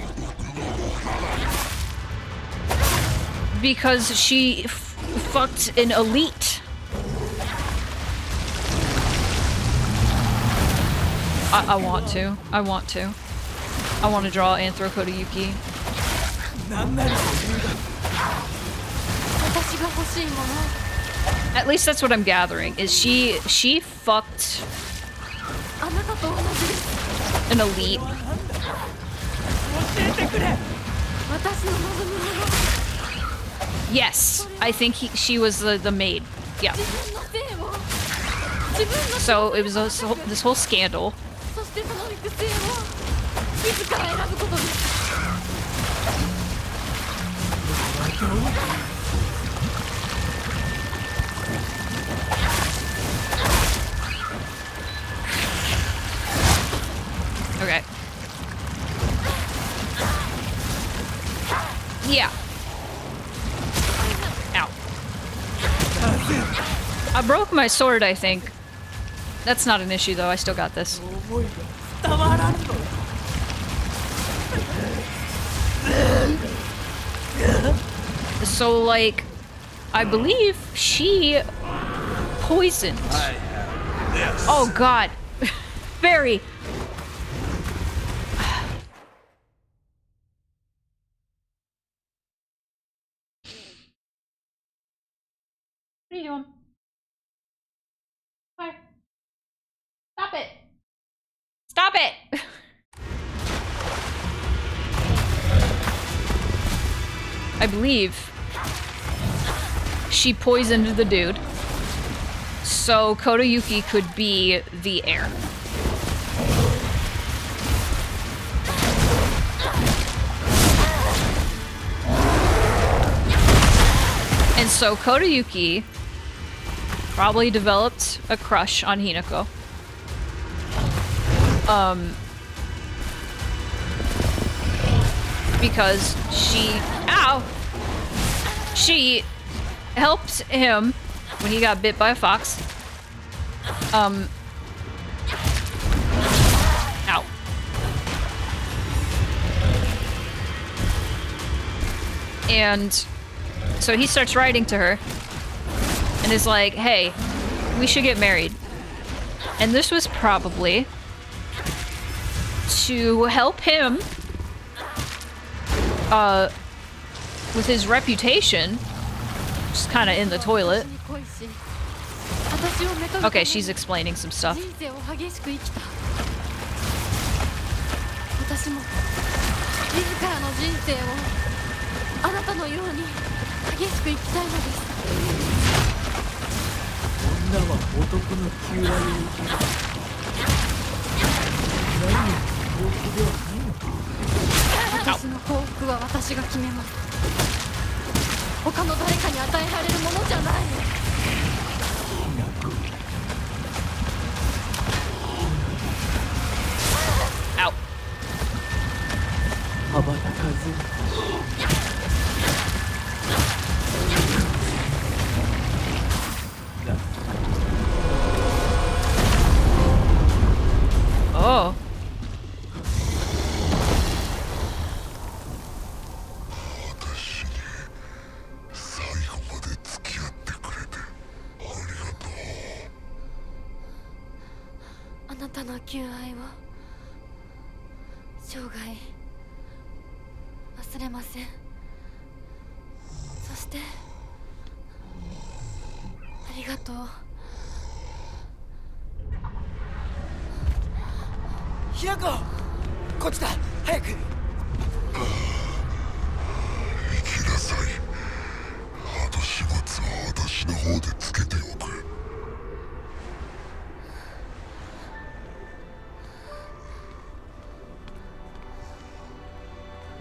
because she fucked an elite. I want to. I want to draw Anthro Kotoyuki. At least that's what I'm gathering, is she fucked an elite. Yes, I think she was the maid. Yeah. So it was this whole scandal. Okay. Yeah. Ow. I broke my sword, I think. That's not an issue, though. I still got this. So, like, I believe she poisoned. Oh, God. Barry. What are you doing? Hi. Stop it. Stop it. I believe she poisoned the dude, so Kotoyuki could be the heir. And so Kotoyuki probably developed a crush on Hinako. Because she helped him when he got bit by a fox. Ow. And so he starts writing to her and is like, hey, we should get married. And this was probably to help him with his reputation. Just kind of in the toilet. Okay, she's explaining some stuff. 私も自らの人生をあなたのように激しく生きたいのです。女は男の9割を生きる。何も幸福ではないのか。私の幸福は私が決めます。他の誰かに与えられるものじゃない。Ow. 羽ばたかず。Oh.「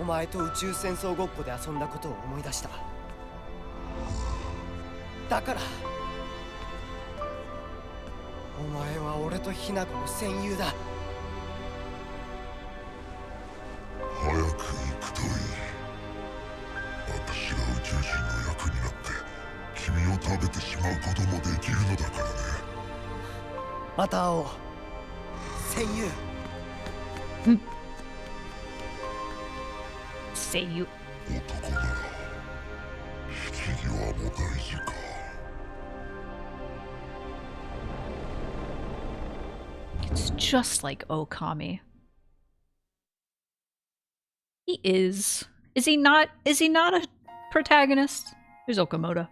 お前と宇宙戦争ごっこで遊んだことを思い出した。だからお前は俺とヒナコの戦友だ。早く行くといい。私が宇宙人の役になって君を食べてしまうこともできるのだからね。また会おう、戦友。Say you. 男なら引き際も大事か。It's just like Okami. He is. Is he not? Is he not a protagonist? There's Okamoto.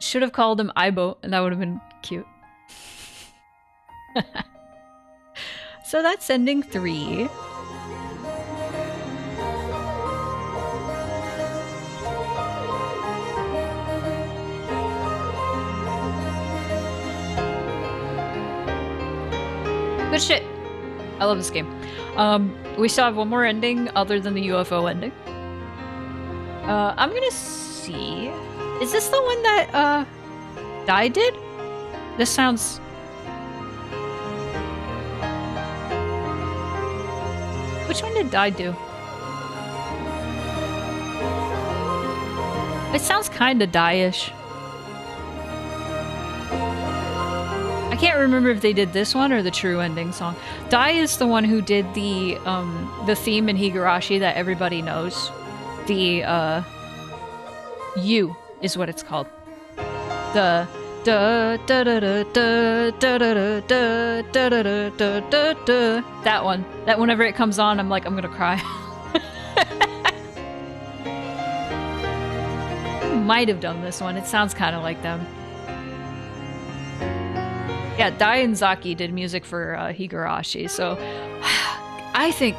Should have called him Aibo, and that would have been cute. So that's ending 3. Good shit. I love this game. We still have one more ending other than the UFO ending. I'm gonna see. Is this the one that Dai did? This sounds. Which one did Dai do? It sounds kinda Dai-ish. I can't remember if they did this one or the true ending song. Dai is the one who did the theme in Higurashi that everybody knows. The You is what it's called. The da da da da da da da da da da da da da. That one. That whenever it comes on, I'm like, I'm gonna cry. Might have done this one. It sounds kind of like them. Yeah, Dai and Zaki did music for Higurashi, so I think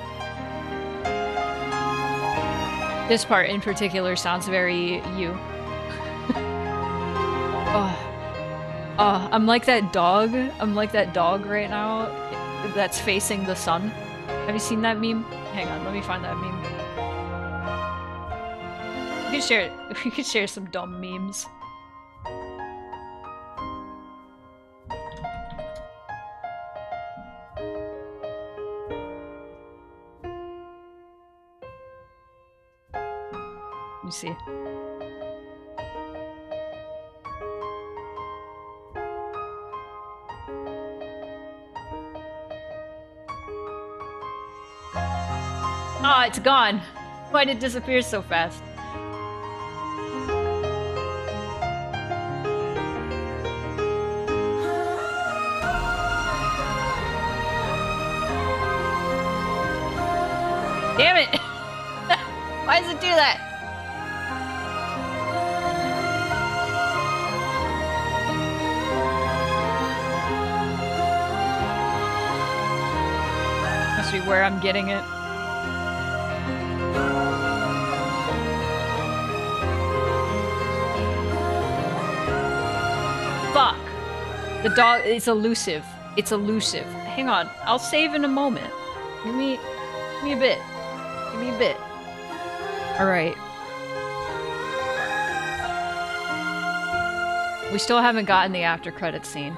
this part in particular sounds very you. I'm like that dog. I'm like that dog right now that's facing the sun. Have you seen that meme? Hang on, let me find that meme. We could share some dumb memes. Let me see. Ah, it's gone. Why did it disappear so fast? Damn it! Why does it do that? Must be where I'm getting it. Fuck! The dog is elusive. It's elusive. Hang on, I'll save in a moment. Give me a bit. Give me a bit. Alright. We still haven't gotten the after credit scene.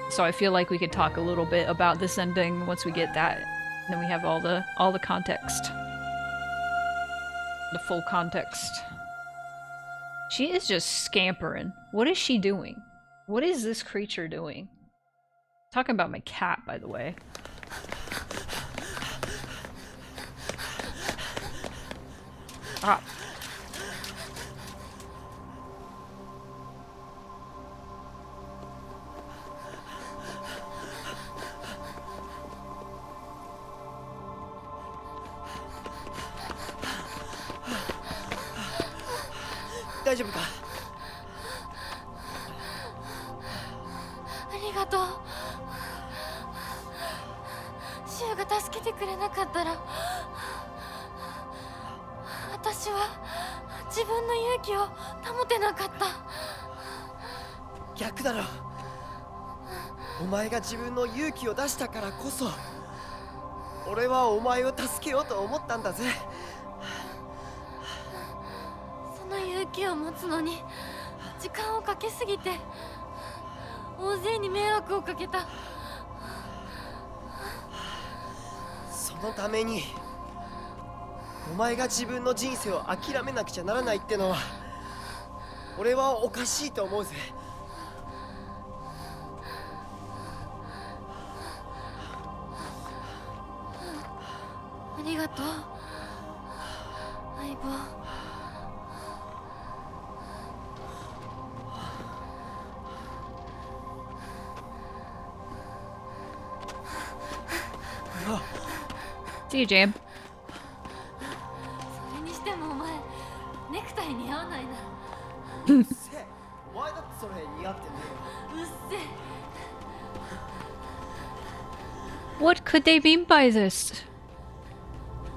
So I feel like we could talk a little bit about this ending once we get that. And then we have all the context. The full context. She is just scampering. What is she doing? What is this creature doing? Talking about my cat, by the way. Ah.逆だろ。お前が自分の勇気を出したからこそ、俺はお前を助けようと思ったんだぜ。その勇気を持つのに時間をかけすぎて大勢に迷惑をかけた。そのためにお前が自分の人生を諦めなくちゃならないってのは俺はおかしいと思うぜ。ありがとう相棒。See you, Jam. それにしてもお前ネクタイ似合わないな。うっせえ、お前だってそれ似合ってねえよ。うっせえ。 What could they mean by this?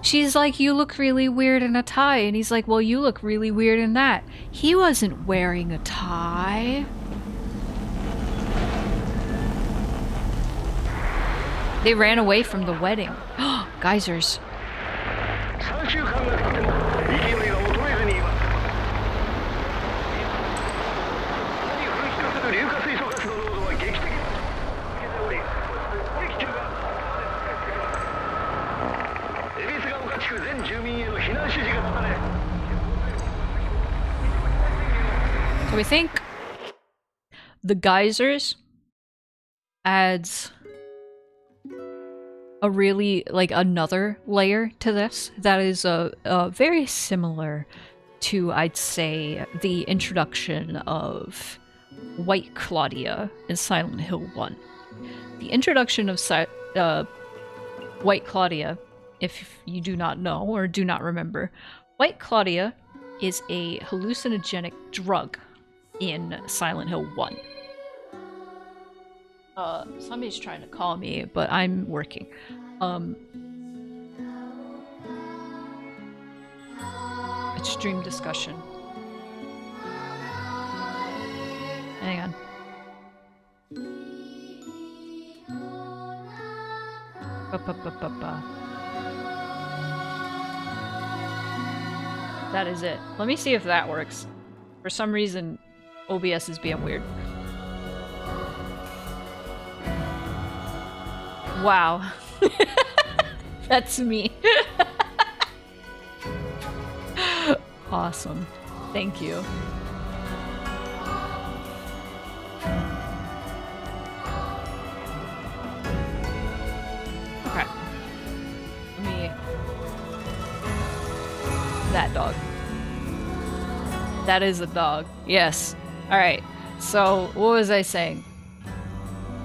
She's like, you look really weird in a tie. And he's like, well, you look really weird in that. He wasn't wearing a tie. They ran away from the wedding. Geysers. So we think the geysers adds a really, like, another layer to this that is very similar to, I'd say, the introduction of White Claudia in Silent Hill 1. The introduction of White Claudia, if you do not know or do not remember, White Claudia is a hallucinogenic drug in Silent Hill 1. Somebody's trying to call me, but I'm working. Extreme discussion. Hang on. That is it. Let me see if that works. For some reason, OBS is being weird. Wow. That's me. Awesome. Thank you. Okay. Let me... That dog. That is a dog. Yes. Alright. So, what was I saying?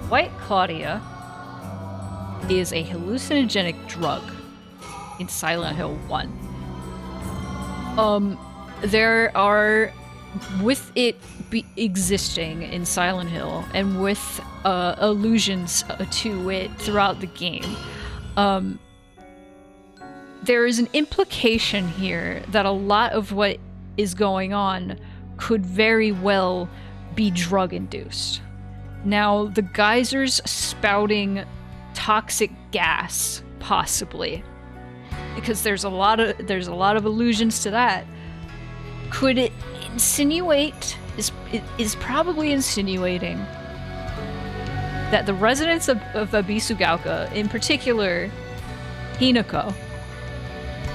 White Claudia is a hallucinogenic drug in Silent Hill 1. There are, with it existing in Silent Hill and with allusions to it throughout the game, there is an implication here that a lot of what is going on could very well be drug-induced. Now, the geysers spouting toxic gas, possibly, because there's a lot of allusions to that. Could it insinuate, is probably insinuating that the residents of Abisugaoka, in particular Hinako,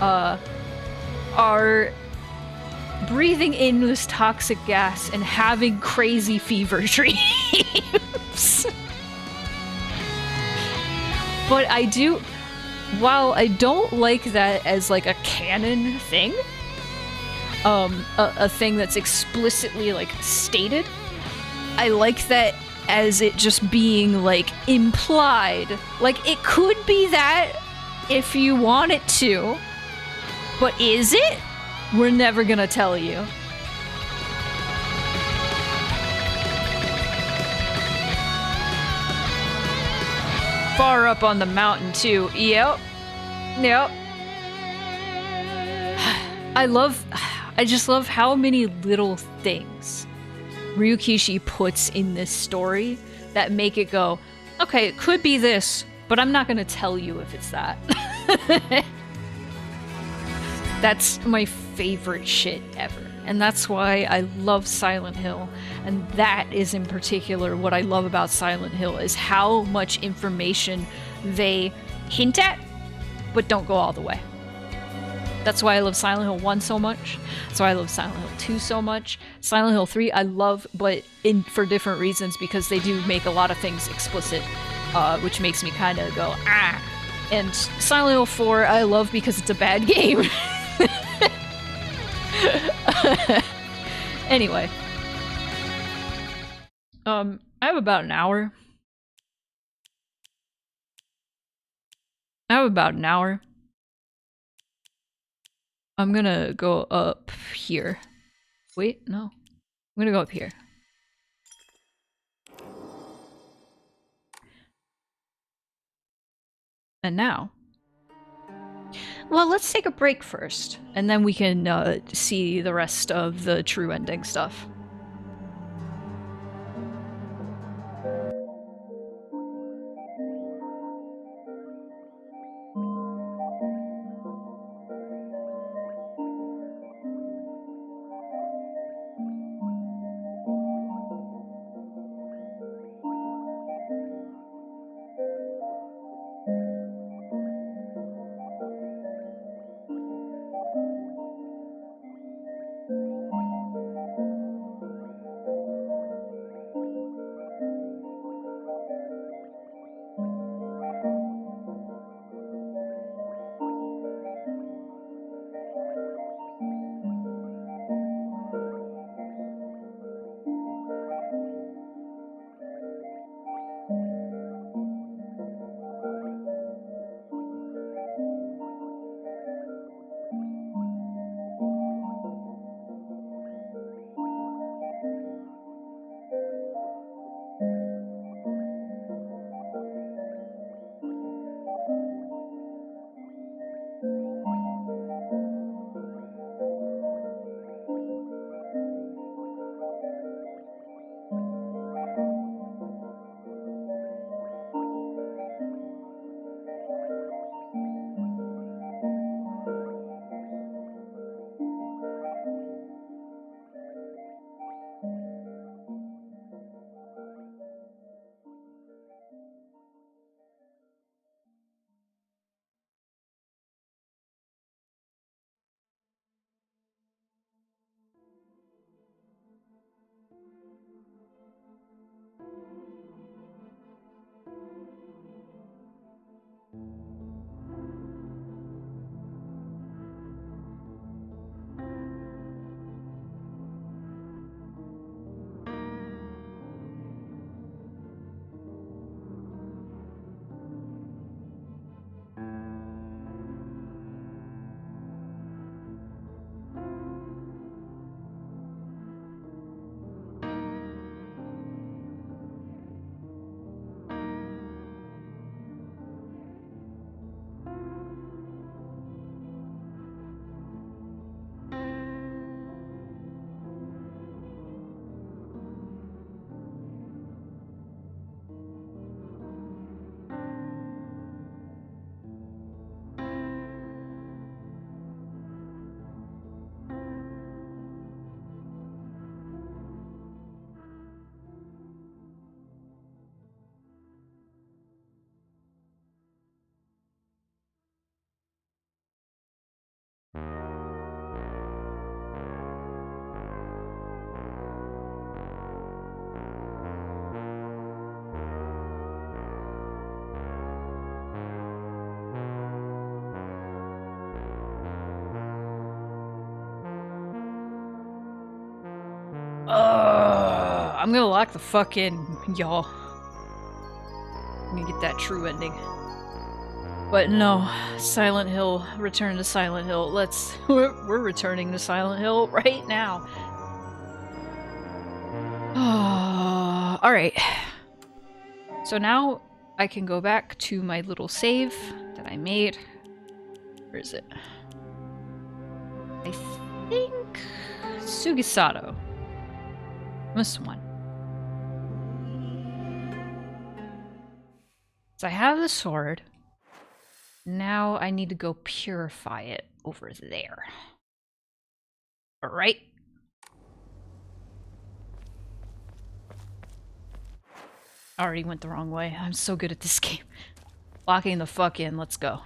are breathing in this toxic gas and having crazy fever dreams. But while I don't like that as like a canon thing, a thing that's explicitly like stated, I like that as it just being like implied. Like it could be that if you want it to, but is it? We're never gonna tell you. Far up on the mountain too. Yep. I just love how many little things Ryukishi puts in this story that make it go, okay, it could be this, but I'm not gonna tell you if it's that. That's my favorite shit ever. And that's why I love Silent Hill. And that is in particular what I love about Silent Hill, is how much information they hint at, but don't go all the way. That's why I love Silent Hill 1 so much. That's why I love Silent Hill 2 so much. Silent Hill 3 I love, but for different reasons, because they do make a lot of things explicit, which makes me kind of go, ah. And Silent Hill 4 I love because it's a bad game. Anyway. I have about an hour. I'm gonna go up here. Wait, no. I'm gonna go up here. And now. Well, let's take a break first, and then we can see the rest of the true ending stuff. I'm gonna lock the fuck in, y'all. I'm gonna get that true ending. But no, Silent Hill, return to Silent Hill. We're returning to Silent Hill right now. Alright. So now I can go back to my little save that I made. Where is it? I think Sugisato. This one. So I have the sword. Now I need to go purify it over there. Alright. Already went the wrong way. I'm so good at this game. Locking the fuck in. Let's go.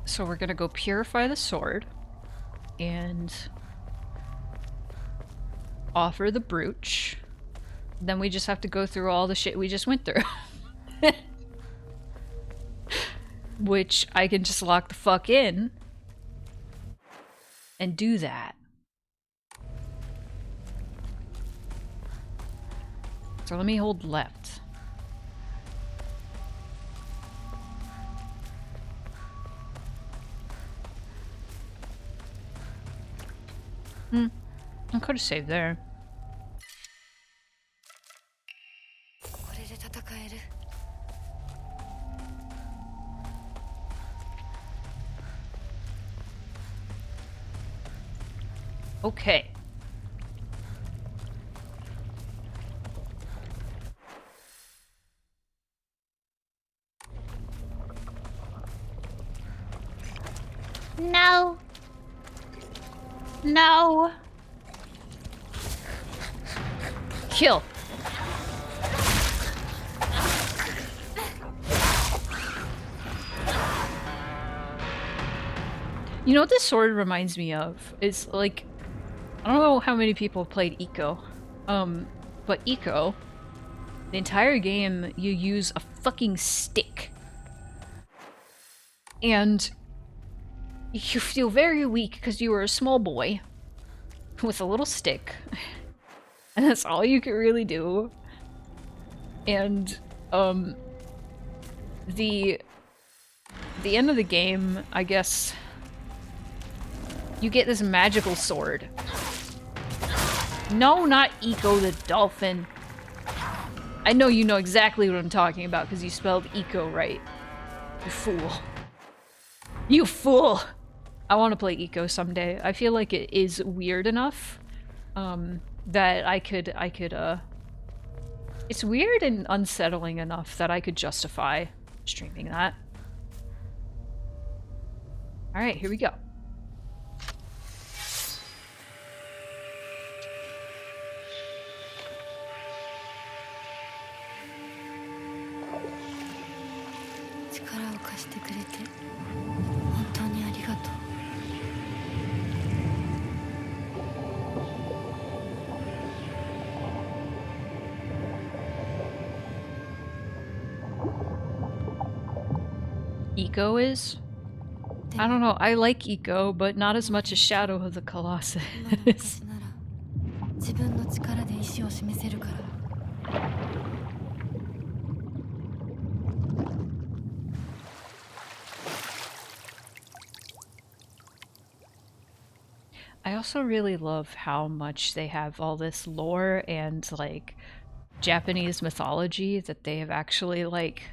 So we're gonna go purify the sword and offer the brooch. Then we just have to go through all the shit we just went through. Which I can just lock the fuck in and do that. So let me hold left. I could have saved there. これで戦える。 Okay. No. No. Kill. You know what this sword reminds me of? It's like, I don't know how many people have played Ico. But Ico, the entire game you use a fucking stick. And you feel very weak because you were a small boy with a little stick. And that's all you can really do. And, the end of the game, I guess, you get this magical sword. No, not Eco the dolphin. I know you know exactly what I'm talking about because you spelled Eco right. You fool. You fool! I want to play Eco someday. I feel like it is weird enough that I could it's weird and unsettling enough that I could justify streaming that. Alright, here we go. Eco is? I don't know, I like Eco, but not as much as Shadow of the Colossus. I also really love how much they have all this lore and like Japanese mythology that they have actually like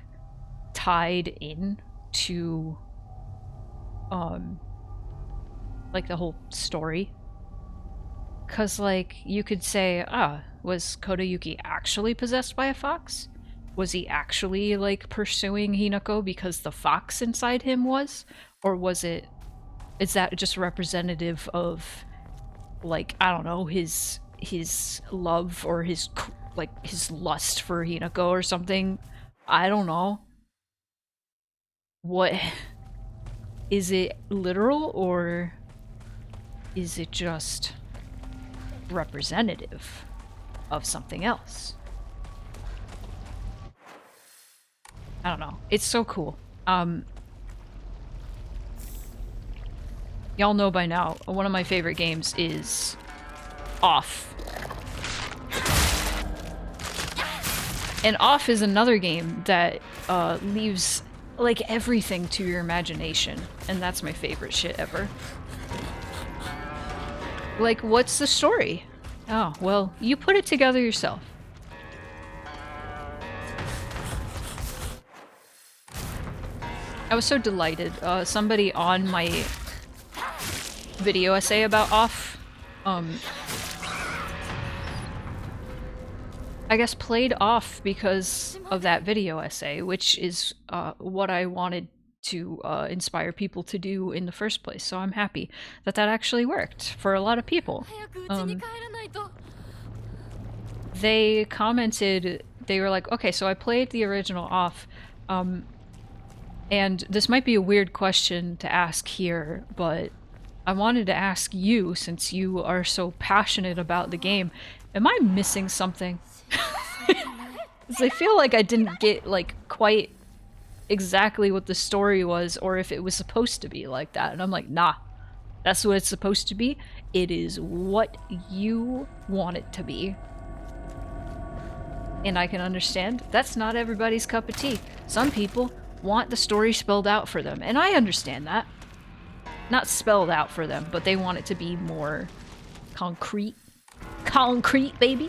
tied in to like the whole story. Cause like you could say, was Kodayuki actually possessed by a fox? Was he actually like pursuing Hinako because the fox inside him was? Or is that just representative of like, I don't know, his love or his lust for Hinako or something? I don't know. What is it, literal, or is it just representative of something else? I don't know. It's so cool. Y'all know by now, one of my favorite games is Off. And Off is another game that leaves like everything to your imagination, and that's my favorite shit ever. Like, what's the story? Oh, well, you put it together yourself. I was so delighted. Somebody on my video essay about Off, I guess played Off because of that video essay, which is what I wanted to inspire people to do in the first place. So I'm happy that that actually worked for a lot of people. They commented, they were like, okay, so I played the original Off, and this might be a weird question to ask here, but I wanted to ask you, since you are so passionate about the game, am I missing something? Because I feel like I didn't get, like, quite exactly what the story was, or if it was supposed to be like that. And I'm like, nah, that's what it's supposed to be. It is what you want it to be. And I can understand that's not everybody's cup of tea. Some people want the story spelled out for them, and I understand that. Not spelled out for them, but they want it to be more concrete. Concrete, baby.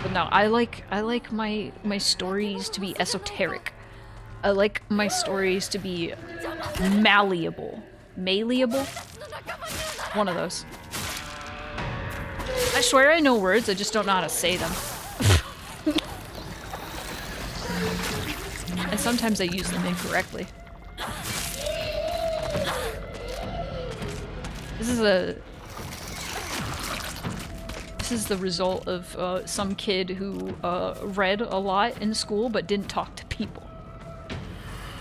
But no, I like my stories to be esoteric. I like my stories to be malleable. Malleable? One of those. I swear I know words, I just don't know how to say them. And sometimes I use them incorrectly. This is the result of some kid who read a lot in school but didn't talk to people.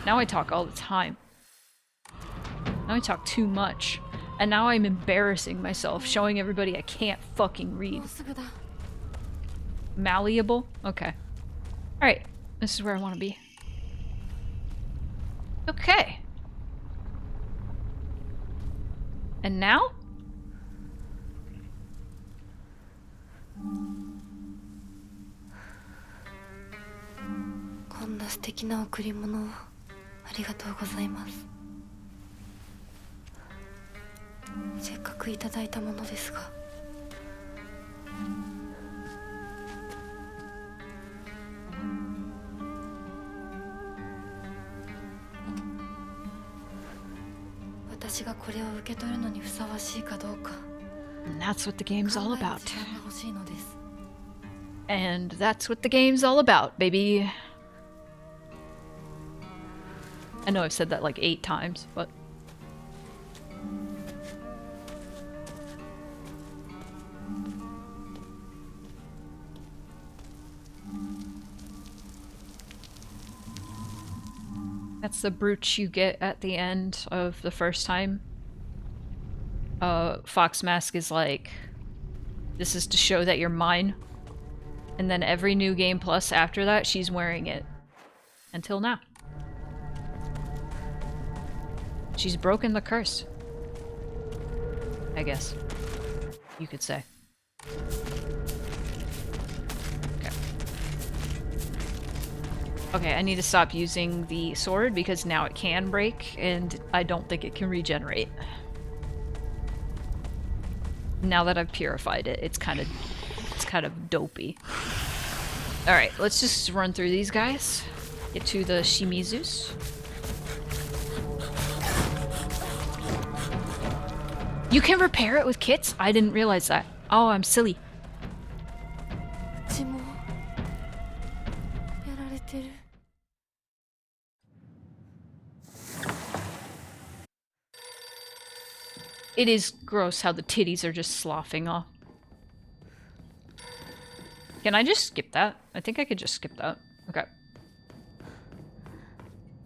Now I talk all the time. Now I talk too much. And now I'm embarrassing myself, showing everybody I can't fucking read. Malleable? Okay. Alright, this is where I want to be. Okay. And now? And that's what the game's all about. And that's what the game's all about, baby. I know I've said that like 8 times, but... That's the brooch you get at the end of the first time. Fox Mask is like, this is to show that you're mine. And then every new game plus after that, she's wearing it. Until now. She's broken the curse. I guess. You could say. Okay, I need to stop using the sword because now it can break and I don't think it can regenerate. Now that I've purified it, it's kind of dopey. Alright, let's just run through these guys. Get to the Shimizus. You can repair it with kits? I didn't realize that. Oh, I'm silly. It is gross how the titties are just sloughing off. Can I just skip that? I think I could just skip that. Okay.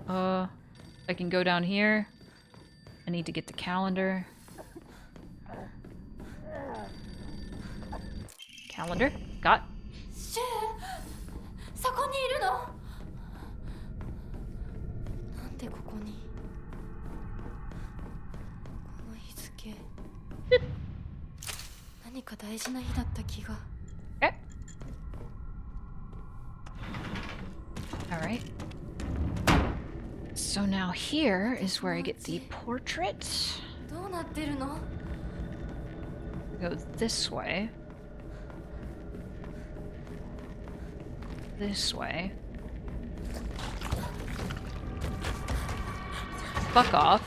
I can go down here. I need to get the calendar. Calendar. Got. け何か大事な日だった気が。 Okay. Alright. So now here is where I get the portrait. どうなってるの？ Go this way. This way. Fuck off.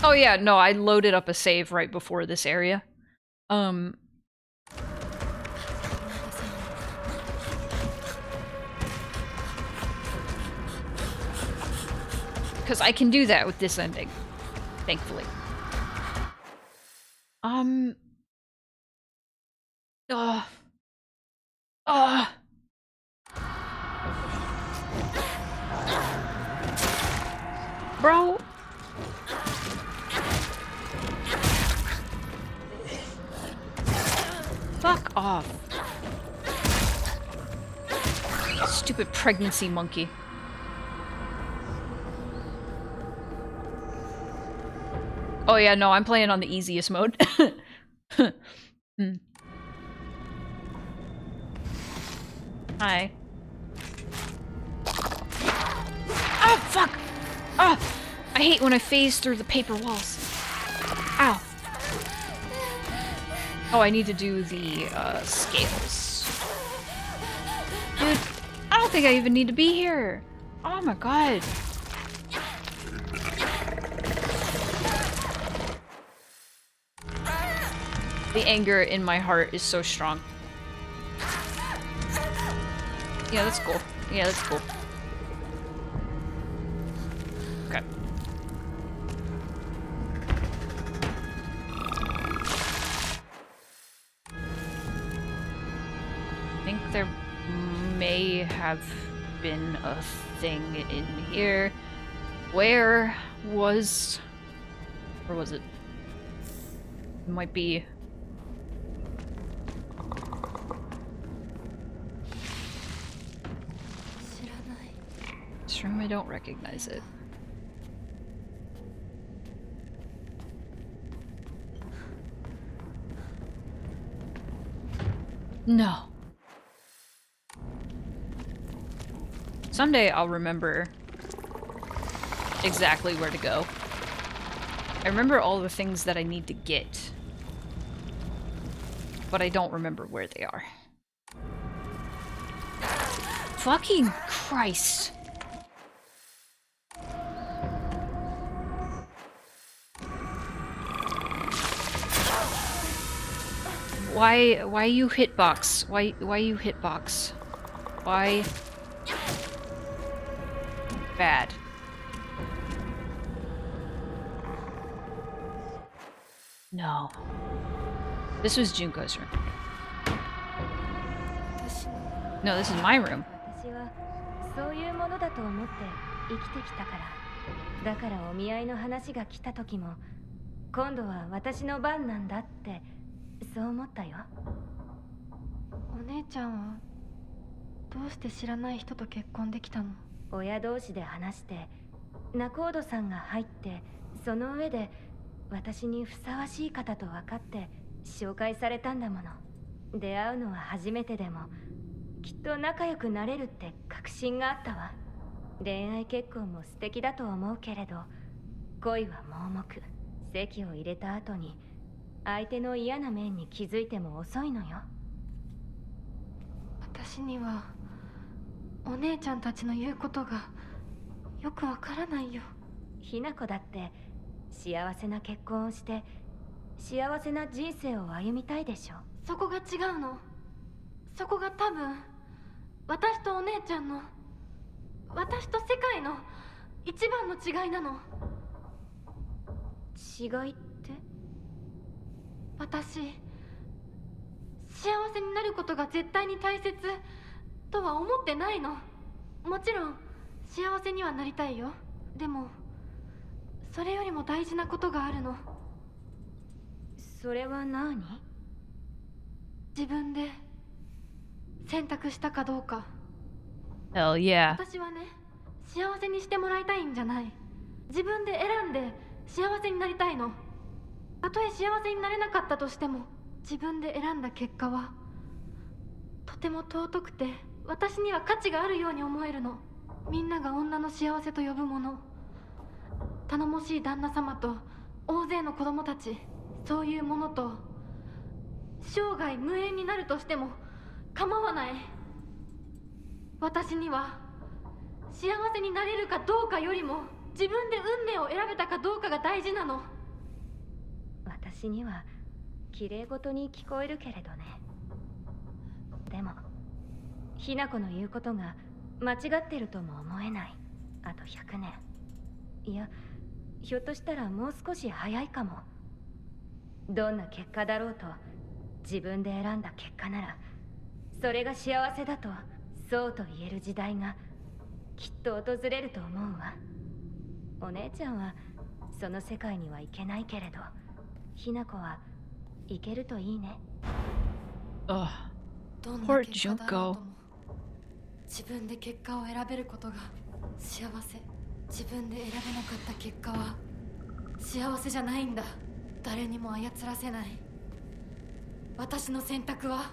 Oh yeah, no, I loaded up a save right before this area. Because I can do that with this ending, thankfully. Bro. Fuck off. Stupid pregnancy monkey. Oh yeah, no, I'm playing on the easiest mode. Hi. Oh, fuck! Ah! I hate when I phase through the paper walls. Ow. Oh, I need to do the, scales. Dude, I don't think I even need to be here. Oh my god. The anger in my heart is so strong. Yeah, that's cool. Yeah, that's cool. Okay. I think there may have been a thing in here. Where was... Where was it? It might be... This room, I don't recognize it. No. Someday I'll remember exactly where to go. I remember all the things that I need to get, but I don't remember where they are. Fucking Christ. Why you hitbox? Why you hitbox? Why? Bad. No. This was Junko's room. No, this is my room. 私はそういうものだと思って生きてきたから。だからお見合いの話が来た時も、今度は私の番なんだってそう思ったよ。お姉ちゃんはどうして知らない人と結婚できたの？親同士で話して仲人さんが入って、その上で私にふさわしい方と分かって紹介されたんだもの。出会うのは初めてでもきっと仲良くなれるって確信があったわ。恋愛結婚も素敵だと思うけれど、恋は盲目。籍を入れた後に相手の嫌な面に気づいても遅いのよ。私にはお姉ちゃんたちの言うことがよくわからないよ。ひな子だって幸せな結婚をして幸せな人生を歩みたいでしょ。そこが違うの。そこが多分私とお姉ちゃんの、私と世界の一番の違いなの。違いって？私、幸せになることが絶対に大切とは思ってないの。もちろん幸せにはなりたいよ。でもそれよりも大事なことがあるの。それは何？自分で選択したかどうか。 Hell yeah. 私はね、幸せにしてもらいたいんじゃない。自分で選んで幸せになりたいの。たとえ幸せになれなかったとしても、自分で選んだ結果はとても尊くて、私には価値があるように思えるの。みんなが女の幸せと呼ぶもの、頼もしい旦那様と大勢の子供たち、そういうものと生涯無縁になるとしても構わない。私には幸せになれるかどうかよりも、自分で運命を選べたかどうかが大事なの。私には綺麗事に聞こえるけれどね。でもひな子の言うことが間違ってるとも思えない。あと100年、いやひょっとしたらもう少し早いかも。どんな結果だろうと、自分で選んだ結果ならそれが幸せだとそうと言える時代がきっと訪れると思うわ。お姉ちゃんはその世界には行けないけれど、ひな子は行けるといいね。 Ugh. どんな Poor 結果だろうと Junko. も、自分で結果を選べることが幸せ。自分で選べなかった結果は幸せじゃないんだ。誰にも操らせない。私の選択は。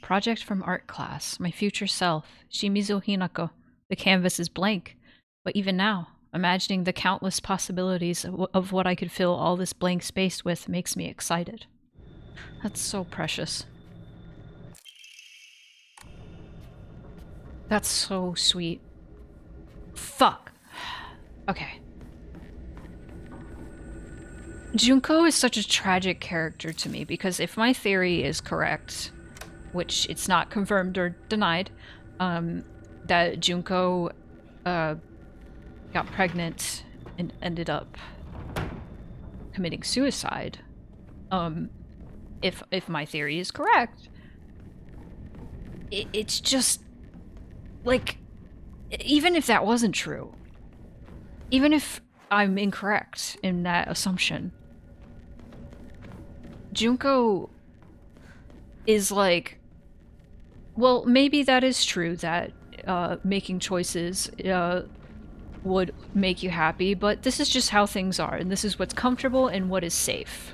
Project from art class. My future self, Shimizu Hinako. The canvas is blank. But even now, imagining the countless possibilities of what I could fill all this blank space with makes me excited. That's so precious. That's so sweet. Fuck. Okay. Junko is such a tragic character to me because if my theory is correct, which it's not confirmed or denied, that Junko got pregnant and ended up committing suicide. If my theory is correct, it's just like, even if that wasn't true, even if I'm incorrect in that assumption, Junko is like, well, maybe that is true that making choices would make you happy, but this is just how things are, and this is what's comfortable and what is safe.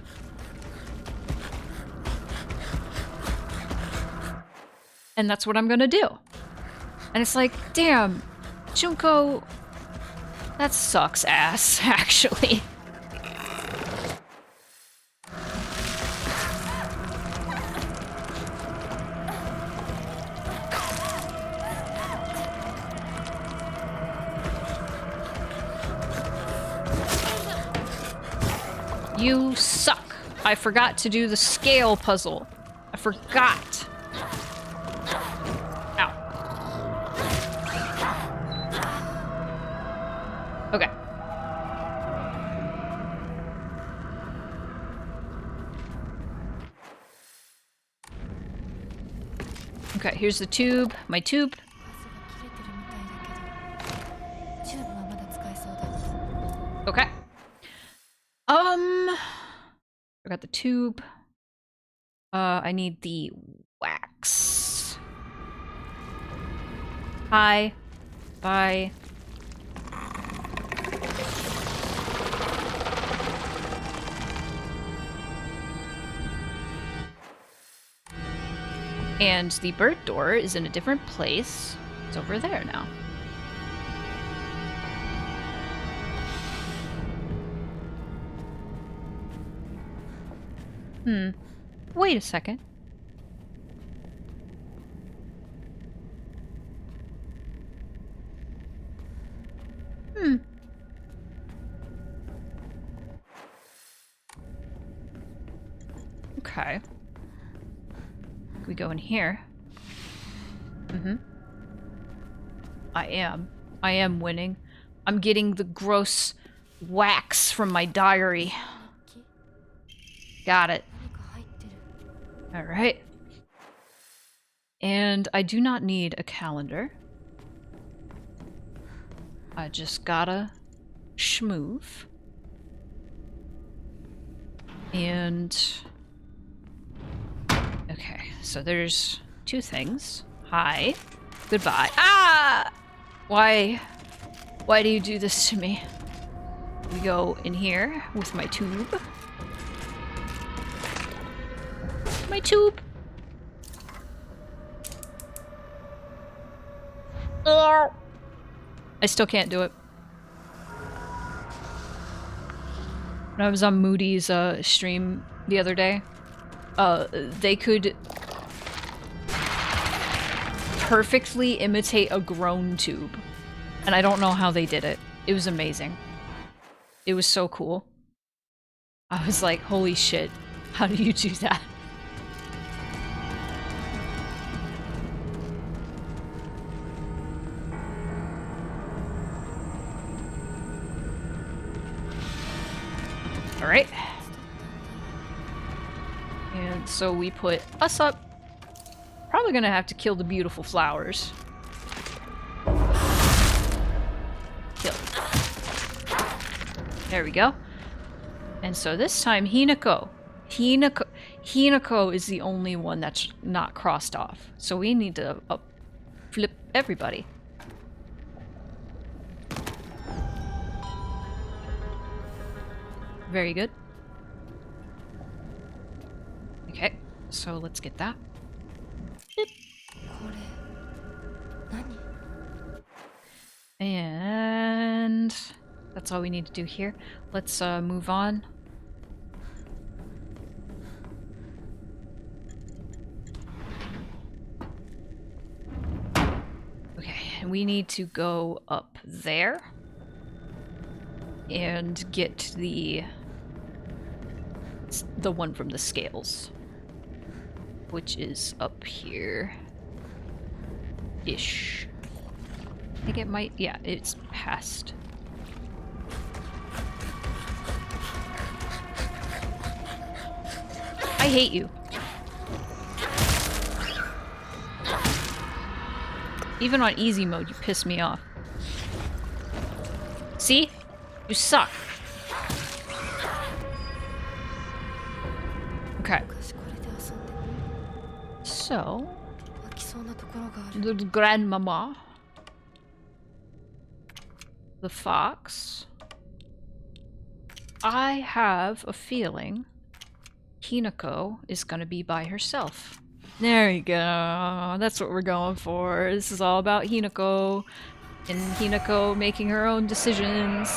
And that's what I'm gonna do. And it's like, damn, Junko, that sucks ass, actually. You suck. I forgot to do the scale puzzle. I forgot. Ow. Okay. Okay, here's the tube. My tube. チューブはまだ使えそうだ。 Okay. Forgot the tube. I need the wax. Hi. Bye. And the bird door is in a different place. It's over there now. Wait a second. Okay. We go in here. I am winning. I'm getting the gross wax from my diary. Got it. Alright. And I do not need a calendar. I just gotta schmoove. so there's 2 things. Hi. Goodbye. Ah! Why do you do this to me? We go in here with my tube. My tube. I still can't do it. When I was on Moody's stream the other day, they could perfectly imitate a groan tube. And I don't know how they did it. It was amazing. It was so cool. I was like, holy shit, how do you do that? Alright. And so we put us up. Probably gonna have to kill the beautiful flowers. Kill. There we go. And so this time, Hinako is the only one that's not crossed off. So we need to flip everybody. Very good. Okay, so let's get that. And that's all we need to do here. Let's move on. Okay, and we need to go up there and get the one from the scales, which is up here ish. I think it might, yeah, it's past. I hate you. Even on easy mode, you piss me off. See? You suck. Okay. So, the grandmama, the fox. I have a feeling Hinako is gonna be by herself. There you go. That's what we're going for. This is all about Hinako and Hinako making her own decisions.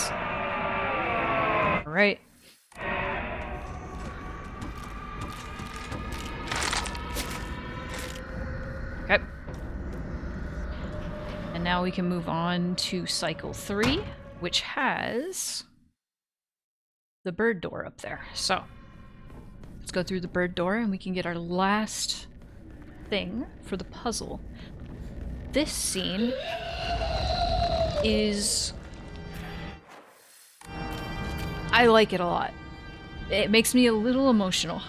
All right. Okay. And now we can move on to cycle 3, which has the bird door up there. So let's go through the bird door and we can get our last thing for the puzzle. This scene is... I like it a lot. It makes me a little emotional.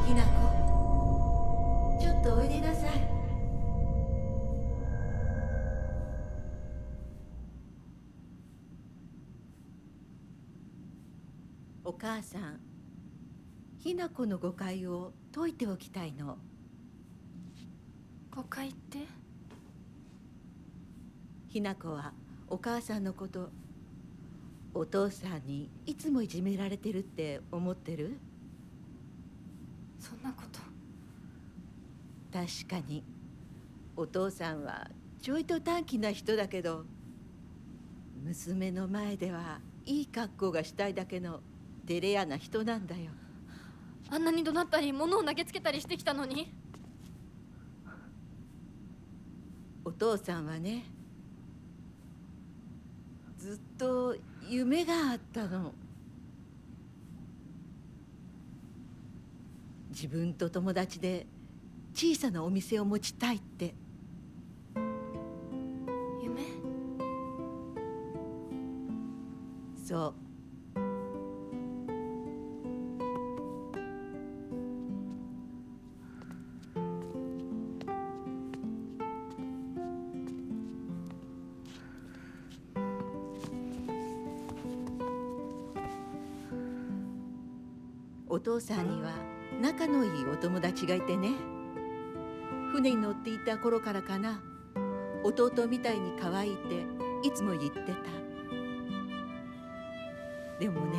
Hinako, お母さん、ひなこの誤解を解いておきたいの。誤解って？ひなこはお母さんのこと、お父さんにいつもいじめられてるって思ってる？そんなこと。確かにお父さんはちょいと短気な人だけど、娘の前ではいい格好がしたいだけのデレアな人なんだよ。あんなに怒鳴ったり物を投げつけたりしてきたのに。お父さんはね、ずっと夢があったの。自分と友達で小さなお店を持ちたいって。夢？そう。お父さんには仲のいいお友達がいてね、船に乗っていた頃からかな、弟みたいに可愛いっていつも言ってた。でもね、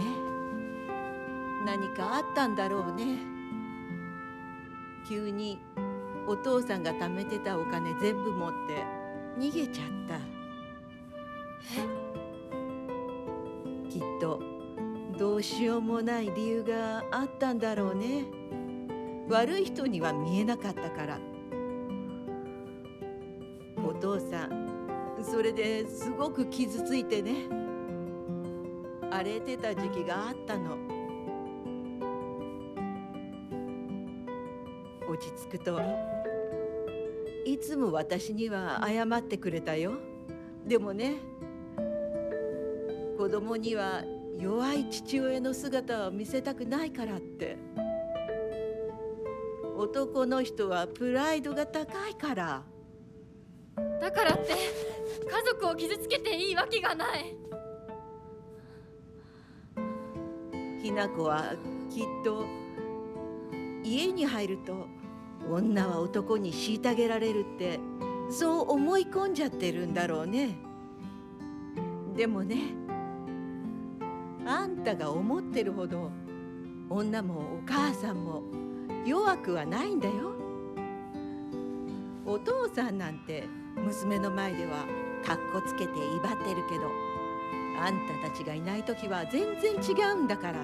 何かあったんだろうね。急にお父さんが貯めてたお金全部持って逃げちゃった。きっとどうしようもない理由があったんだろうね。悪い人には見えなかったから。お父さんそれですごく傷ついてね、荒れてた時期があったの。落ち着くといつも私には謝ってくれたよ。でもね、子供には弱い父親の姿を見せたくないからって。男の人はプライドが高いから。だからって家族を傷つけていいわけがない。ひな子はきっと家に入ると女は男に虐げられるってそう思い込んじゃってるんだろうね。でもね、あんたが思ってるほど女もお母さんも弱くはないんだよ。お父さんなんて娘の前ではかっこつけて威張ってるけど、あんたたちがいない時は全然違うんだから。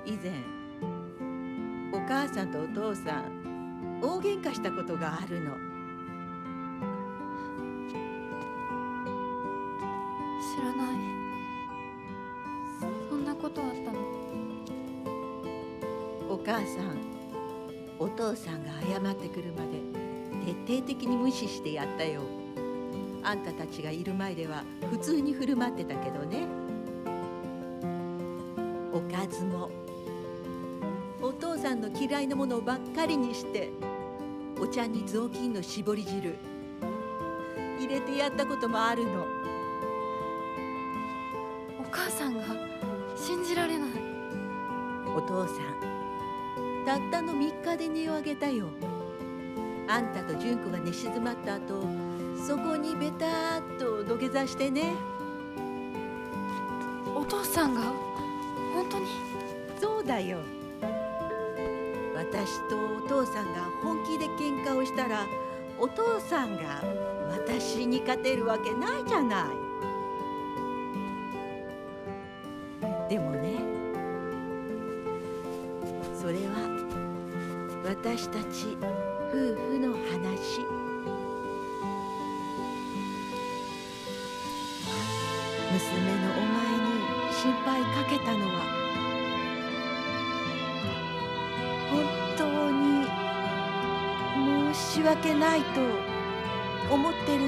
以前お母さんとお父さん大喧嘩したことがあるの。知らない。そんなことあったの？お母さんお父さんが謝ってくるまで徹底的に無視してやったよ。あんたたちがいる前では普通に振る舞ってたけどね。おかずもお父さんの嫌いなものばっかりにして、お茶に雑巾の絞り汁入れてやったこともあるの。お母さんが信じられない。お父さんたったの3日で値を上げたよ。あんたと純子が寝静まった後、そこにベターっと土下座してね。お父さんが本当に？そうだよ。私とお父さんが本気で喧嘩をしたら、お父さんが私に勝てるわけないじゃない。でもね、それは私たち夫婦の話。娘のお前に心配かけたのは本当に申し訳ないと思ってるよ。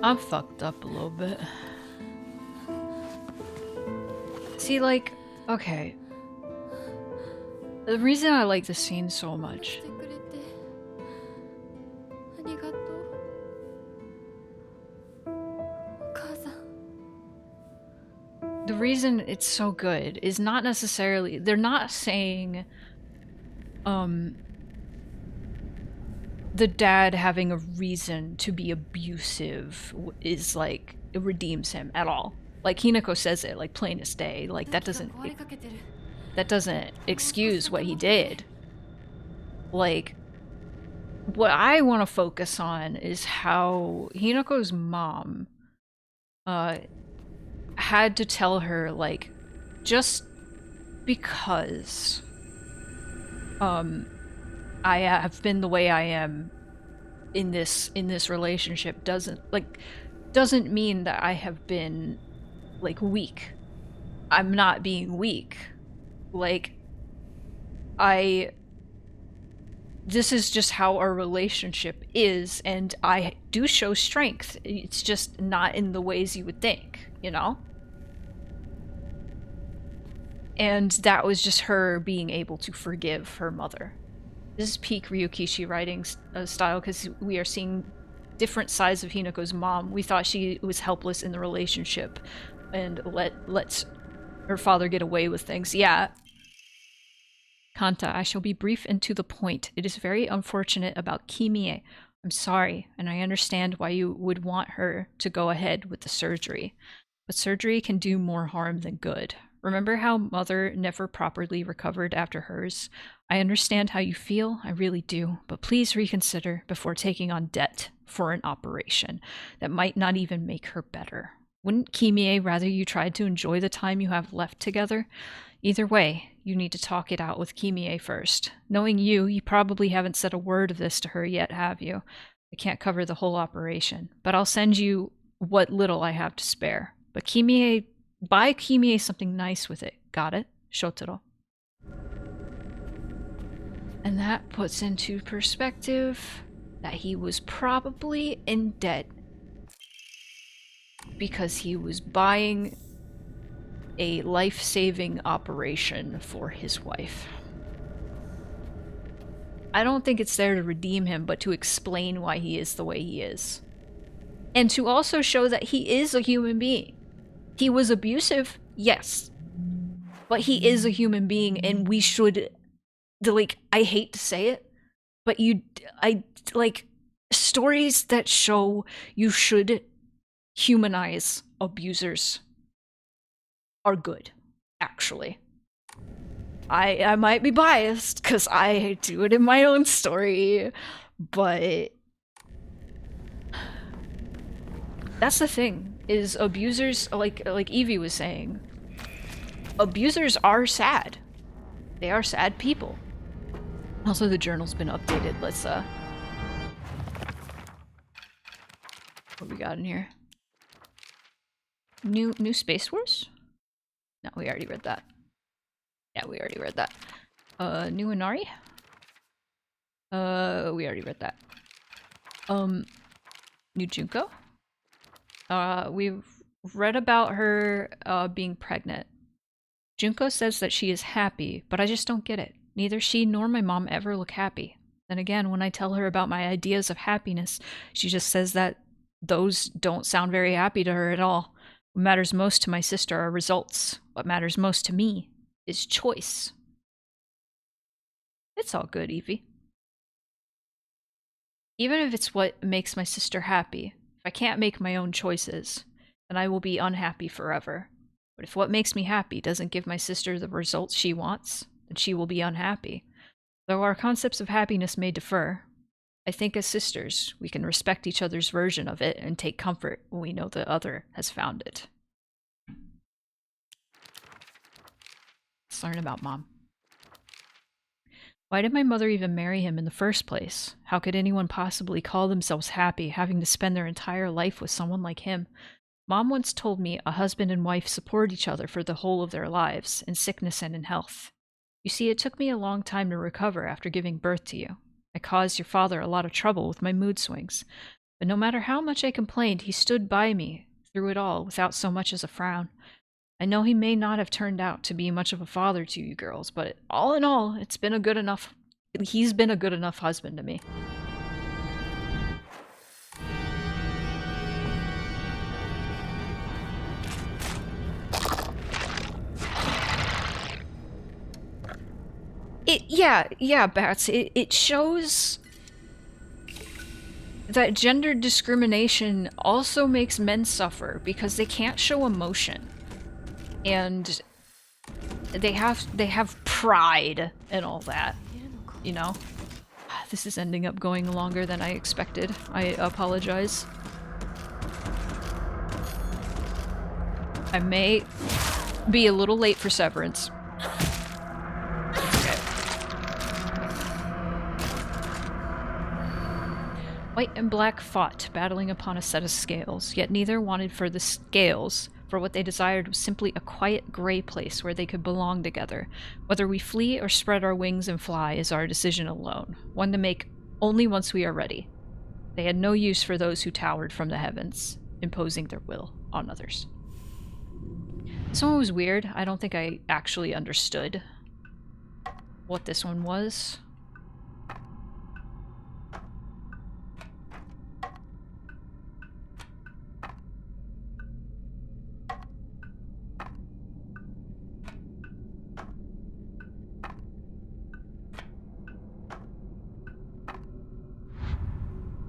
I'm fucked up a little bit. See, like, okay. The reason I like this scene so much. してくれてありがとう。お母さん。 The reason it's so good is not necessarily, they're not saying the dad having a reason to be abusive is like, it redeems him at all. Like Hinako says it like plain as day. Like that doesn't excuse what he did. Like what I want to focus on is how Hinako's mom had to tell her, like, just because I have been the way I am in this relationship doesn't mean that I have been like weak. I'm not being weak. Like, this is just how our relationship is, and I do show strength. It's just not in the ways you would think, you know? And that was just her being able to forgive her mother. This is peak Ryukishi writing style, because we are seeing different sides of Hinako's mom. We thought she was helpless in the relationship and lets her father get away with things. Yeah. Kanta, I shall be brief and to the point. It is very unfortunate about Kimie. I'm sorry, and I understand why you would want her to go ahead with the surgery. But surgery can do more harm than good. Remember how Mother never properly recovered after hers? I understand how you feel, I really do, but please reconsider before taking on debt for an operation that might not even make her better. Wouldn't Kimie rather you tried to enjoy the time you have left together? Either way, you need to talk it out with Kimie first. Knowing you probably haven't said a word of this to her yet, have you? I can't cover the whole operation, but I'll send you what little I have to spare. But Kimie, buy Kimie something nice with it. Got it? Shotaro. And that puts into perspective that he was probably in debt because he was buying a life-saving operation for his wife. I don't think it's there to redeem him, but to explain why he is the way he is. And to also show that he is a human being. He was abusive, yes. But he is a human being, and we should, like, I hate to say it, but stories that show you should humanize abusers are good, actually. I might be biased because I do it in my own story, but that's the thing, is abusers, like Evie was saying, abusers are sad. They are sad people. Also, the journal's been updated. Let's what we got in here? New Space Wars? No, we already read that. Yeah, we already read that. New Inari? We already read that. New Junko? We've read about her being pregnant. Junko says that she is happy, but I just don't get it. Neither she nor my mom ever look happy. Then again, when I tell her about my ideas of happiness, she just says that those don't sound very happy to her at all. What matters most to my sister are results. What matters most to me is choice. It's all good, Evie. Even if it's what makes my sister happy, if I can't make my own choices, then I will be unhappy forever. But if what makes me happy doesn't give my sister the results she wants, then she will be unhappy. Though our concepts of happiness may differ, I think as sisters, we can respect each other's version of it and take comfort when we know the other has found it. Let's learn about Mom. Why did my mother even marry him in the first place? How could anyone possibly call themselves happy having to spend their entire life with someone like him? Mom once told me a husband and wife support each other for the whole of their lives, in sickness and in health. You see, it took me a long time to recover after giving birth to you. I caused your father a lot of trouble with my mood swings. But no matter how much I complained, he stood by me through it all without so much as a frown. I know he may not have turned out to be much of a father to you girls, but all in all, he's been a good enough husband to me. Yeah, Bats. It shows that gender discrimination also makes men suffer because they can't show emotion. And they have pride and all that, you know? This is ending up going longer than I expected. I apologize. I may be a little late for Severance. Why White and black fought, battling upon a set of scales, yet neither wanted for the scales, for what they desired was simply a quiet gray place where they could belong together. Whether we flee or spread our wings and fly is our decision alone, one to make only once we are ready. They had no use for those who towered from the heavens, imposing their will on others. This one was weird. I don't think I actually understood what this one was.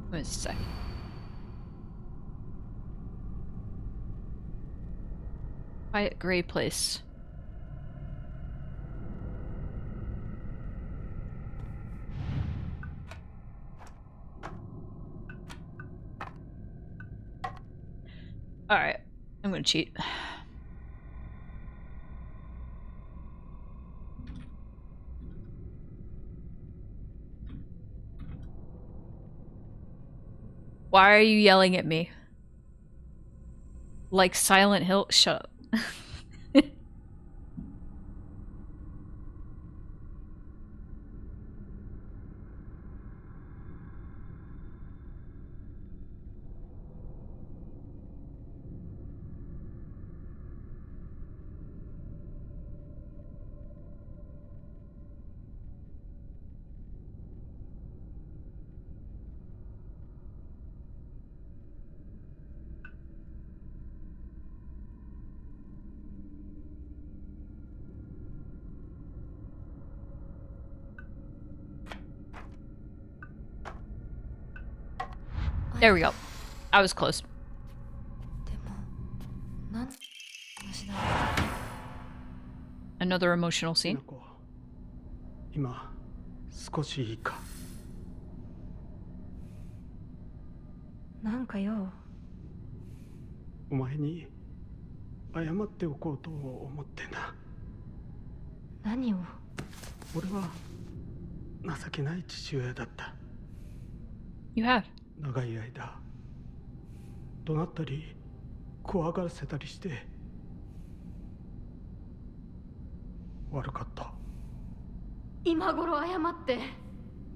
What does it say? Quiet gray place. Alright, I'm gonna cheat. Why are you yelling at me? Like Silent Hill? Shut up. There we go. I was close. でもなんで話だ Another emotional scene. 今少しいいか。なんかよ。お前に謝っておこうと思ってな。何を？俺は情けない父親だった。 You have. 長い間怒鳴ったり怖がらせたりして悪かった。今頃謝って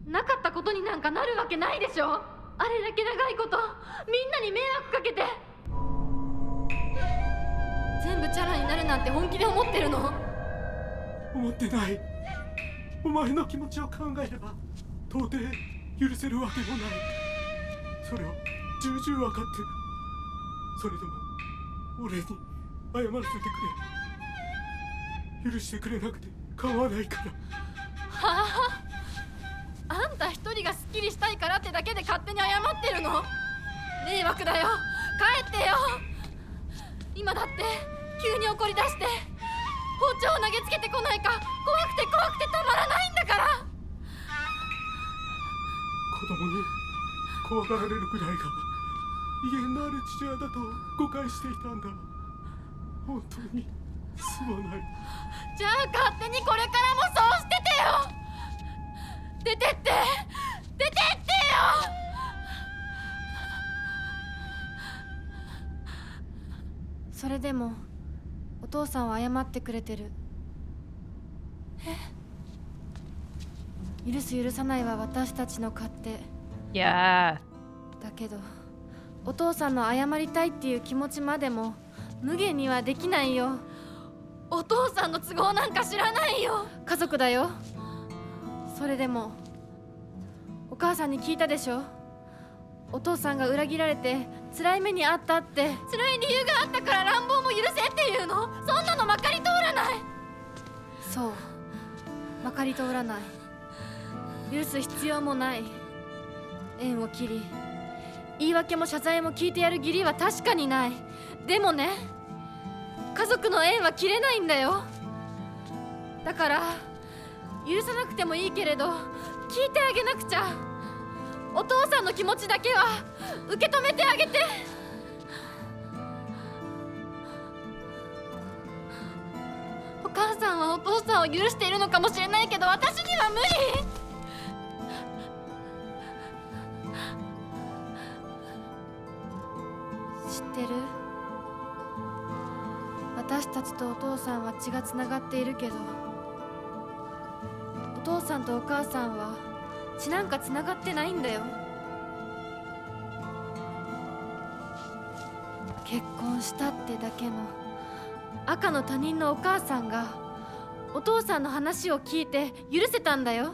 なかったことになんかなるわけないでしょ。あれだけ長いことみんなに迷惑かけて全部チャラになるなんて本気で思ってるの？思ってない。お前の気持ちを考えれば到底許せるわけもない。それを重々分かってる。それでも俺に謝らせてくれ。許してくれなくて構わないから。はあ？あんた一人がスッキリしたいからってだけで勝手に謝ってるの？迷惑だよ。帰ってよ。今だって急に怒り出して包丁を投げつけてこないか怖くてたまらないんだから。子供に怖がられるくらいが威厳のある父親だと誤解していたんだ。本当にすまない。じゃあ勝手にこれからもそうしててよ。出てってよ。それでもお父さんは謝ってくれてる。許す許さないは私たちの勝手。Yeah. だけどお父さんの謝りたいっていう気持ちまでも無限にはできないよ。お父さんの都合なんか知らないよ。家族だよ。それでもお母さんに聞いたでしょ。お父さんが裏切られて辛い目にあったって。辛い理由があったから乱暴も許せっていうの？そんなのまかり通らない。そう、まかり通らない。許す必要もない。縁を切り言い訳も謝罪も聞いてやる義理は確かにない。でもね、家族の縁は切れないんだよ。だから許さなくてもいいけれど聞いてあげなくちゃ。お父さんの気持ちだけは受け止めてあげて。お母さんはお父さんを許しているのかもしれないけど私には無理。私たちとお父さんは血がつながっているけど、お父さんとお母さんは血なんかつながってないんだよ。結婚したってだけの赤の他人のお母さんがお父さんの話を聞いて許せたんだよ。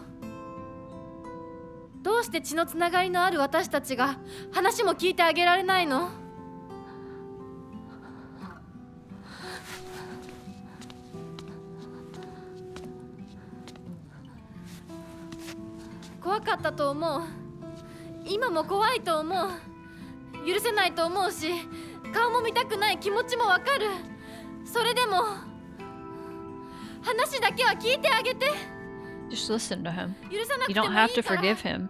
どうして血のつながりのある私たちが話も聞いてあげられないの？怖かったと思う。今も怖いと思う。許せないと思うし、顔も見たくない気持ちもわかる。それでも話だけは聞いてあげて。 Just listen to him. 許さなく You ても don't い have to いから forgive him.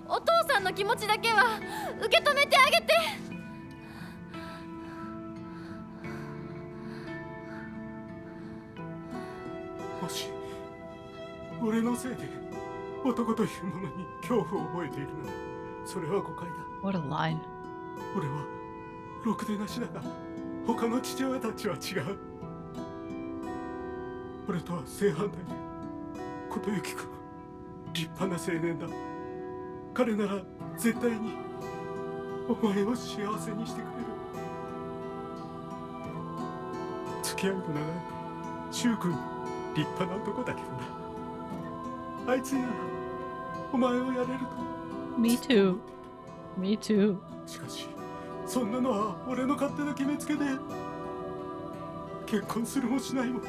お父さんの気持ちだけは受け止めてあげて。もし俺のせいで男というものに恐怖を覚えているなら、それは誤解だ。 What a line. 俺はろくでなしだが、他の父親たちは違う。俺とは正反対で、琴行君立派な青年だ。彼なら絶対にお前を幸せにしてくれる。付き合いの長い柊君、立派な男だけどな。あいつならお前をやれると。 Me too. Me too. しかしそんなのは俺の勝手な決めつけで、結婚するもしないも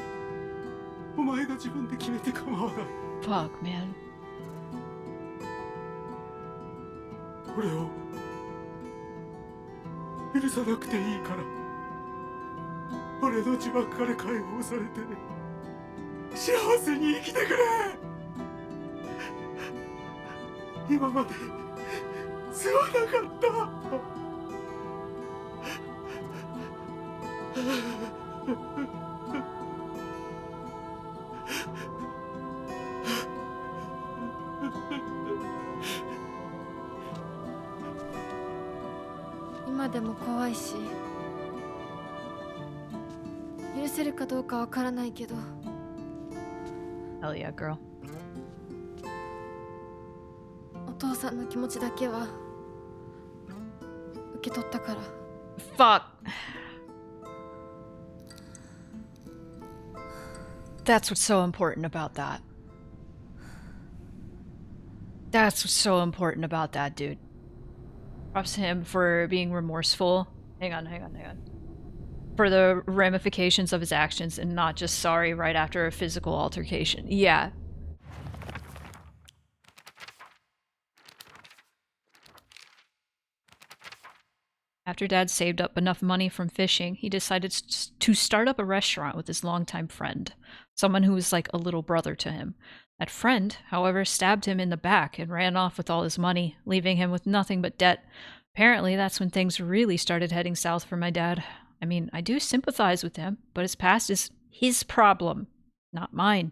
お前が自分で決めて構わない。 Fuck, man. 俺を許さなくていいから、俺の呪縛から解放されて幸せに生きてくれ。今まですまなかった。今でも怖いし、許せるかどうかわからないけど、 Hell yeah, girl. お父さんの気持ちだけは受け取ったから。 Fuck. That's what's so important about that. That's what's so important about that, dude. Props to him for being remorseful. Hang on. For the ramifications of his actions and not just sorry right after a physical altercation. Yeah. After Dad saved up enough money from fishing, he decided to start up a restaurant with his longtime friend, someone who was like a little brother to him. That friend, however, stabbed him in the back and ran off with all his money, leaving him with nothing but debt. Apparently, that's when things really started heading south for my dad. I mean, I do sympathize with him, but his past is his problem, not mine.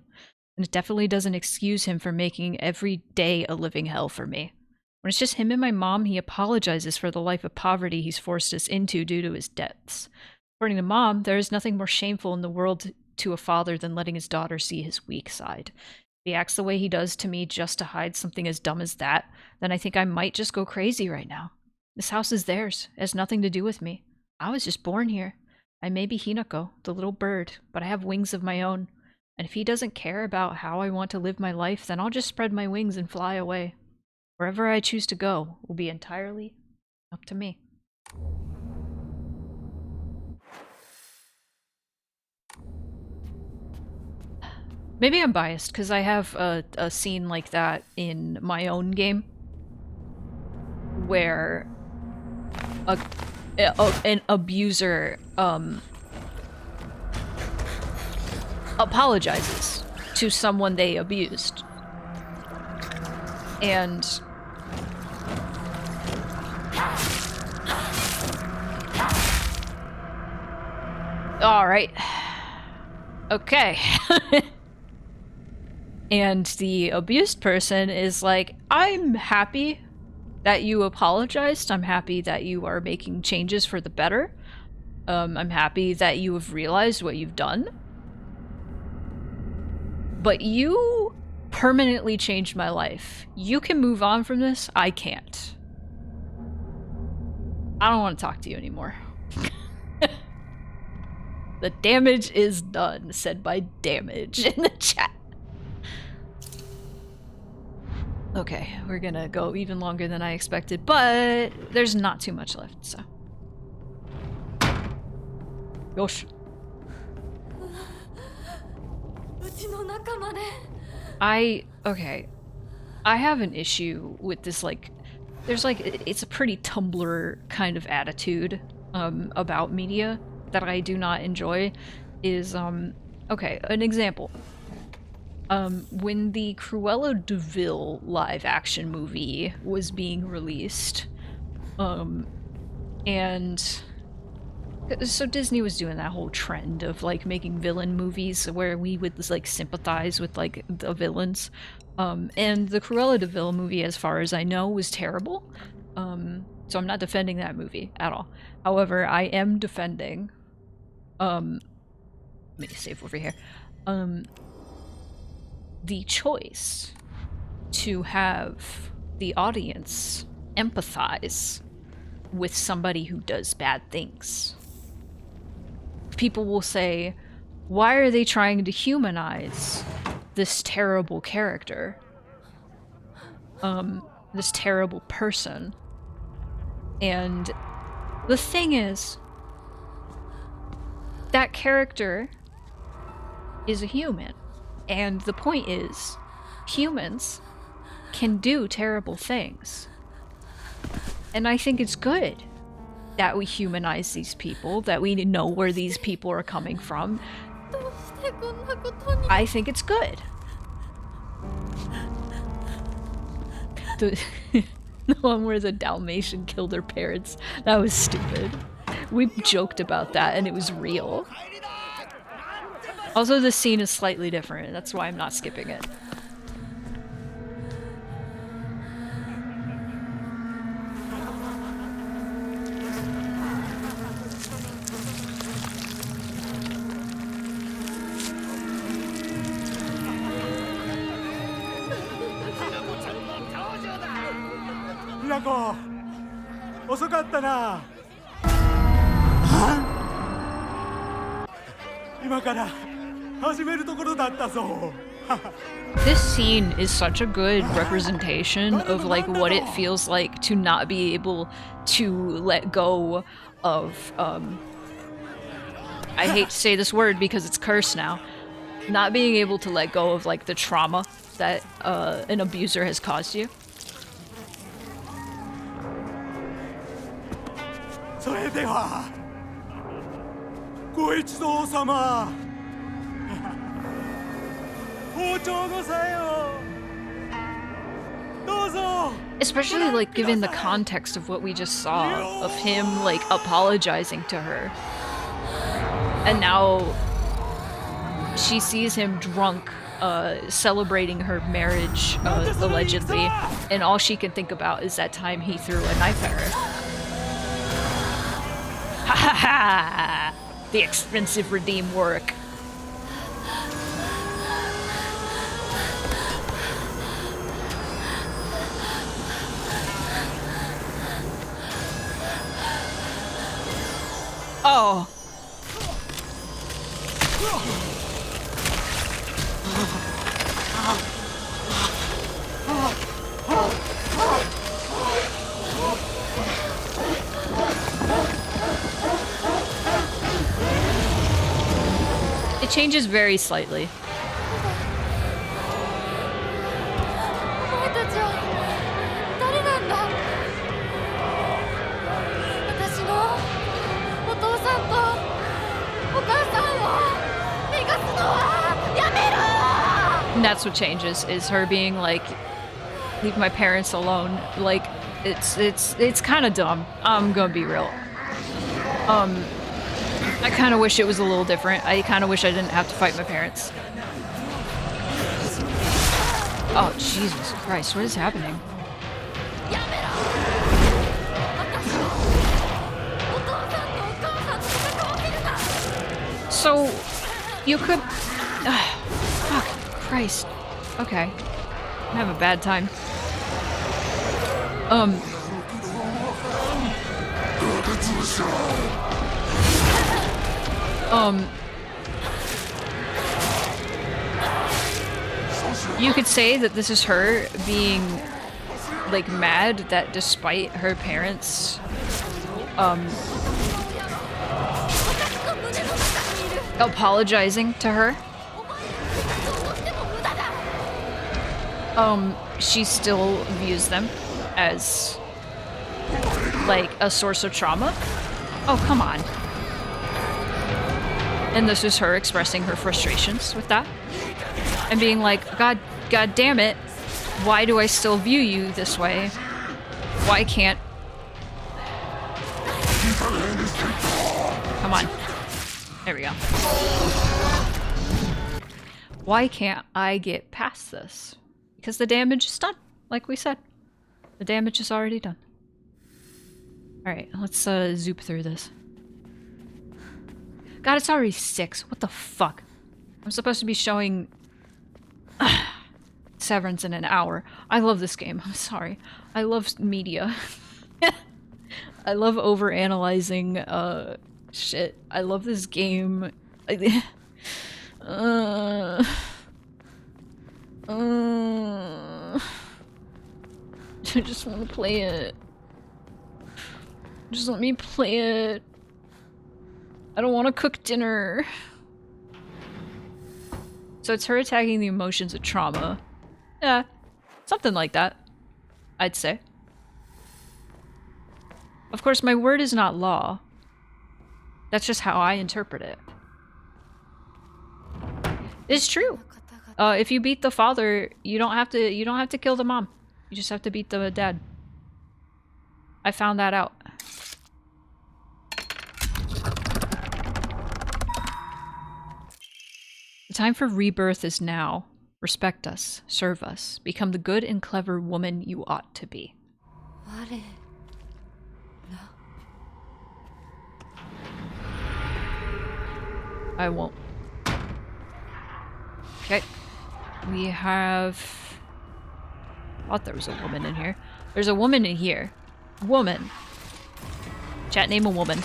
And it definitely doesn't excuse him for making every day a living hell for me. When it's just him and my mom, he apologizes for the life of poverty he's forced us into due to his debts. According to Mom, there is nothing more shameful in the world to a father than letting his daughter see his weak side. If he acts the way he does to me just to hide something as dumb as that, then I think I might just go crazy right now. This house is theirs. It has nothing to do with me. I was just born here. I may be Hinako, the little bird, but I have wings of my own. And if he doesn't care about how I want to live my life, then I'll just spread my wings and fly away. Wherever I choose to go will be entirely up to me. Maybe I'm biased because I have a scene like that in my own game where an abuser apologizes to someone they abused. And all right. Okay. And the abused person is like, I'm happy that you apologized. I'm happy that you are making changes for the better. I'm happy that you have realized what you've done. But you permanently changed my life. You can move on from this. I can't. I don't want to talk to you anymore. The damage is done, said by Damage in the chat. Okay, we're gonna go even longer than I expected, but there's not too much left, so. Yosh. Okay. I have an issue with this, like, there's like, it's a pretty Tumblr kind of attitude about media that I do not enjoy. Is, okay, an example. When the Cruella de Vil live action movie was being released, and so Disney was doing that whole trend of like making villain movies where we would like sympathize with like the villains. And the Cruella de Vil movie, as far as I know, was terrible. So I'm not defending that movie at all. However, I am defending, let me save over here. The choice to have the audience empathize with somebody who does bad things. People will say, why are they trying to humanize this terrible character? This terrible person. And the thing is, that character is a human. And the point is, humans can do terrible things. And I think it's good that we humanize these people, that we know where these people are coming from. I think it's good. The one where the Dalmatian killed her parents, that was stupid. We joked about that and it was real. Also, the scene is slightly different, that's why I'm not skipping it. Hinako! 遅かったな。今から始めるところだったぞ。This scene is such a good representation of like what it feels like to not be able to let go of I hate to say this word because it's cursed now. Not being able to let go of like the trauma that an abuser has caused you. それではご一同様包丁のさよどうぞ Especially like given the context of what we just saw of him like apologizing to her. And now she sees him drunk celebrating her marriage allegedly, and all she can think about is that time he threw a knife at her. Ha ha ha! The expensive redeem work. Oh. It changes very slightly. お前たちは誰なんだ。私のお父さんとお母さんを逃がすのはやめろ。 And that's what changes, is her being like, leave my parents alone. Like, it's kind of dumb. I'm gonna be real. I kind of wish it was a little different. I kind of wish I didn't have to fight my parents. Oh, Jesus Christ, what is happening? So, you could... fuck, Christ. Okay. I have a bad time. You could say that this is her being, like, mad that despite her parents, apologizing to her, she still views them as, like, a source of trauma. Oh, come on. And this is her expressing her frustrations with that. And being like, God damn it, why do I still view you this way? Why can't... Come on. There we go. Why can't I get past this? Because the damage is done, like we said. The damage is already done. Alright, let's zoop through this. God, it's already 6. What the fuck? I'm supposed to be showing Severance in an hour. I love this game. I'm sorry. I love media. I love overanalyzing shit. I love this game. I just want to play it. Just let me play it. I don't want to cook dinner. So it's her attacking the emotions of trauma. Yeah, something like that, I'd say. Of course, my word is not law. That's just how I interpret it. It's true. If you beat the father, you don't have to kill the mom. You just have to beat the dad. I found that out. The time for rebirth is now. Respect us, serve us, become the good and clever woman you ought to be. I won't. Okay. We have... I thought there was a woman in here. There's a woman in here. Woman. Chat, name a woman.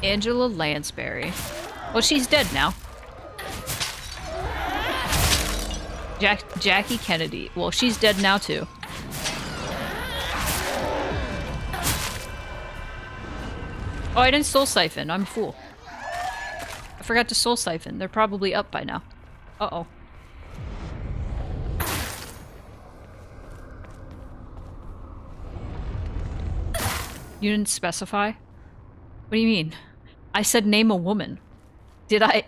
Angela Lansbury. Well, she's dead now. Jackie Kennedy. Well, she's dead now too. Oh, I didn't soul siphon. I'm a fool. I forgot to soul siphon. They're probably up by now. Uh-oh. You didn't specify? What do you mean? I said name a woman. Did I?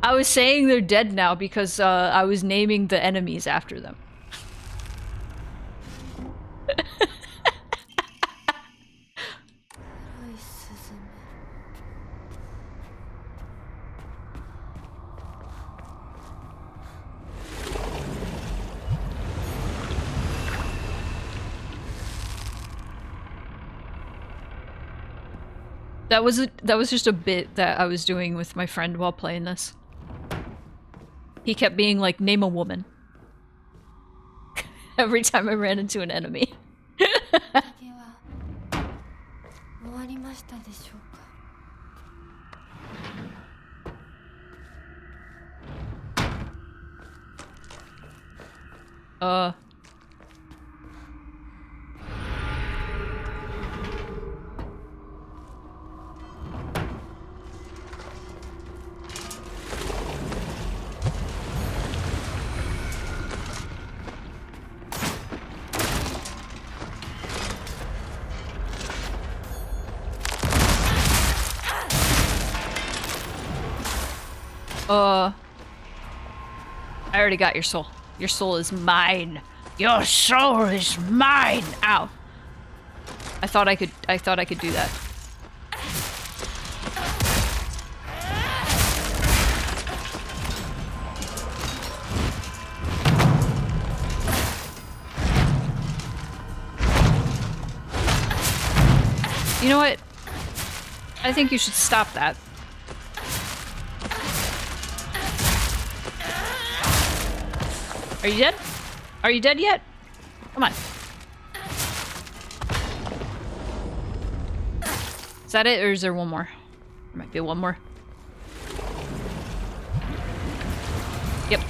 I was saying they're dead now because I was naming the enemies after them. That was just a bit that I was doing with my friend while playing this. He kept being like, name a woman. Every time I ran into an enemy. I already got your soul. Your soul is mine. Your soul is mine. Ow. I thought I could do that. You know what? I think you should stop that. Are you dead? Are you dead yet? Come on. Is that it, or is there one more? There might be one more. Yep.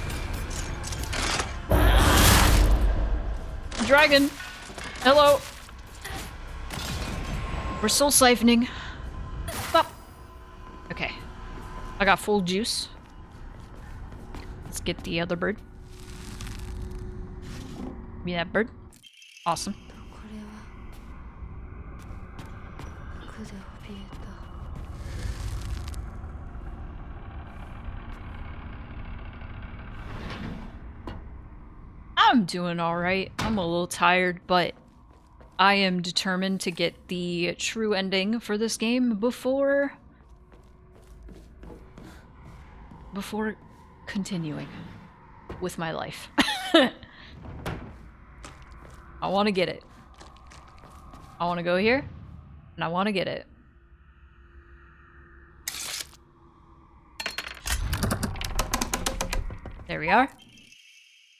Dragon! Hello! We're soul siphoning. Stop! Okay. I got full juice. Let's get the other bird. Give me that bird. Awesome. これは苦で怯えた I'm doing alright. I'm a little tired, but I am determined to get the true ending for this game before continuing with my life. I want to get it. I want to go here, and I want to get it. There we are.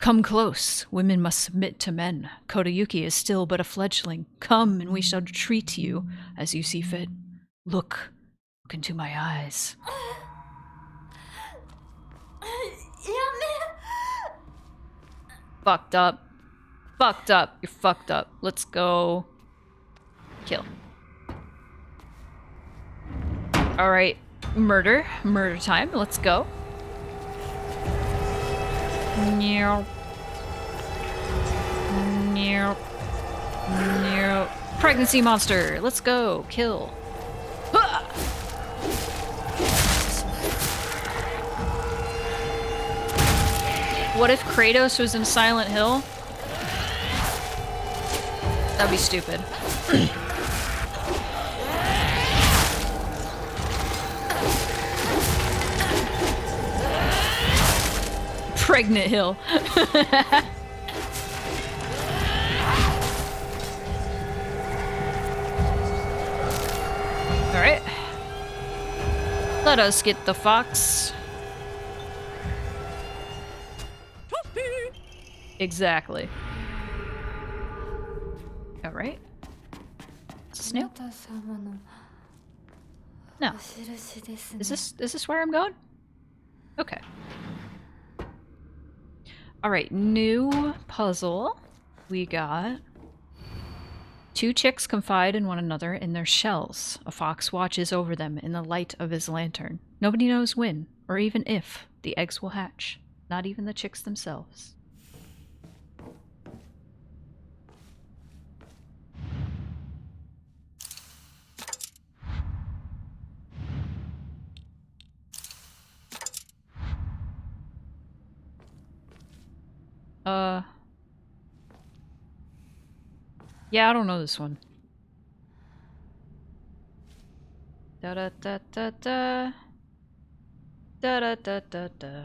Come close. Women must submit to men. Kodayuki is still but a fledgling. Come, and we shall treat you as you see fit. Look into my eyes. Fucked up. Fucked up. You're fucked up. Let's go. Kill. Alright. Murder. Murder time. Let's go. Meow. Meow. Meow. Pregnancy monster. Let's go. Kill. Ah! What if Kratos was in Silent Hill? That'd be stupid. Pregnant Hill. Alright. Let us get the fox. Exactly. Alright. Snail? No. Is this where I'm going? Okay. Alright, new puzzle. We got 2 chicks confide in one another in their shells. A fox watches over them in the light of his lantern. Nobody knows when, or even if, the eggs will hatch. Not even the chicks themselves. Yeah, I don't know this one. Da da da da da. Da da da da da.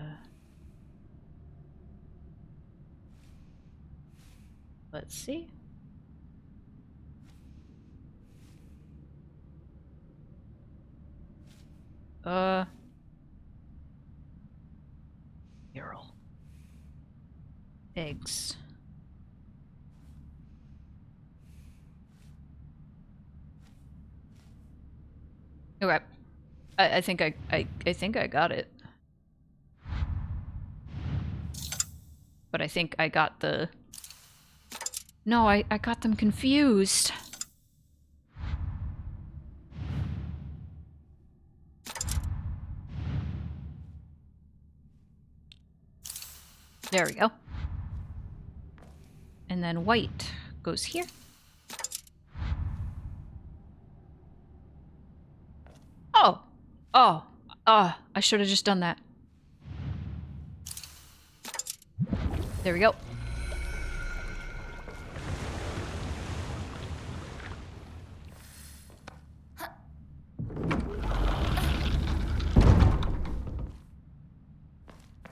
Let's see. Mural. Eggs. Okay. I think I think I got it. But I think I got the... No, I got them confused. There we go. And then white goes here. Oh, I should have just done that. There we go.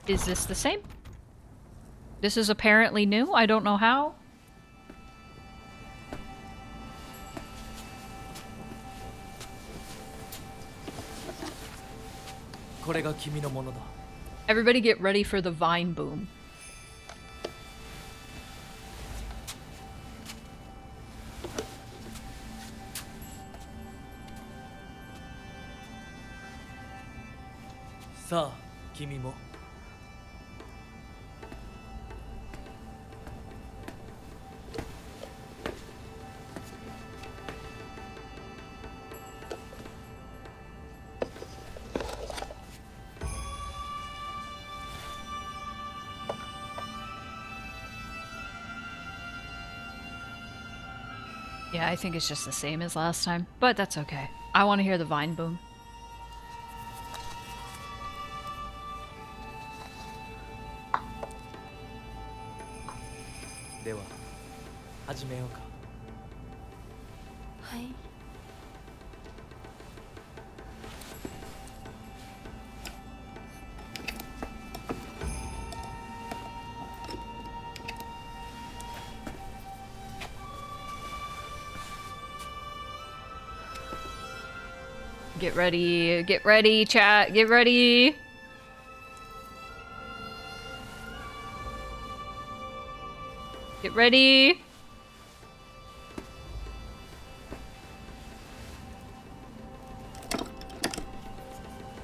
Is this the same? This is apparently new. I don't know how. Everybody get ready for the vine boom. Sa, kimi mo. Yeah, I think it's just the same as last time, but that's okay. I want to hear the vine boom. Dewa, 始めようか。はい。 Get ready, chat, get ready! Get ready!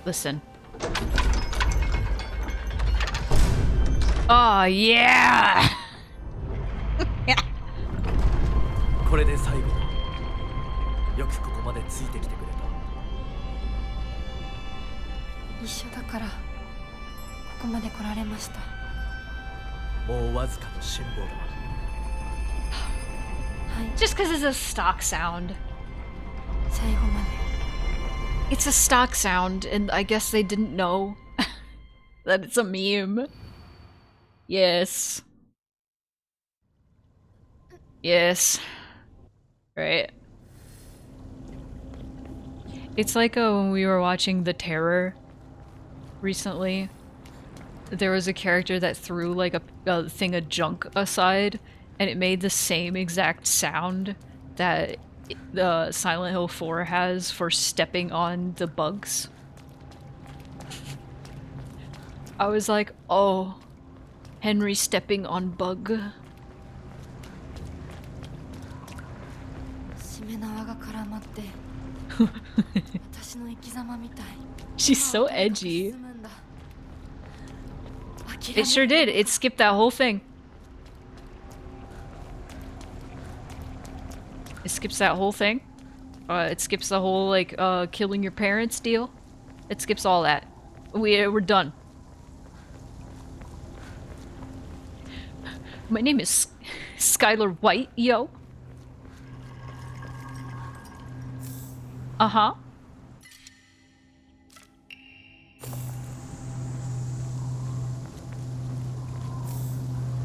Listen. Oh, yeah! これで最後だ。よくここまでついてきてくれた。一緒だからここまで来られました。もうわずかの辛抱だ。 Just because it's a stock sound. 最後まで。 It's a stock sound, and I guess they didn't know that it's a meme. Yes. Yes. Right. It's like when we were watching The Terror recently. There was a character that threw like a thing of junk aside, and it made the same exact sound that the Silent Hill 4 has for stepping on the bugs. I was like, oh, Henry stepping on bug. She's so edgy. It sure did. It skipped that whole thing. It skips that whole thing. It skips the whole, like, killing your parents deal. It skips all that. We're done. My name is Skylar White, yo. Uh-huh.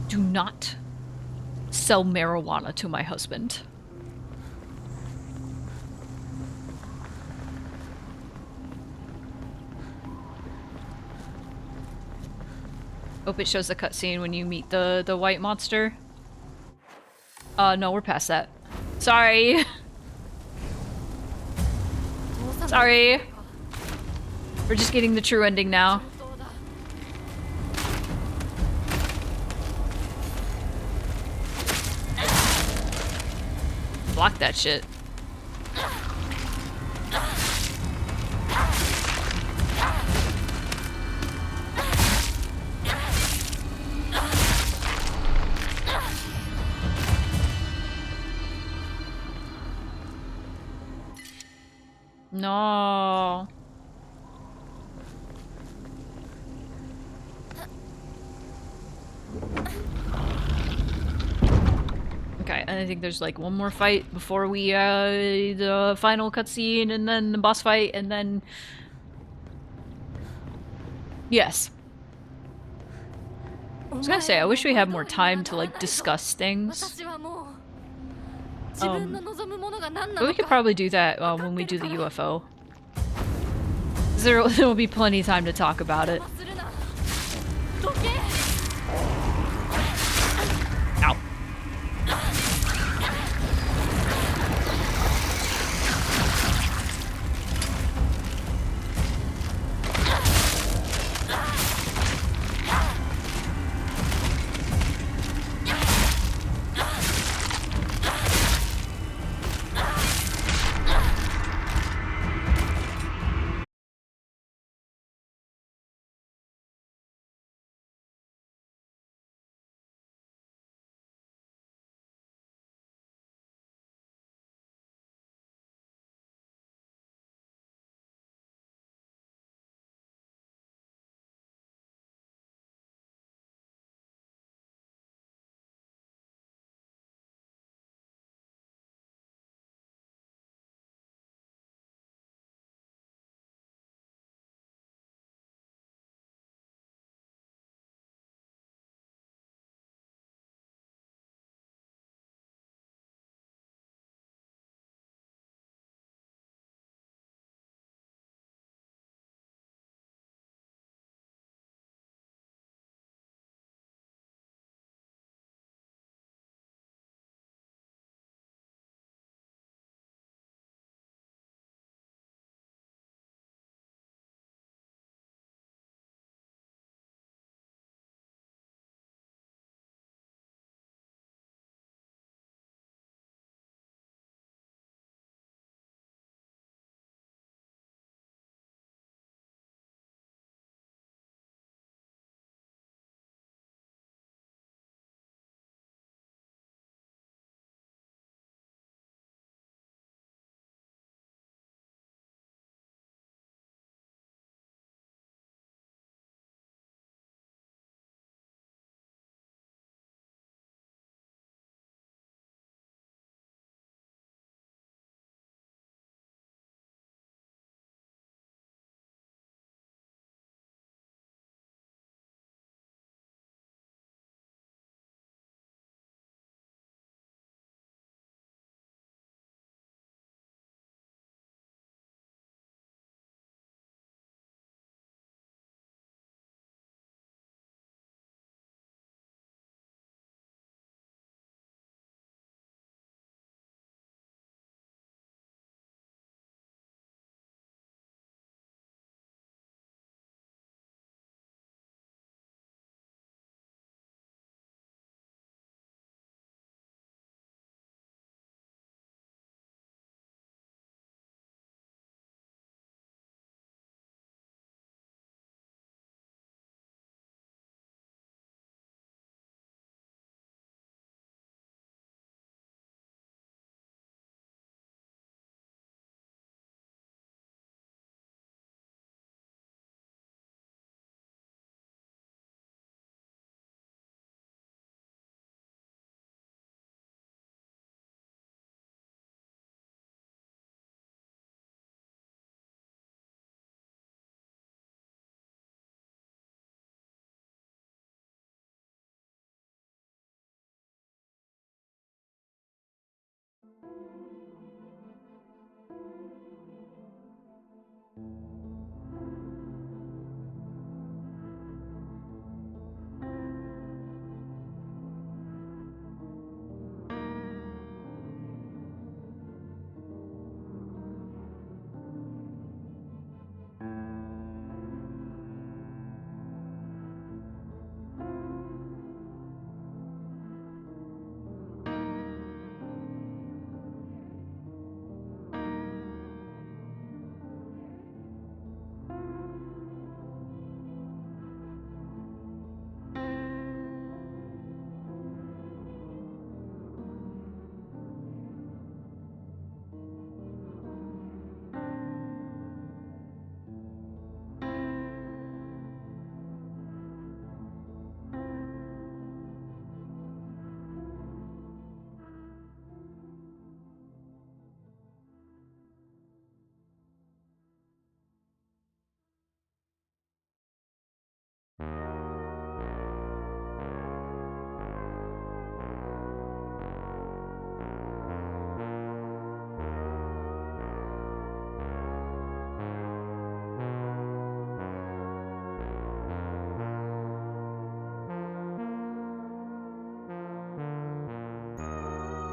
Do not sell marijuana to my husband. Hope it shows the cutscene when you meet the white monster. No, we're past that. Sorry. Sorry. We're just getting the true ending now. Block that shit. No. Okay, and I think there's like one more fight before we the final cutscene and then the boss fight and then yes. I was gonna say I wish we had more time to like discuss things. But we could probably do that when we do the UFO. There will be plenty of time to talk about it.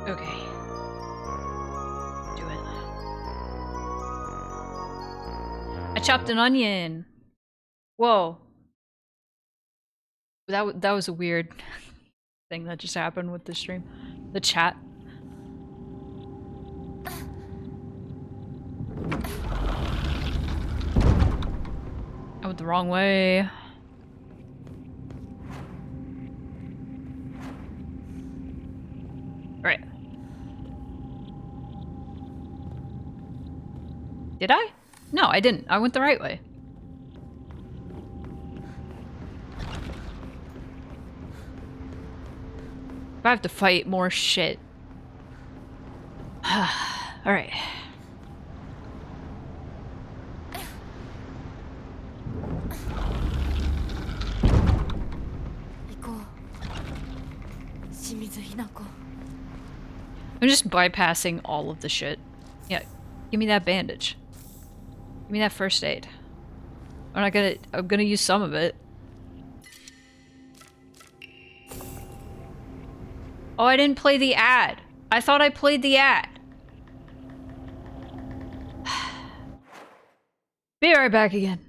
Okay. Do it. I chopped an onion. Whoa. That was a weird thing that just happened with the stream. The chat. I went the wrong way. Right. Did I? No, I didn't. I went the right way. If I have to fight more shit. Alright. I'm just bypassing all of the shit. Yeah, give me that bandage. Give me that first aid. I'm gonna use some of it. Oh, I didn't play the ad. I thought I played the ad. Be right back again.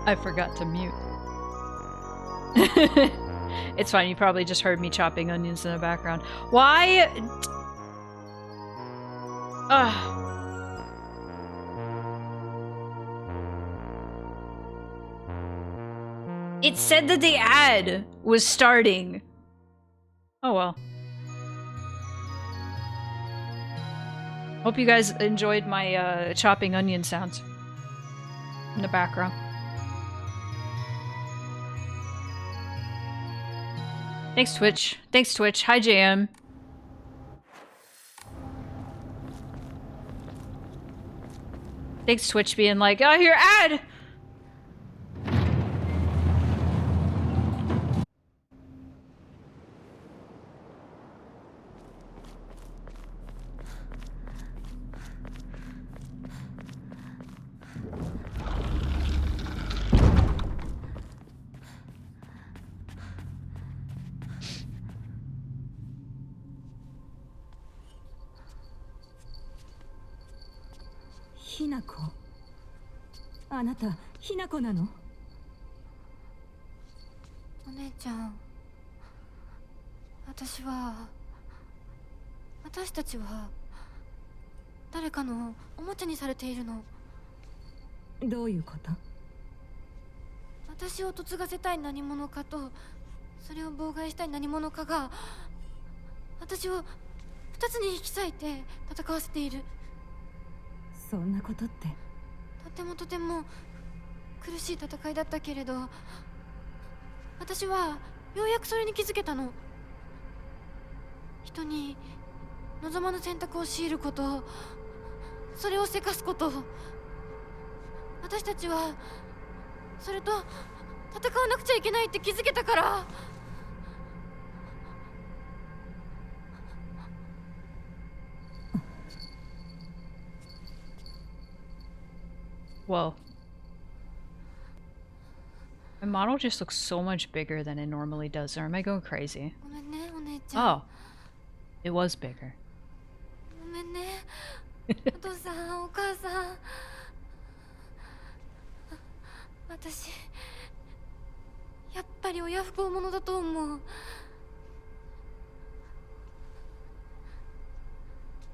I forgot to mute. It's fine, you probably just heard me chopping onions in the background. Why? Ugh. It said that the ad was starting. Oh well. Hope you guys enjoyed my chopping onion sounds in the background. Thanks, Twitch. Thanks, Twitch. Hi, JM. Thanks, Twitch, being like, oh, your ad!ひなこ、あなたひなこなの？お姉ちゃん、私たちは誰かのおもちゃにされているの。どういうこと？私を嫁がせたい何者かと、それを妨害したい何者かが私を二つに引き裂いて戦わせている。そんなことって。とても苦しい戦いだったけれど、私はようやくそれに気づけたの。人に望まぬ選択を強いること、それをせかすこと、私たちはそれと戦わなくちゃいけないって気づけたから。Whoa. My model just looks so much bigger than it normally does, or am I going crazy? Oh. It was bigger. ごめんね。お父さん、お母さん。私、やっぱり親不孝者だと思う。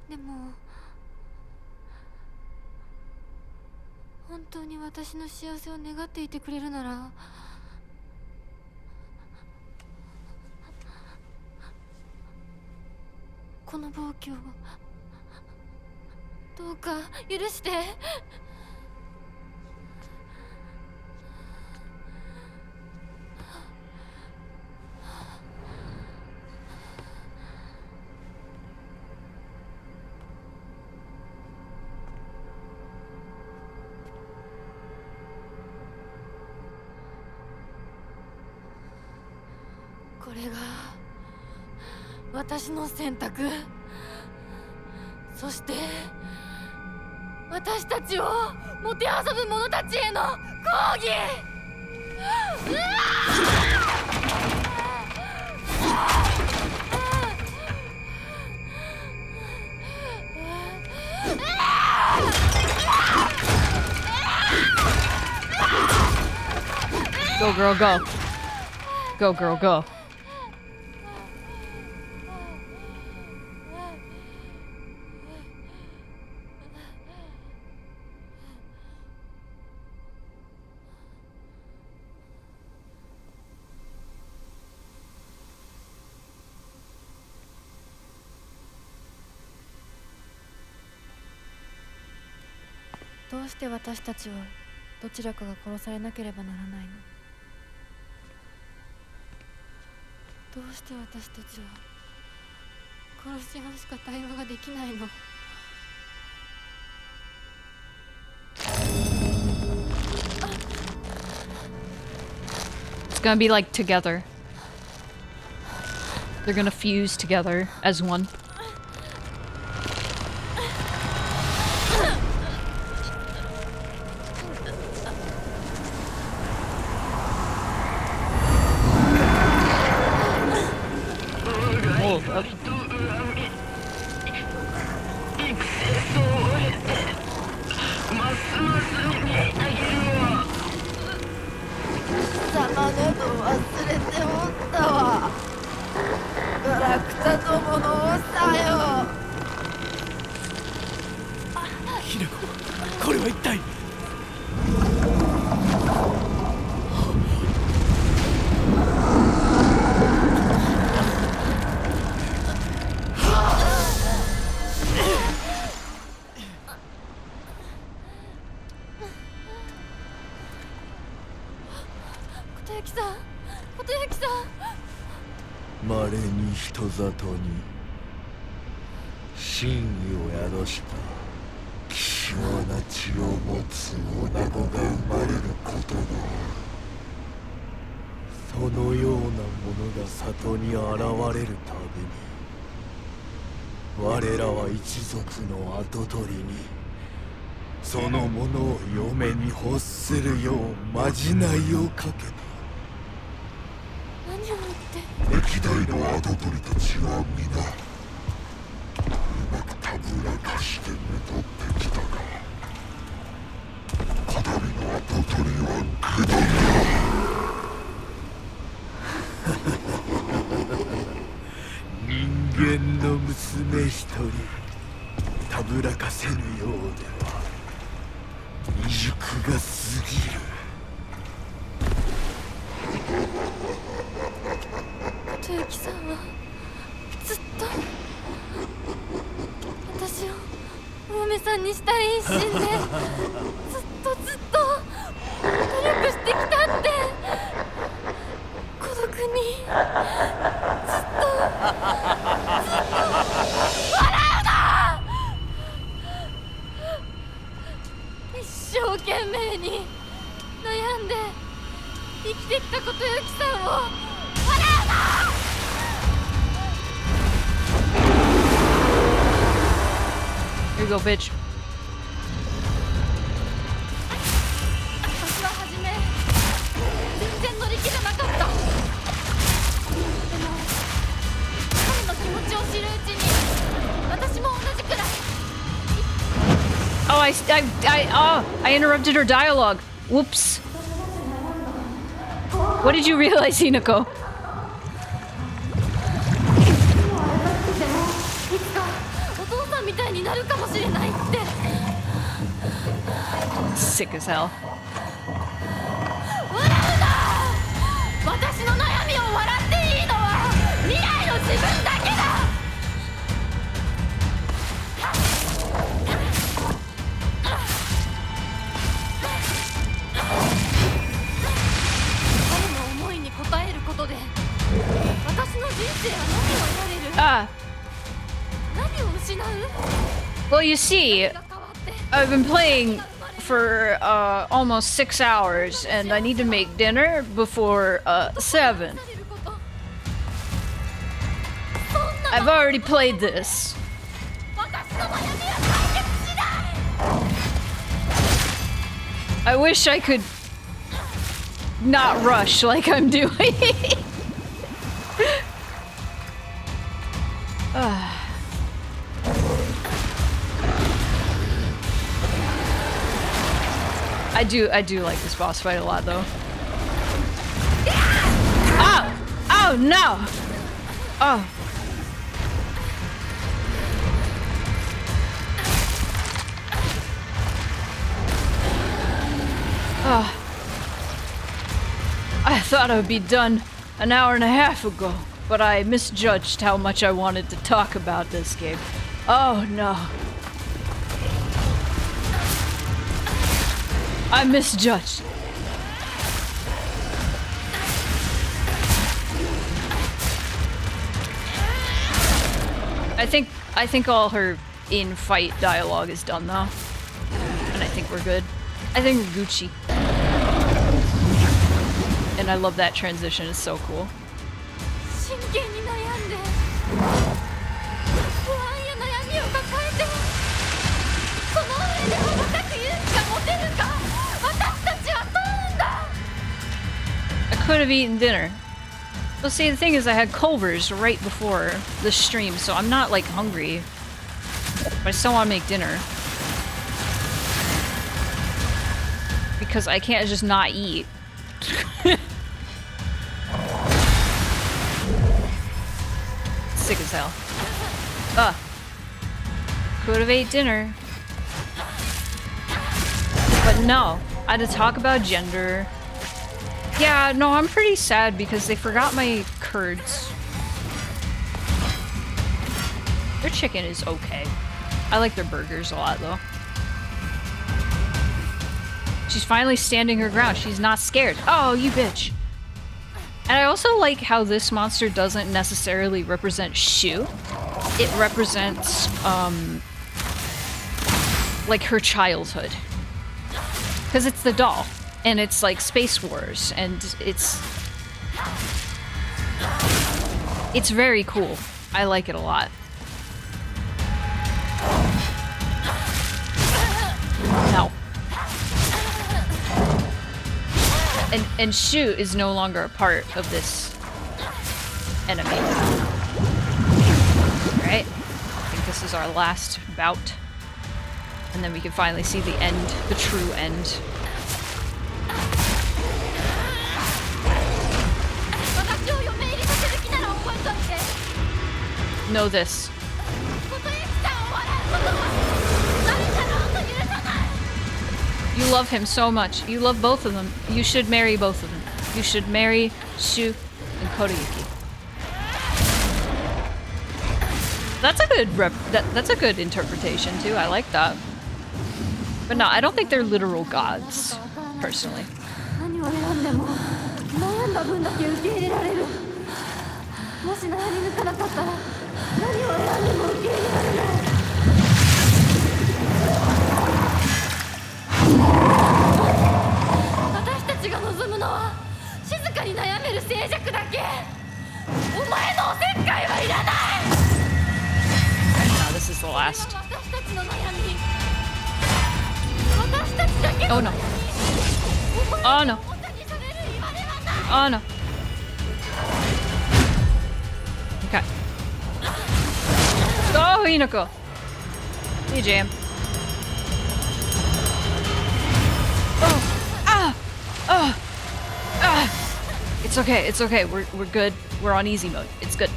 でも、本当に私の幸せを願っていてくれるなら、この暴挙をどうか許して。これが私の選択、そして私たちをもてあそぶ者たちへの抗議。Go, girl, go. Go, girl, go.どうして私たちはどちらかが殺されなければならないの？どうして私たちは殺し合うしか対話ができないの？It's gonna be like together. They're gonna fuse together as one. 様など忘れておったわ。ガラクタどものさよ。ひなこ、これは一体。琴行さん、琴行さん。稀に人里に真意を宿した希少な血を持つ女子が生まれることがある。そのようなものが里に現れるたびに我らは一族の跡取りにそのものを嫁に欲するようまじないをかけた。何を言って歴代の跡取りたちは皆うまくたぶらかしてめとってきたがこたびの跡取りはくどい人間の娘一人たぶらかせぬようでは未熟が過ぎる。琴行さんはずっと私をお嫁さんにしたい一心でずっと努力してきたって孤独にずっと笑うな。一生懸命に悩んで生きてきた琴行さんを笑うな。Here you go, bitch. 私は初め全然乗り切れなかった。でも彼の気持ちを知るうちに私も同じくらい。 Oh, I interrupted her dialogue. Whoops. What did you realize, Hinako? いつかお父さんみたいになるかもしれないって。 Sick as hell. 笑うな。私の悩みを笑っていいのは未来の自分だけだ。彼の思いに応えることで私の人生は何を得られる。何を失う。 Well, you see, I've been playing for almost 6 hours, and I need to make dinner before 7. I've already played this. I wish I could not rush like I'm doing. I do like this boss fight a lot, though. Oh! Oh no! Oh. Oh. I thought I would be done an hour and a half ago, but I misjudged how much I wanted to talk about this game. Oh no. I misjudged. I think all her in-fight dialogue is done though. And I think we're good. I think we're Gucci. And I love that transition, it's so cool. 真剣に悩んで不安や悩みを抱えてその上で羽ばたく勇気が持てるか私たちは問うんだ。 I could have eaten dinner. Well, see, the thing is I had Culver's right before the stream, so I'm not like hungry. But I still want to make dinner. Because I can't just not eat. as hell. Ugh. Could have ate dinner. But no, I had to talk about gender. Yeah, no, I'm pretty sad because they forgot my curds. Their chicken is okay. I like their burgers a lot though. She's finally standing her ground. She's not scared. Oh, you bitch. And I also like how this monster doesn't necessarily represent Shu. It represents, like her childhood. Because it's the doll. And it's like Space Wars. And it's very cool. I like it a lot. No. And Shu is no longer a part of this enemy. Right? I think this is our last bout. And then we can finally see the end, the true end. Know this. You love him so much. You love both of them. You should marry both of them. You should marry Shu and Kodayuki. That's a good that's a good interpretation too. I like that. But no, I don't think they're literal gods, personally. No, this is the last. Oh no. Oh no. Oh no. Okay. Go, Hinako. Hey, Jam. Oh. Ah. Oh. Ah. It's okay. It's okay. We're good. We're on easy mode. It's good.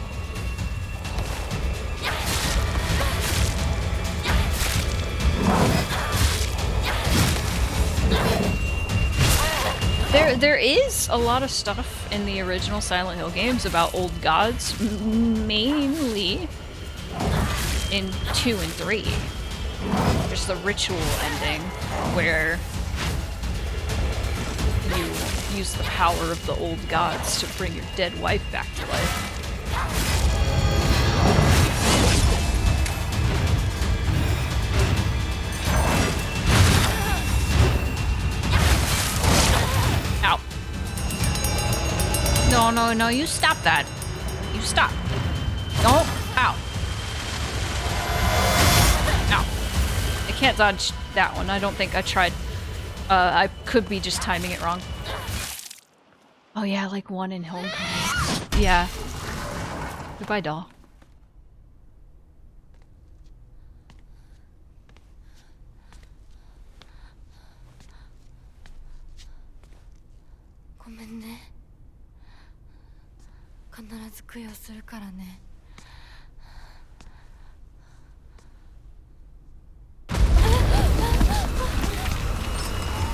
There is a lot of stuff in the original Silent Hill games about old gods, mainly in 2 and 3. There's the ritual ending where you use the power of the old gods to bring your dead wife back to life. Ow. No, you stop that. You stop. Don't. Ow. Ow. I can't dodge that one. I don't think I tried. I could be just timing it wrong. Oh yeah, like one in Homecoming. Yeah. Goodbye, doll.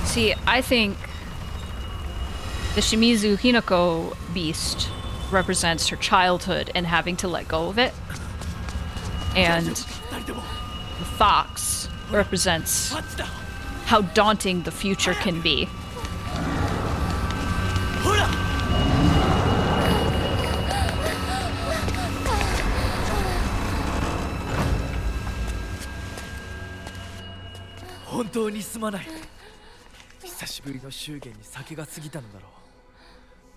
See, I think the Shimizu Hinako beast represents her childhood and having to let go of it. And the fox represents how daunting the future can be. Hontouすまない。久しぶりの祝言に酒が過ぎたのだろう。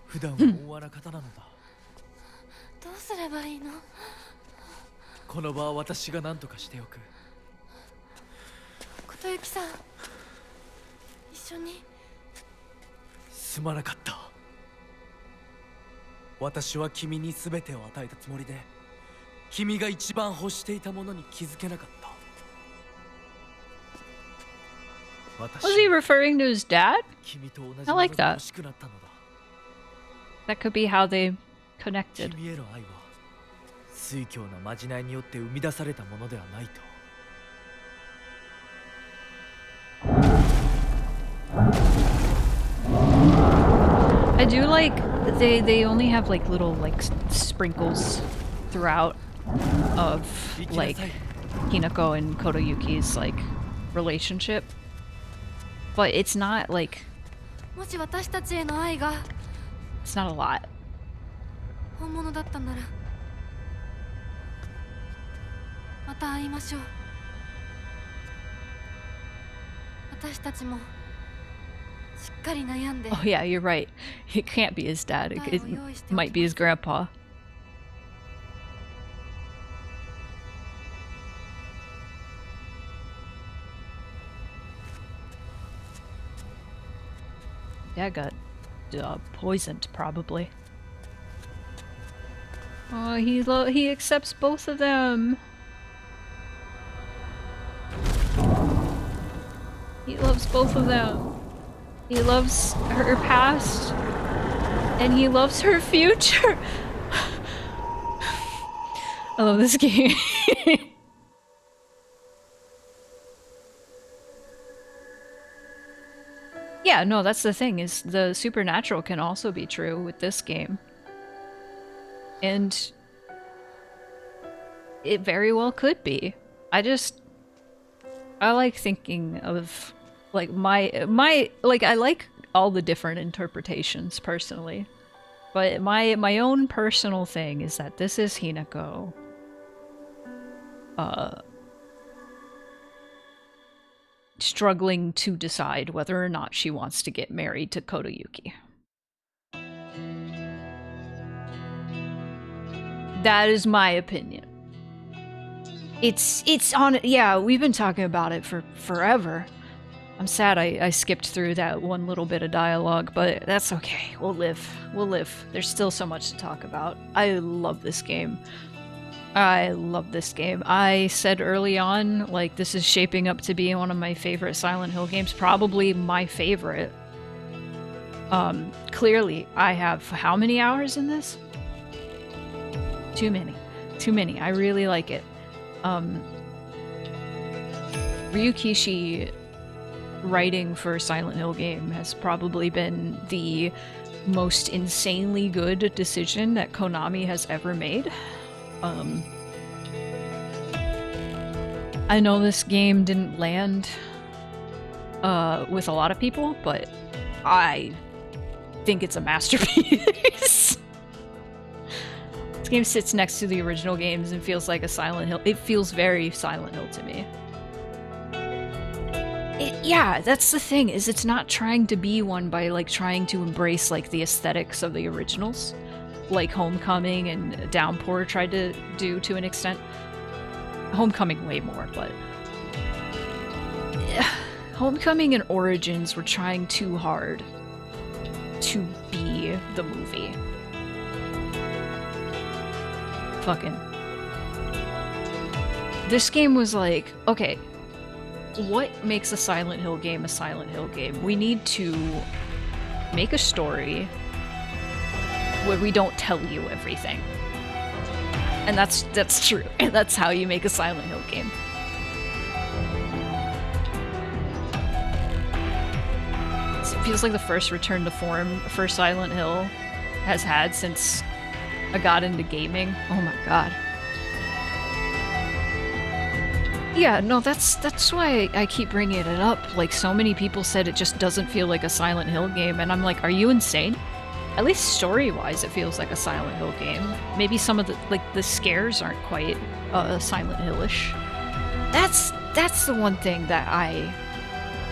普段は大わな方なのだ。どうすればいいの？この場は私が何とかしておく。琴雪さん、一緒に。すまなかった。私は君に全てを与えたつもりで、君が一番欲していたものに気づけなかった。Was he referring to his dad? I like that. That could be how they connected. 酔狂なまじないによって生み出されたものではないと。I do like they only have like little like sprinkles throughout of like Hinako and Kotoyuki's like relationship, but it's not like もし私たちへの愛が it's not a lot. 本物だったならまた会いましょう。私たちもしっかり悩んで。 Oh yeah, you're right. It can't be his dad. It might be his grandpa. Dad got poisoned, probably. Oh, he accepts both of them. He loves both of them. He loves her past, and he loves her future. I love this game. Yeah, no, that's the thing, is the supernatural can also be true with this game. And it very well could be. I like thinking of like my like I like all the different interpretations personally. But my own personal thing is that this is Hinako struggling to decide whether or not she wants to get married to Kotoyuki. That is my opinion. It's on, yeah, we've been talking about it for forever. I'm sad I skipped through that one little bit of dialogue, but that's okay. We'll live. We'll live. There's still so much to talk about. I love this game. I love this game. I said early on, like, this is shaping up to be one of my favorite Silent Hill games. Probably my favorite. Clearly, I have how many hours in this? Too many. Too many. I really like it. Ryukishi writing for Silent Hill game has probably been the most insanely good decision that Konami has ever made. I know this game didn't land with a lot of people, but I think it's a masterpiece. This game sits next to the original games and feels like a Silent Hill. It feels very Silent Hill to me. Yeah, that's the thing, is it's not trying to be one by like trying to embrace like the aesthetics of the originals, like Homecoming and Downpour tried to do to an extent. Homecoming way more, but Homecoming and Origins were trying too hard to be the movie. Fucking. This game was like, okay, what makes a Silent Hill game a Silent Hill game? We need to make a story where we don't tell you everything. And that's true. And that's how you make a Silent Hill game. It feels like the first return to form for Silent Hill has had since I got into gaming. Oh my god. Yeah, no, that's why I keep bringing it up. Like, so many people said it just doesn't feel like a Silent Hill game, and I'm like, are you insane? At least story-wise, it feels like a Silent Hill game. Maybe some of the scares aren't quite Silent Hill-ish. That's the one thing that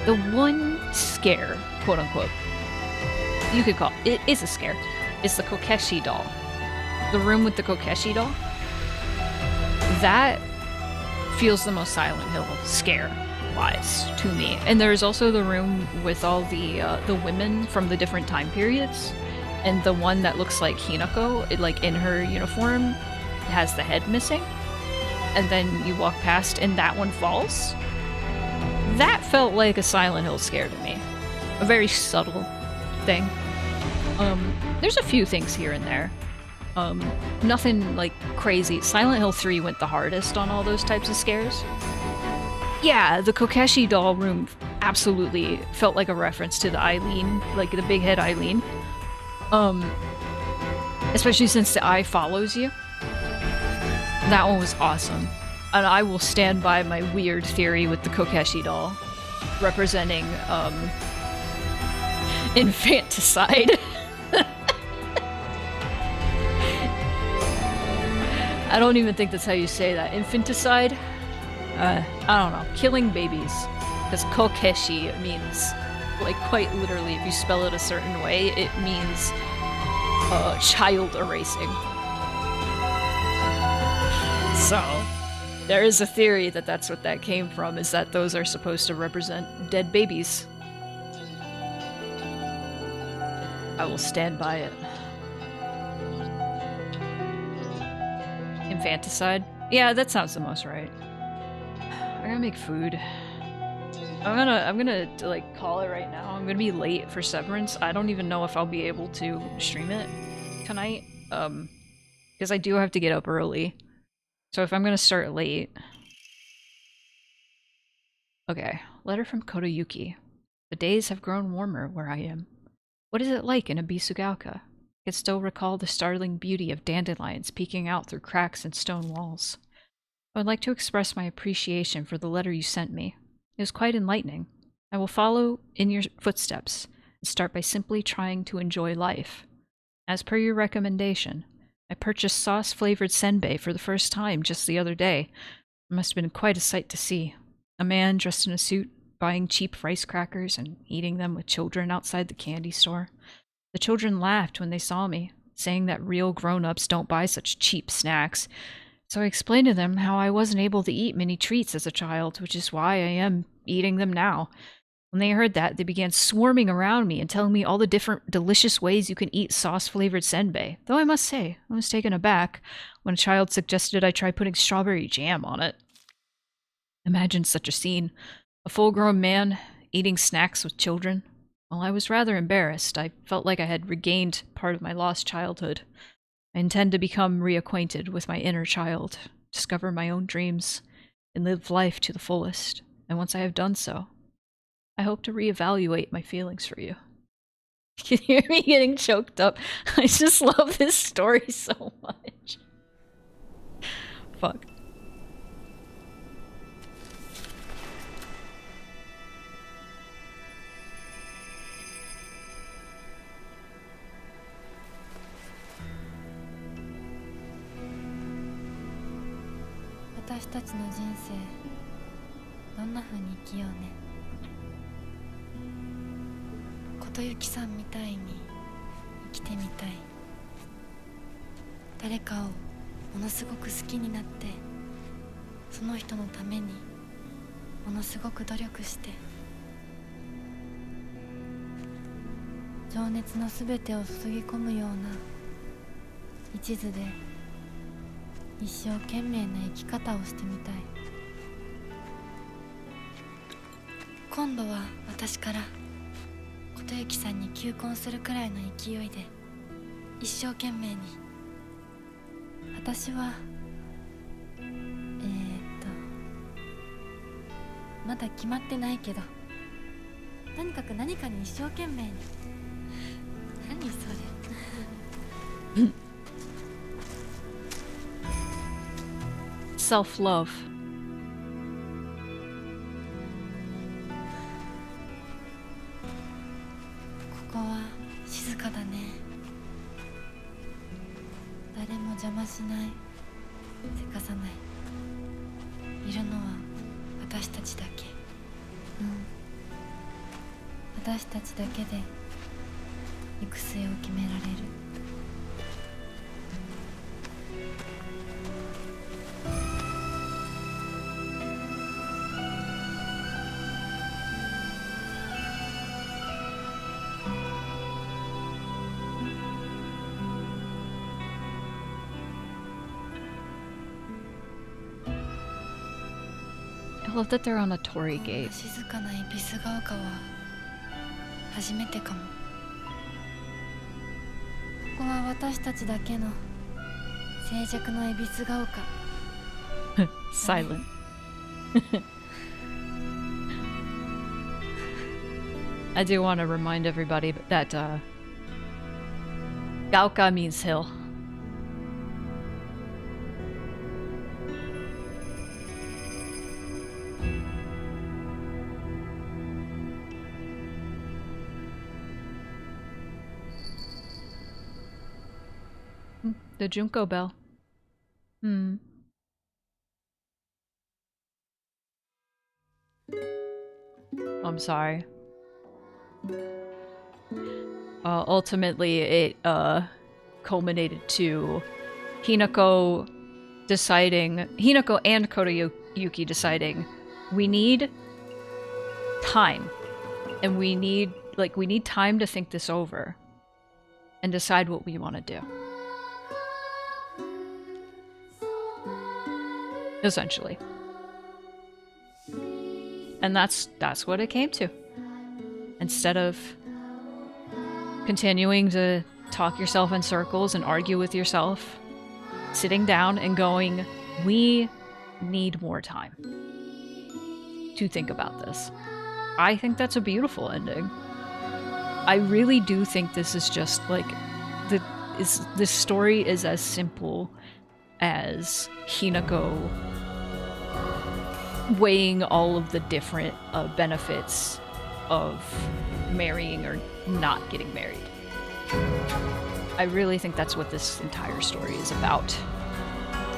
the one scare, quote-unquote, you could call it is a scare. It's the Kokeshi doll. The room with the Kokeshi doll. That feels the most Silent Hill scare-wise to me. And there's also the room with all the women from the different time periods. And the one that looks like Hinako, like in her uniform, has the head missing. And then you walk past and that one falls. That felt like a Silent Hill scare to me. A very subtle thing. There's a few things here and there. Nothing like crazy. Silent Hill 3 went the hardest on all those types of scares. Yeah, the Kokeshi doll room absolutely felt like a reference to the Eileen, like the big head Eileen. Especially since the eye follows you. That one was awesome. And I will stand by my weird theory with the Kokeshi doll representing infanticide. I don't even think that's how you say that. Infanticide? I don't know. Killing babies. Because Kokeshi means, like, quite literally, if you spell it a certain way, it means child erasing. So, there is a theory that that's what that came from, is that those are supposed to represent dead babies. I will stand by it. Infanticide? Yeah, that sounds the most right. I gotta make food. I'm gonna like call it right now. I'm gonna be late for Severance. I don't even know if I'll be able to stream it tonight. Because I do have to get up early. So if I'm gonna start late... Okay, letter from Kotoyuki. The days have grown warmer where I am. What is it like in Abisugaoka? I can still recall the startling beauty of dandelions peeking out through cracks in stone walls. I would like to express my appreciation for the letter you sent me. It was quite enlightening. I will follow in your footsteps and start by simply trying to enjoy life. As per your recommendation, I purchased sauce-flavored senbei for the first time just the other day. It must have been quite a sight to see. A man dressed in a suit, buying cheap rice crackers and eating them with children outside the candy store. The children laughed when they saw me, saying that real grown-ups don't buy such cheap snacks. So I explained to them how I wasn't able to eat many treats as a child, which is why I am eating them now. When they heard that, they began swarming around me and telling me all the different delicious ways you can eat sauce-flavored senbei. Though I must say, I was taken aback when a child suggested I try putting strawberry jam on it. Imagine such a scene. A full-grown man eating snacks with children. While I was rather embarrassed, I felt like I had regained part of my lost childhood. I intend to become reacquainted with my inner child, discover my own dreams, and live life to the fullest. And once I have done so, I hope to reevaluate my feelings for you. You can hear me getting choked up. I just love this story so much. Fuck.私たちの人生どんな風に生きようね。琴雪さんみたいに生きてみたい。誰かをものすごく好きになって、その人のためにものすごく努力して、情熱のすべてを注ぎ込むような一途で一生懸命な生き方をしてみたい。今度は私から琴雪さんに求婚するくらいの勢いで一生懸命に。私はまだ決まってないけど、とにかく何かに一生懸命に。何それ。Self-love. ここは静かだね。誰も邪魔しない、せかさない。いるのは私たちだけ。私たちだけで行く末を決められる。I love that they're on a Torii gate. 静かな恵比寿ヶ丘は初めてかも。ここは私たちだけの静寂の恵比寿が丘 Silent. I do want to remind everybody that Gaoka means hill. The Junko bell. I'm sorry. Ultimately, it culminated to Hinako and Kotoyuki deciding we need time, and we need time to think this over and decide what we want to do. Essentially. And that's what it came to. Instead of continuing to talk yourself in circles and argue with yourself, sitting down and going, we need more time to think about this. I think that's a beautiful ending. I really do think this is just like this story is as simple as Hinako weighing all of the different benefits of marrying or not getting married. I really think that's what this entire story is about.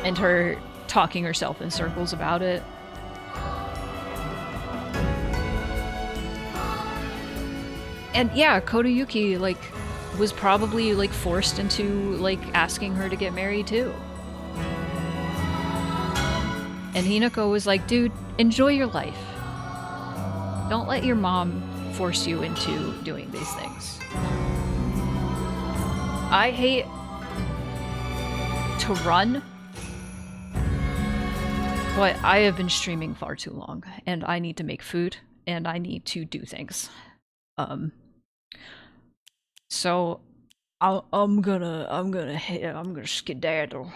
And her talking herself in circles about it. And yeah, Kotoyuki, was probably, forced into, asking her to get married, too. And Hinako was like, dude, enjoy your life. Don't let your mom force you into doing these things. I hate to run, but I have been streaming far too long, and I need to make food, and I need to do things. So I'm gonna skedaddle.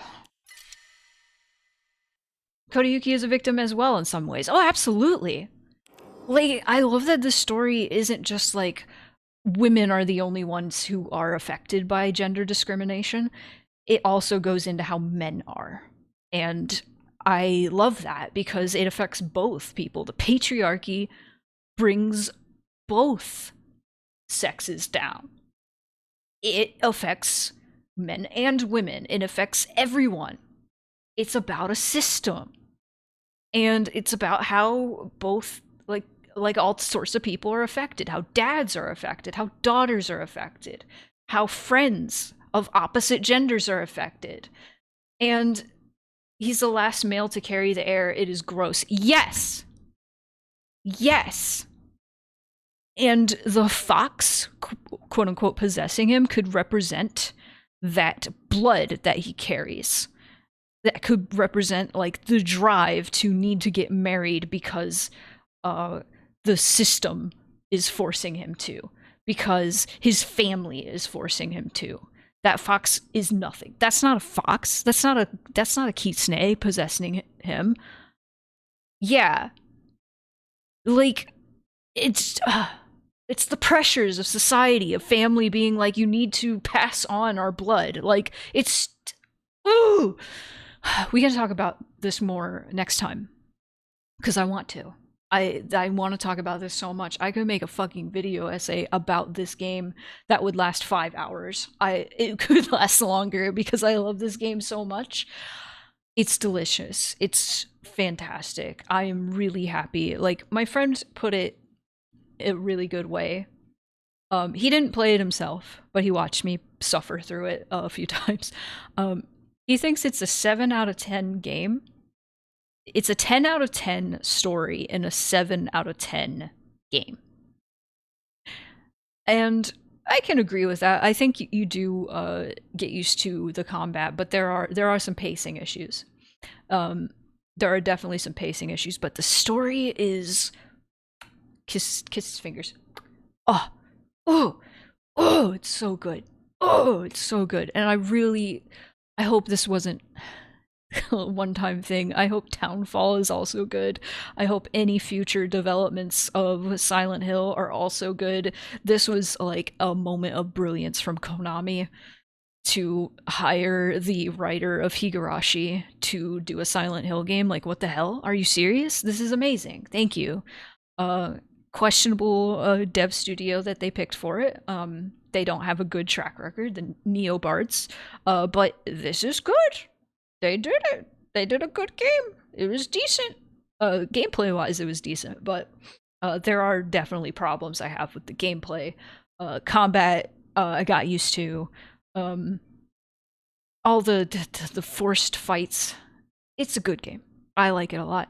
Kotoyuki is a victim as well in some ways. Oh, absolutely. I love that this story isn't just women are the only ones who are affected by gender discrimination. It also goes into how men are. And I love that because it affects both people. The patriarchy brings both sexes down. It affects men and women. It affects everyone. It's about a system. And it's about how both, all sorts of people are affected. How dads are affected. How daughters are affected. How friends of opposite genders are affected. And he's the last male to carry the heir. It is gross. Yes! Yes! And the fox, quote-unquote, possessing him could represent that blood that he carries. That could represent, the drive to need to get married because the system is forcing him to. Because his family is forcing him to. That fox is nothing. That's not a fox. That's not a kitsune possessing him. Yeah. It's the pressures of society, of family being you need to pass on our blood. Ooh! We can talk about this more next time. Because I want to. I want to talk about this so much. I could make a fucking video essay about this game that would last 5 hours. It could last longer because I love this game so much. It's delicious. It's fantastic. I am really happy. My friend put it a really good way. He didn't play it himself, but he watched me suffer through it a few times. He thinks it's a 7 out of 10 game. It's a 10 out of 10 story and a 7 out of 10 game. And I can agree with that. I think you do get used to the combat, but there are some pacing issues. There are definitely some pacing issues, but the story is kiss his fingers. Oh, it's so good. Oh, it's so good. And I really I hope this wasn't a one-time thing. I hope Townfall is also good. I hope any future developments of Silent Hill are also good. This was like a moment of brilliance from Konami to hire the writer of Higurashi to do a Silent Hill game. Like, what the hell? Are you serious? This is amazing. Thank you. Questionable dev studio that they picked for it. They don't have a good track record, the Neobards. But this is good. They did it. They did a good game. It was decent. Gameplay-wise, it was decent, but there are definitely problems I have with the gameplay. Combat, I got used to. All the forced fights. It's a good game. I like it a lot.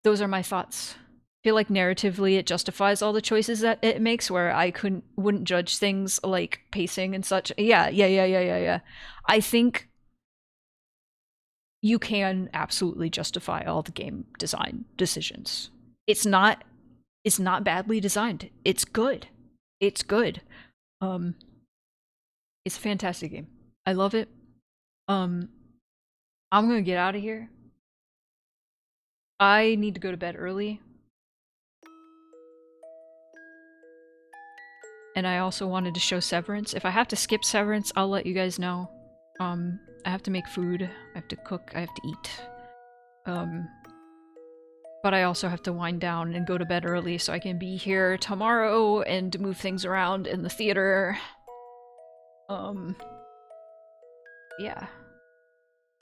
Those are my thoughts. I feel like narratively it justifies all the choices that it makes, where I wouldn't judge things like pacing and such. Yeah. I think you can absolutely justify all the game design decisions. It's not badly designed. It's good. It's good. It's a fantastic game. I love it. I'm gonna get out of here. I need to go to bed early. And I also wanted to show Severance. If I have to skip Severance, I'll let you guys know. I have to make food, I have to cook, I have to eat. But I also have to wind down and go to bed early so I can be here tomorrow and move things around in the theater. Yeah.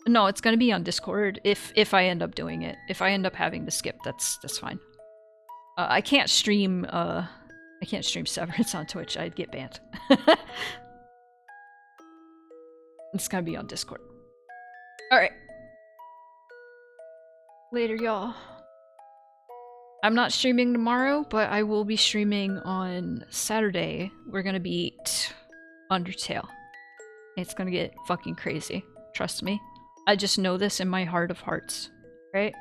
No, it's gonna be on Discord if I end up doing it. If I end up having to skip, that's fine. I can't stream Severance on Twitch. I'd get banned. It's gonna be on Discord. Alright. Later, y'all. I'm not streaming tomorrow, but I will be streaming on Saturday. We're gonna beat Undertale. It's gonna get fucking crazy. Trust me. I just know this in my heart of hearts. Right?